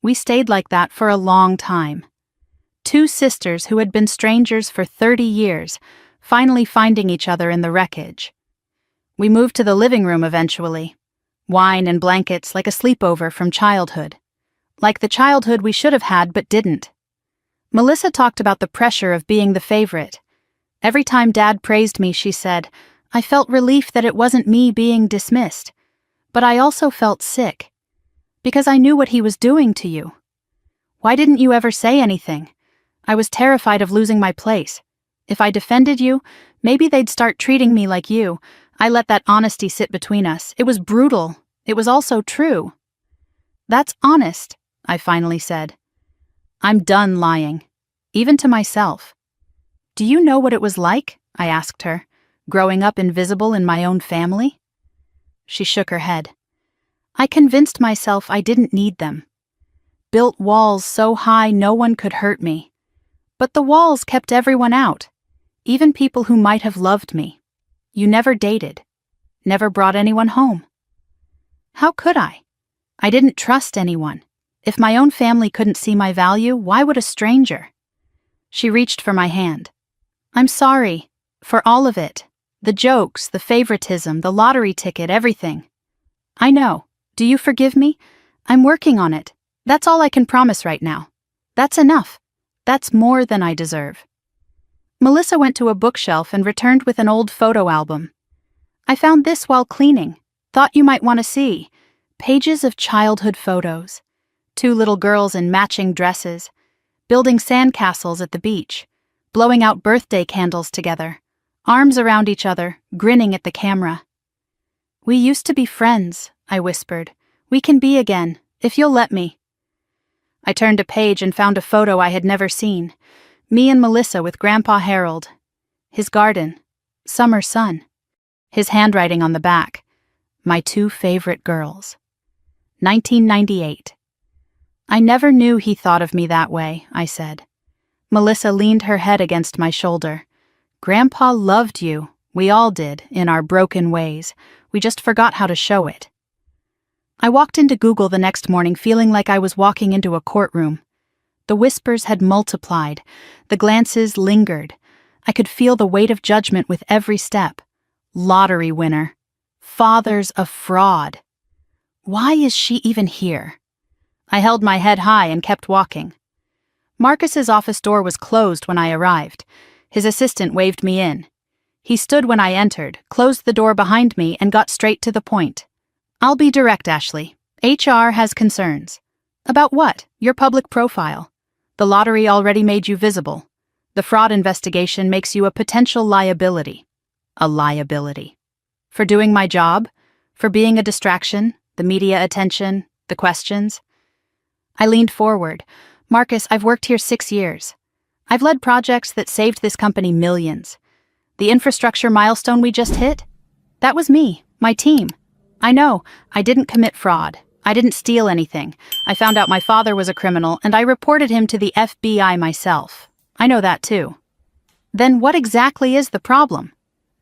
We stayed like that for a long time. Two sisters who had been strangers for 30 years, finally finding each other in the wreckage. We moved to the living room eventually. Wine and blankets like a sleepover from childhood. Like the childhood we should have had but didn't. Melissa talked about the pressure of being the favorite. Every time Dad praised me, she said, I felt relief that it wasn't me being dismissed. But I also felt sick. Because I knew what he was doing to you. Why didn't you ever say anything? I was terrified of losing my place. If I defended you, maybe they'd start treating me like you. I let that honesty sit between us. It was brutal. It was also true. That's honest, I finally said. I'm done lying, even to myself. Do you know what it was like, I asked her, growing up invisible in my own family? She shook her head. I convinced myself I didn't need them. Built walls so high no one could hurt me. But the walls kept everyone out, even people who might have loved me. You never dated, never brought anyone home. How could I? I didn't trust anyone. If my own family couldn't see my value, why would a stranger? She reached for my hand. I'm sorry, for all of it. The jokes, the favoritism, the lottery ticket, everything. I know. Do you forgive me? I'm working on it. That's all I can promise right now. That's enough. That's more than I deserve. Melissa went to a bookshelf and returned with an old photo album. I found this while cleaning. Thought you might want to see. Pages of childhood photos. 2 little girls in matching dresses, building sandcastles at the beach, blowing out birthday candles together, arms around each other, grinning at the camera. We used to be friends, I whispered. We can be again, if you'll let me. I turned a page and found a photo I had never seen. Me and Melissa with Grandpa Harold. His garden. Summer sun. His handwriting on the back. My 2 favorite girls. 1998. I never knew he thought of me that way, I said. Melissa leaned her head against my shoulder. Grandpa loved you. We all did, in our broken ways. We just forgot how to show it. I walked into Google the next morning feeling like I was walking into a courtroom. The whispers had multiplied. The glances lingered. I could feel the weight of judgment with every step. Lottery winner. Father's a fraud. Why is she even here? I held my head high and kept walking. Marcus's office door was closed when I arrived. His assistant waved me in. He stood when I entered, closed the door behind me, and got straight to the point. I'll be direct, Ashley. HR has concerns. About what? Your public profile. The lottery already made you visible. The fraud investigation makes you a potential liability. A liability. For doing my job? For being a distraction? The media attention? The questions? I leaned forward. Marcus, I've worked here 6 years. I've led projects that saved this company millions. The infrastructure milestone we just hit? That was me, my team. I know, I didn't commit fraud. I didn't steal anything. I found out my father was a criminal and I reported him to the FBI myself. I know that too. Then what exactly is the problem?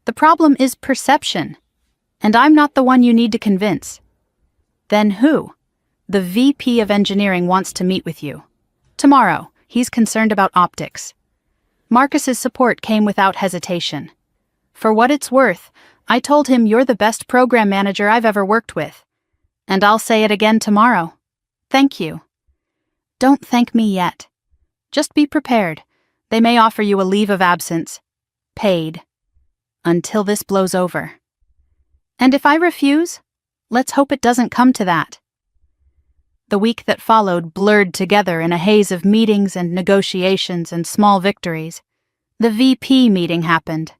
The problem is perception. And I'm not the one you need to convince. Then who? The VP of Engineering wants to meet with you. Tomorrow, he's concerned about optics. Marcus's support came without hesitation. For what it's worth, I told him you're the best program manager I've ever worked with. And I'll say it again tomorrow. Thank you. Don't thank me yet. Just be prepared. They may offer you a leave of absence. Paid. Until this blows over. And if I refuse, let's hope it doesn't come to that. The week that followed blurred together in a haze of meetings and negotiations and small victories. The VP meeting happened.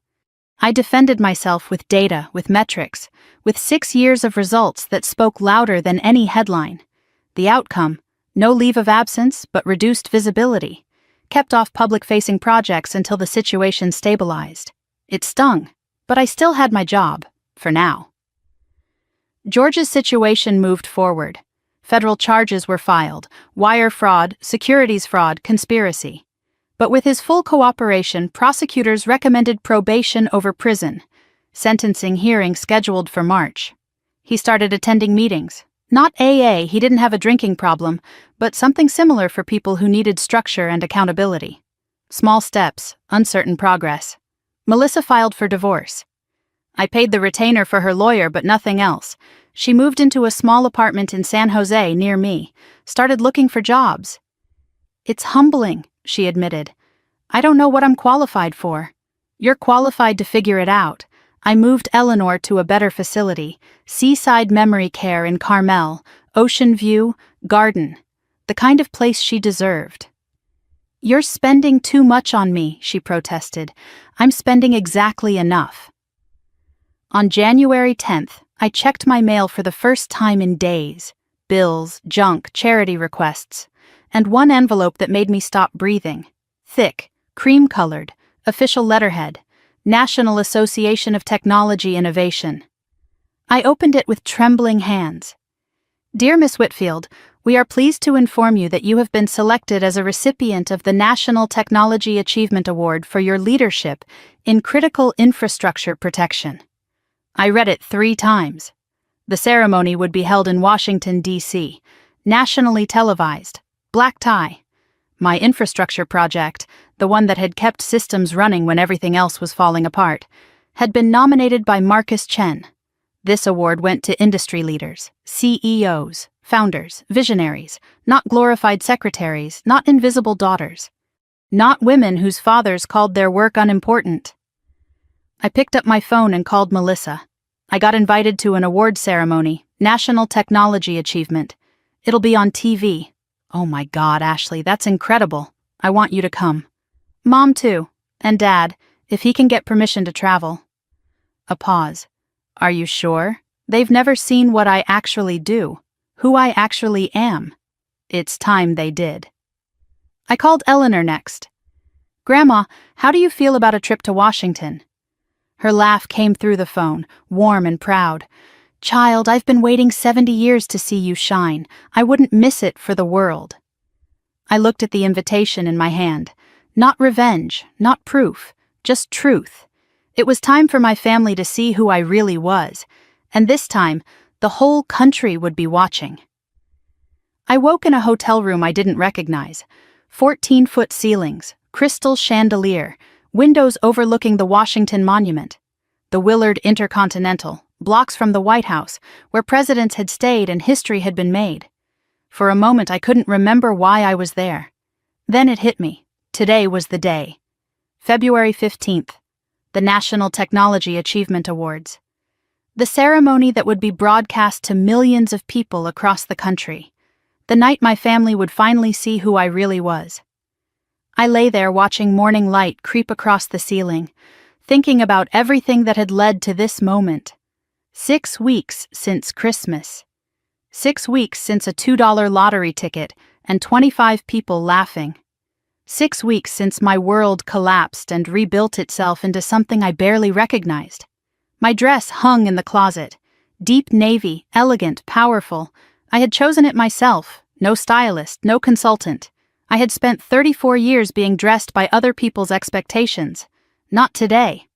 I defended myself with data, with metrics, with 6 years of results that spoke louder than any headline. The outcome, no leave of absence, but reduced visibility, kept off public-facing projects until the situation stabilized. It stung, but I still had my job, for now. George's situation moved forward. Federal charges were filed, wire fraud, securities fraud, conspiracy. But with his full cooperation, prosecutors recommended probation over prison, sentencing hearing scheduled for March. He started attending meetings. Not AA, he didn't have a drinking problem, but something similar for people who needed structure and accountability. Small steps, uncertain progress. Melissa filed for divorce. I paid the retainer for her lawyer, but nothing else. She moved into a small apartment in San Jose near me, started looking for jobs. It's humbling, she admitted. I don't know what I'm qualified for. You're qualified to figure it out. I moved Eleanor to a better facility, Seaside Memory Care in Carmel, ocean view, garden, the kind of place she deserved. "You're spending too much on me," she protested. "I'm spending exactly enough." On January 10th, I checked my mail for the first time in days. Bills, junk, charity requests, and one envelope that made me stop breathing. Thick, cream-colored, official letterhead, National Association of Technology Innovation. I opened it with trembling hands. "Dear Miss Whitfield, we are pleased to inform you that you have been selected as a recipient of the National Technology Achievement Award for your leadership in critical infrastructure protection." I read it 3 times. The ceremony would be held in Washington, D.C., nationally televised, black tie. My infrastructure project, the one that had kept systems running when everything else was falling apart, had been nominated by Marcus Chen. This award went to industry leaders, CEOs, founders, visionaries, not glorified secretaries, not invisible daughters, not women whose fathers called their work unimportant. I picked up my phone and called Melissa. I got invited to an award ceremony, National Technology Achievement. It'll be on TV. "Oh my God, Ashley, that's incredible. I want you to come." "Mom too, and Dad, if he can get permission to travel." A pause. "Are you sure? They've never seen what I actually do, who I actually am." It's time they did. I called Eleanor next. "Grandma, how do you feel about a trip to Washington?" Her laugh came through the phone, warm and proud. "Child, I've been waiting 70 years to see you shine. I wouldn't miss it for the world." I looked at the invitation in my hand. Not revenge, not proof, just truth. It was time for my family to see who I really was, and this time, the whole country would be watching. I woke in a hotel room I didn't recognize. 14-foot ceilings, crystal chandelier, windows overlooking the Washington Monument, the Willard Intercontinental, blocks from the White House, where presidents had stayed and history had been made. For a moment I couldn't remember why I was there. Then it hit me. Today was the day. February 15th, the National Technology Achievement Awards. The ceremony that would be broadcast to millions of people across the country. The night my family would finally see who I really was. I lay there watching morning light creep across the ceiling, thinking about everything that had led to this moment. 6 weeks since Christmas. 6 weeks since a $2 lottery ticket and 25 people laughing. 6 weeks since my world collapsed and rebuilt itself into something I barely recognized. My dress hung in the closet. Deep navy, elegant, powerful. I had chosen it myself, no stylist, no consultant. I had spent 34 years being dressed by other people's expectations. Not today.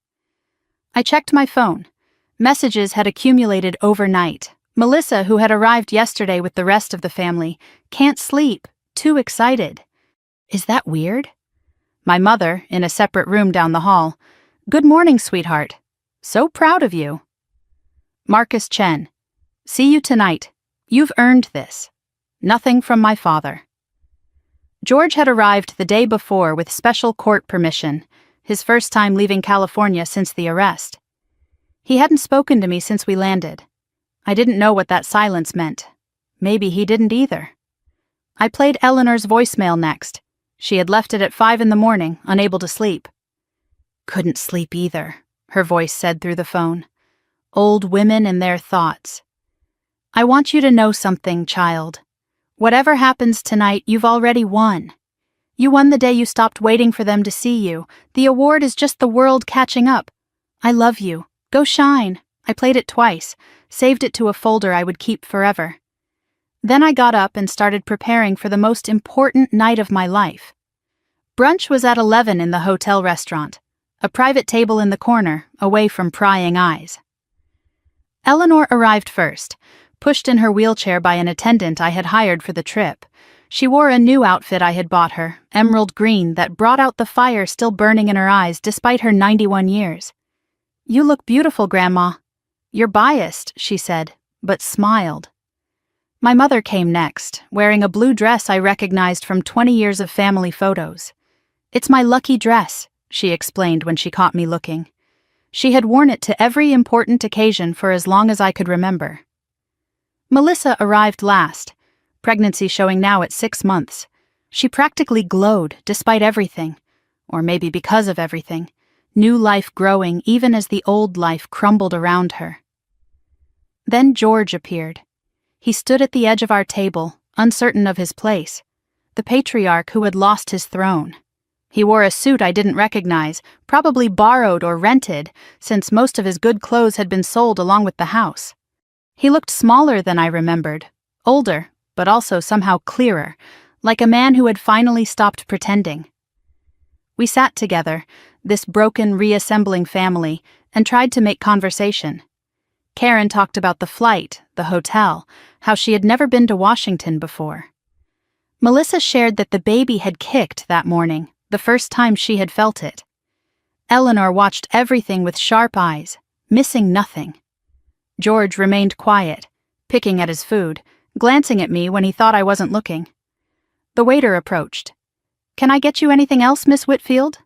I checked my phone. Messages had accumulated overnight. Melissa, who had arrived yesterday with the rest of the family, can't sleep, too excited. Is that weird? My mother, in a separate room down the hall. "Good morning, sweetheart. So proud of you." Marcus Chen. "See you tonight. You've earned this." Nothing from my father. George had arrived the day before with special court permission, his first time leaving California since the arrest. He hadn't spoken to me since we landed. I didn't know what that silence meant. Maybe he didn't either. I played Eleanor's voicemail next. She had left it at 5 a.m, unable to sleep. "Couldn't sleep either," her voice said through the phone. "Old women and their thoughts. I want you to know something, child. Whatever happens tonight, you've already won. You won the day you stopped waiting for them to see you. The award is just the world catching up. I love you. Go shine." I played it twice, saved it to a folder I would keep forever. Then I got up and started preparing for the most important night of my life. Brunch was at 11 in the hotel restaurant, a private table in the corner, away from prying eyes. Eleanor arrived first, pushed in her wheelchair by an attendant I had hired for the trip. She wore a new outfit I had bought her, emerald green, that brought out the fire still burning in her eyes despite her 91 years. "You look beautiful, Grandma." "You're biased," she said, but smiled. My mother came next, wearing a blue dress I recognized from 20 years of family photos. "It's my lucky dress," she explained when she caught me looking. She had worn it to every important occasion for as long as I could remember. Melissa arrived last, pregnancy showing now at 6 months. She practically glowed despite everything, or maybe because of everything, new life growing even as the old life crumbled around her. Then George appeared. He stood at the edge of our table, uncertain of his place, the patriarch who had lost his throne. He wore a suit I didn't recognize, probably borrowed or rented, since most of his good clothes had been sold along with the house. He looked smaller than I remembered, older, but also somehow clearer, like a man who had finally stopped pretending. We sat together, this broken, reassembling family, and tried to make conversation. Karen talked about the flight, the hotel, how she had never been to Washington before. Melissa shared that the baby had kicked that morning, the first time she had felt it. Eleanor watched everything with sharp eyes, missing nothing. George remained quiet, picking at his food, glancing at me when he thought I wasn't looking. The waiter approached. "Can I get you anything else, Miss Whitfield?"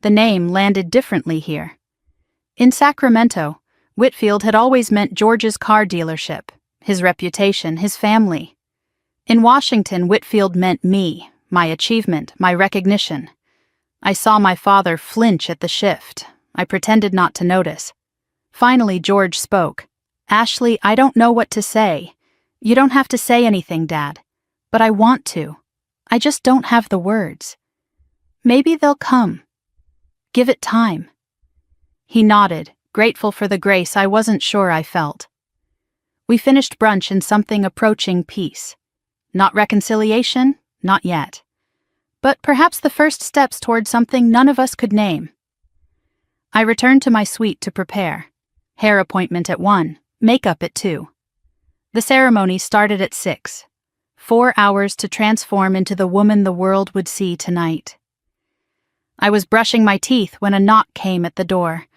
The name landed differently here. In Sacramento, Whitfield had always meant George's car dealership, his reputation, his family. In Washington, Whitfield meant me, my achievement, my recognition. I saw my father flinch at the shift. I pretended not to notice. Finally, George spoke. "Ashley, I don't know what to say. You don't have to say anything, Dad. But I want to. I just don't have the words. Maybe they'll come. Give it time." He nodded, grateful for the grace I wasn't sure I felt. We finished brunch in something approaching peace. Not reconciliation, not yet. But perhaps the first steps toward something none of us could name. I returned to my suite to prepare. Hair appointment at 1, makeup at 2. The ceremony started at 6. 4 hours to transform into the woman the world would see tonight. I was brushing my teeth when a knock came at the door.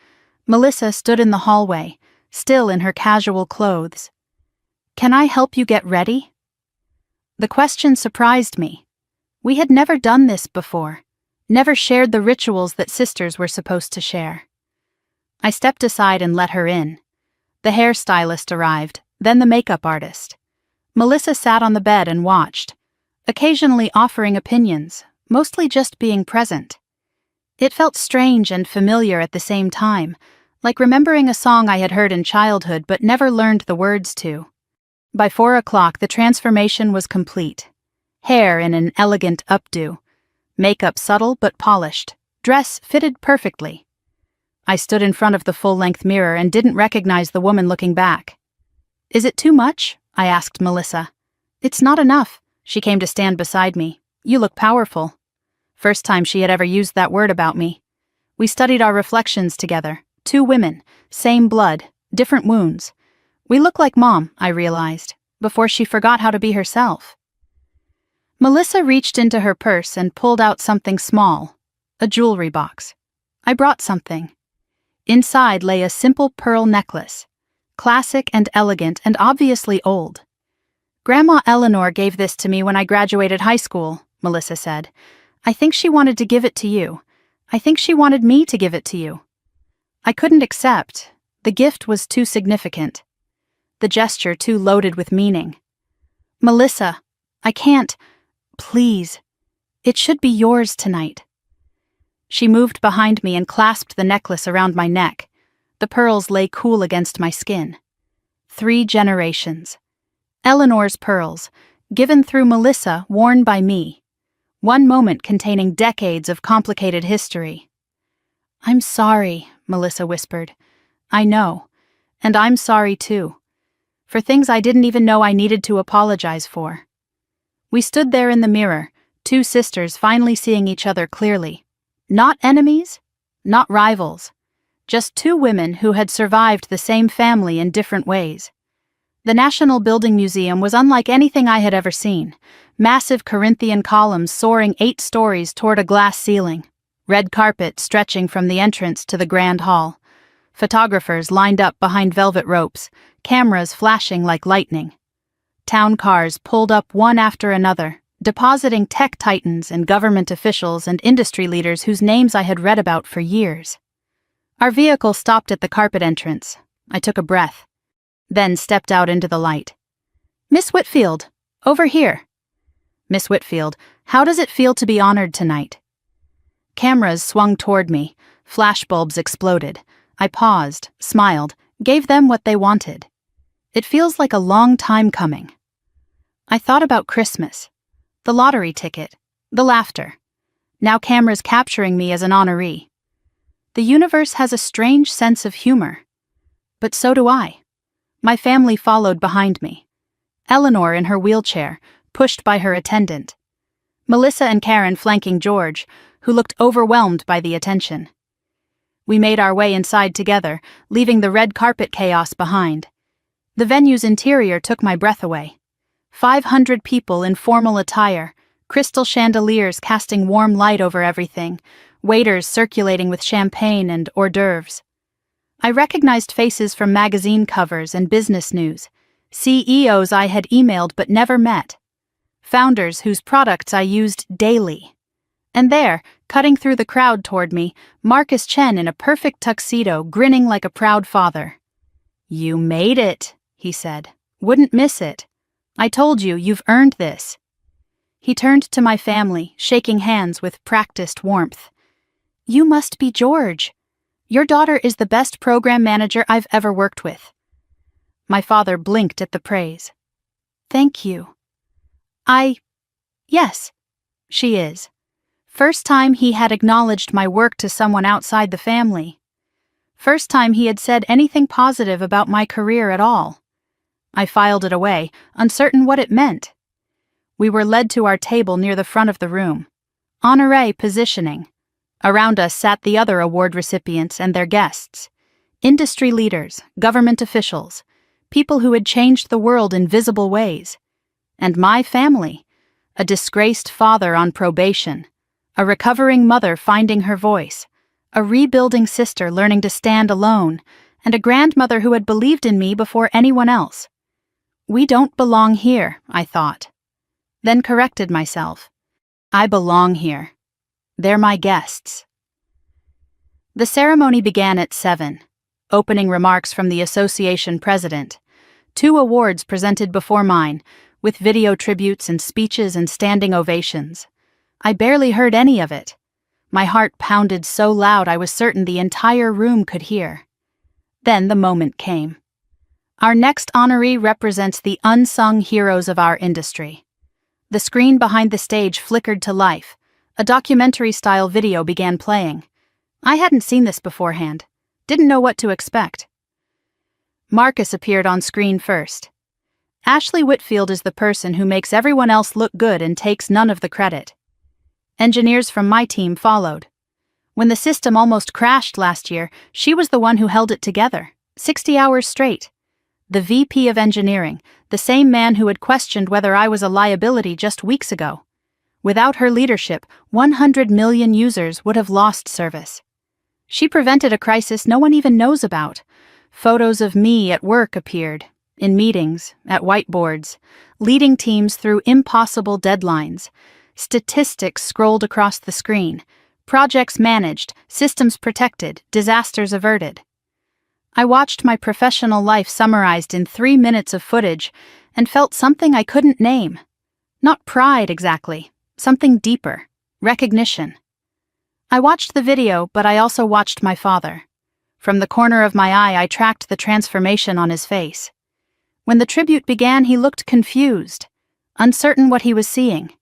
Melissa stood in the hallway, still in her casual clothes. "Can I help you get ready?" The question surprised me. We had never done this before, never shared the rituals that sisters were supposed to share. I stepped aside and let her in. The hairstylist arrived, then the makeup artist. Melissa sat on the bed and watched, occasionally offering opinions, mostly just being present. It felt strange and familiar at the same time, like remembering a song I had heard in childhood but never learned the words to. By 4 o'clock, the transformation was complete. Hair in an elegant updo, makeup subtle but polished, dress fitted perfectly. I stood in front of the full-length mirror and didn't recognize the woman looking back. "Is it too much?" I asked Melissa. "It's not enough." She came to stand beside me. "You look powerful." First time she had ever used that word about me. We studied our reflections together. 2 women, same blood, different wounds. We look like Mom, I realized, before she forgot how to be herself. Melissa reached into her purse and pulled out something small, a jewelry box. I brought something. Inside lay a simple pearl necklace, classic and elegant and obviously old. "Grandma Eleanor gave this to me when I graduated high school," Melissa said. "I think she wanted to give it to you. I think she wanted me to give it to you." I couldn't accept. The gift was too significant. The gesture too loaded with meaning. "Melissa, I can't. Please. It should be yours tonight." She moved behind me and clasped the necklace around my neck. The pearls lay cool against my skin. 3 generations. Eleanor's pearls, given through Melissa, worn by me. One moment containing decades of complicated history. "I'm sorry," Melissa whispered. "I know. And I'm sorry too. For things I didn't even know I needed to apologize for." We stood there in the mirror, 2 sisters finally seeing each other clearly. Not enemies, not rivals. Just 2 women who had survived the same family in different ways. The National Building Museum was unlike anything I had ever seen. Massive Corinthian columns soaring 8 stories toward a glass ceiling. Red carpet stretching from the entrance to the Grand Hall. Photographers lined up behind velvet ropes, cameras flashing like lightning. Town cars pulled up one after another, depositing tech titans and government officials and industry leaders whose names I had read about for years. Our vehicle stopped at the carpet entrance. I took a breath, then stepped out into the light. "Miss Whitfield, over here." Miss Whitfield, how does it feel to be honored tonight? Cameras swung toward me. Flashbulbs exploded. I paused, smiled, gave them what they wanted. It feels like a long time coming. I thought about Christmas, the lottery ticket, the laughter. Now cameras capturing me as an honoree. The universe has a strange sense of humor. But so do I. My family followed behind me. Eleanor in her wheelchair, pushed by her attendant. Melissa and Karen flanking George, who looked overwhelmed by the attention. We made our way inside together, leaving the red carpet chaos behind. The venue's interior took my breath away. 500 people in formal attire, crystal chandeliers casting warm light over everything, waiters circulating with champagne and hors d'oeuvres. I recognized faces from magazine covers and business news, CEOs I had emailed but never met, founders whose products I used daily. And there, cutting through the crowd toward me, Marcus Chen in a perfect tuxedo, grinning like a proud father. "You made it," he said. "Wouldn't miss it. I told you, you've earned this." He turned to my family, shaking hands with practiced warmth. "You must be George. Your daughter is the best program manager I've ever worked with." My father blinked at the praise. "Thank you." Yes, she is. First time he had acknowledged my work to someone outside the family. First time he had said anything positive about my career at all. I filed it away, uncertain what it meant. We were led to our table near the front of the room. Honoré positioning. Around us sat the other award recipients and their guests. Industry leaders, government officials, people who had changed the world in visible ways. And my family. A disgraced father on probation. A recovering mother finding her voice. A rebuilding sister learning to stand alone. And a grandmother who had believed in me before anyone else. We don't belong here, I thought. Then corrected myself. I belong here. They're my guests. The ceremony began at 7. Opening remarks from the association president. 2 awards presented before mine, with video tributes and speeches and standing ovations. I barely heard any of it. My heart pounded so loud I was certain the entire room could hear. Then the moment came. Our next honoree represents the unsung heroes of our industry. The screen behind the stage flickered to life. A documentary-style video began playing. I hadn't seen this beforehand. Didn't know what to expect. Marcus appeared on screen first. Ashley Whitfield is the person who makes everyone else look good and takes none of the credit. Engineers from my team followed. When the system almost crashed last year, she was the one who held it together, 60 hours straight. The VP of Engineering, the same man who had questioned whether I was a liability just weeks ago. Without her leadership, 100 million users would have lost service. She prevented a crisis no one even knows about. Photos of me at work appeared, in meetings, at whiteboards, leading teams through impossible deadlines. Statistics scrolled across the screen. Projects managed, systems protected, disasters averted. I watched my professional life summarized in 3 minutes of footage and felt something I couldn't name. Not pride exactly, something deeper, recognition. I watched the video, but I also watched my father. From the corner of my eye, I tracked the transformation on his face. When the tribute began, he looked confused, uncertain what he was seeing.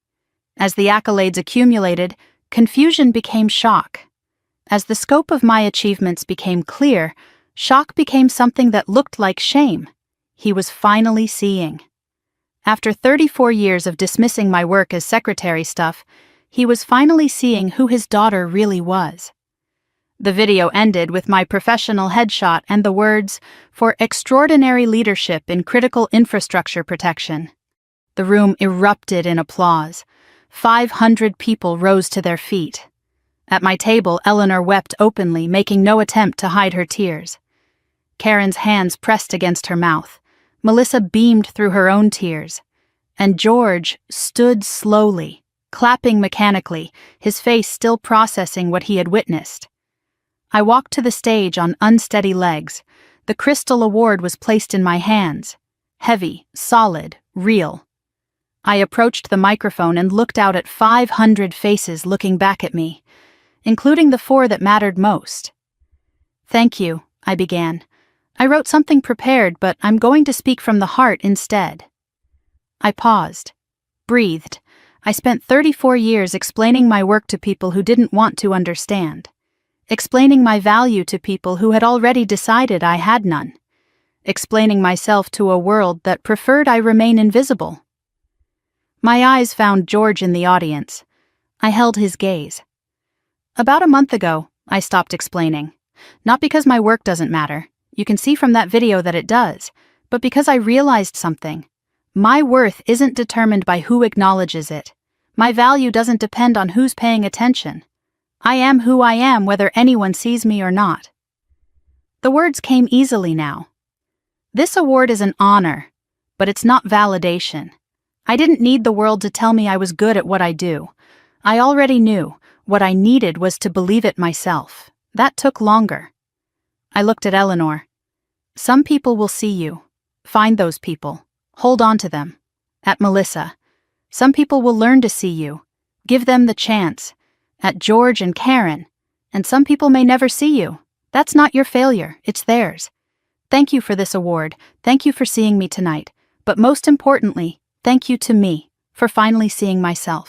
As the accolades accumulated, confusion became shock. As the scope of my achievements became clear, shock became something that looked like shame. He was finally seeing. After 34 years of dismissing my work as secretary stuff, he was finally seeing who his daughter really was. The video ended with my professional headshot and the words, "For extraordinary leadership in critical infrastructure protection." The room erupted in applause. 500 people rose to their feet. At my table, Eleanor wept openly, making no attempt to hide her tears. Karen's hands pressed against her mouth. Melissa beamed through her own tears. And George stood slowly, clapping mechanically, his face still processing what he had witnessed. I walked to the stage on unsteady legs. The crystal award was placed in my hands. Heavy, solid, real. I approached the microphone and looked out at 500 faces looking back at me, including the 4 that mattered most. "Thank you," I began. "I wrote something prepared, but I'm going to speak from the heart instead." I paused, breathed. I spent 34 years explaining my work to people who didn't want to understand, explaining my value to people who had already decided I had none, explaining myself to a world that preferred I remain invisible. My eyes found George in the audience. I held his gaze. "About a month ago, I stopped explaining. Not because my work doesn't matter. You can see from that video that it does. But because I realized something. My worth isn't determined by who acknowledges it. My value doesn't depend on who's paying attention. I am who I am whether anyone sees me or not." The words came easily now. This award is an honor, but it's not validation. I didn't need the world to tell me I was good at what I do. I already knew. What I needed was to believe it myself. That took longer. I looked at Eleanor. "Some people will see you. Find those people. Hold on to them." At Melissa. "Some people will learn to see you. Give them the chance." At George and Karen. "And some people may never see you. That's not your failure, it's theirs." Thank you for this award. Thank you for seeing me tonight. But most importantly, thank you to me for finally seeing myself.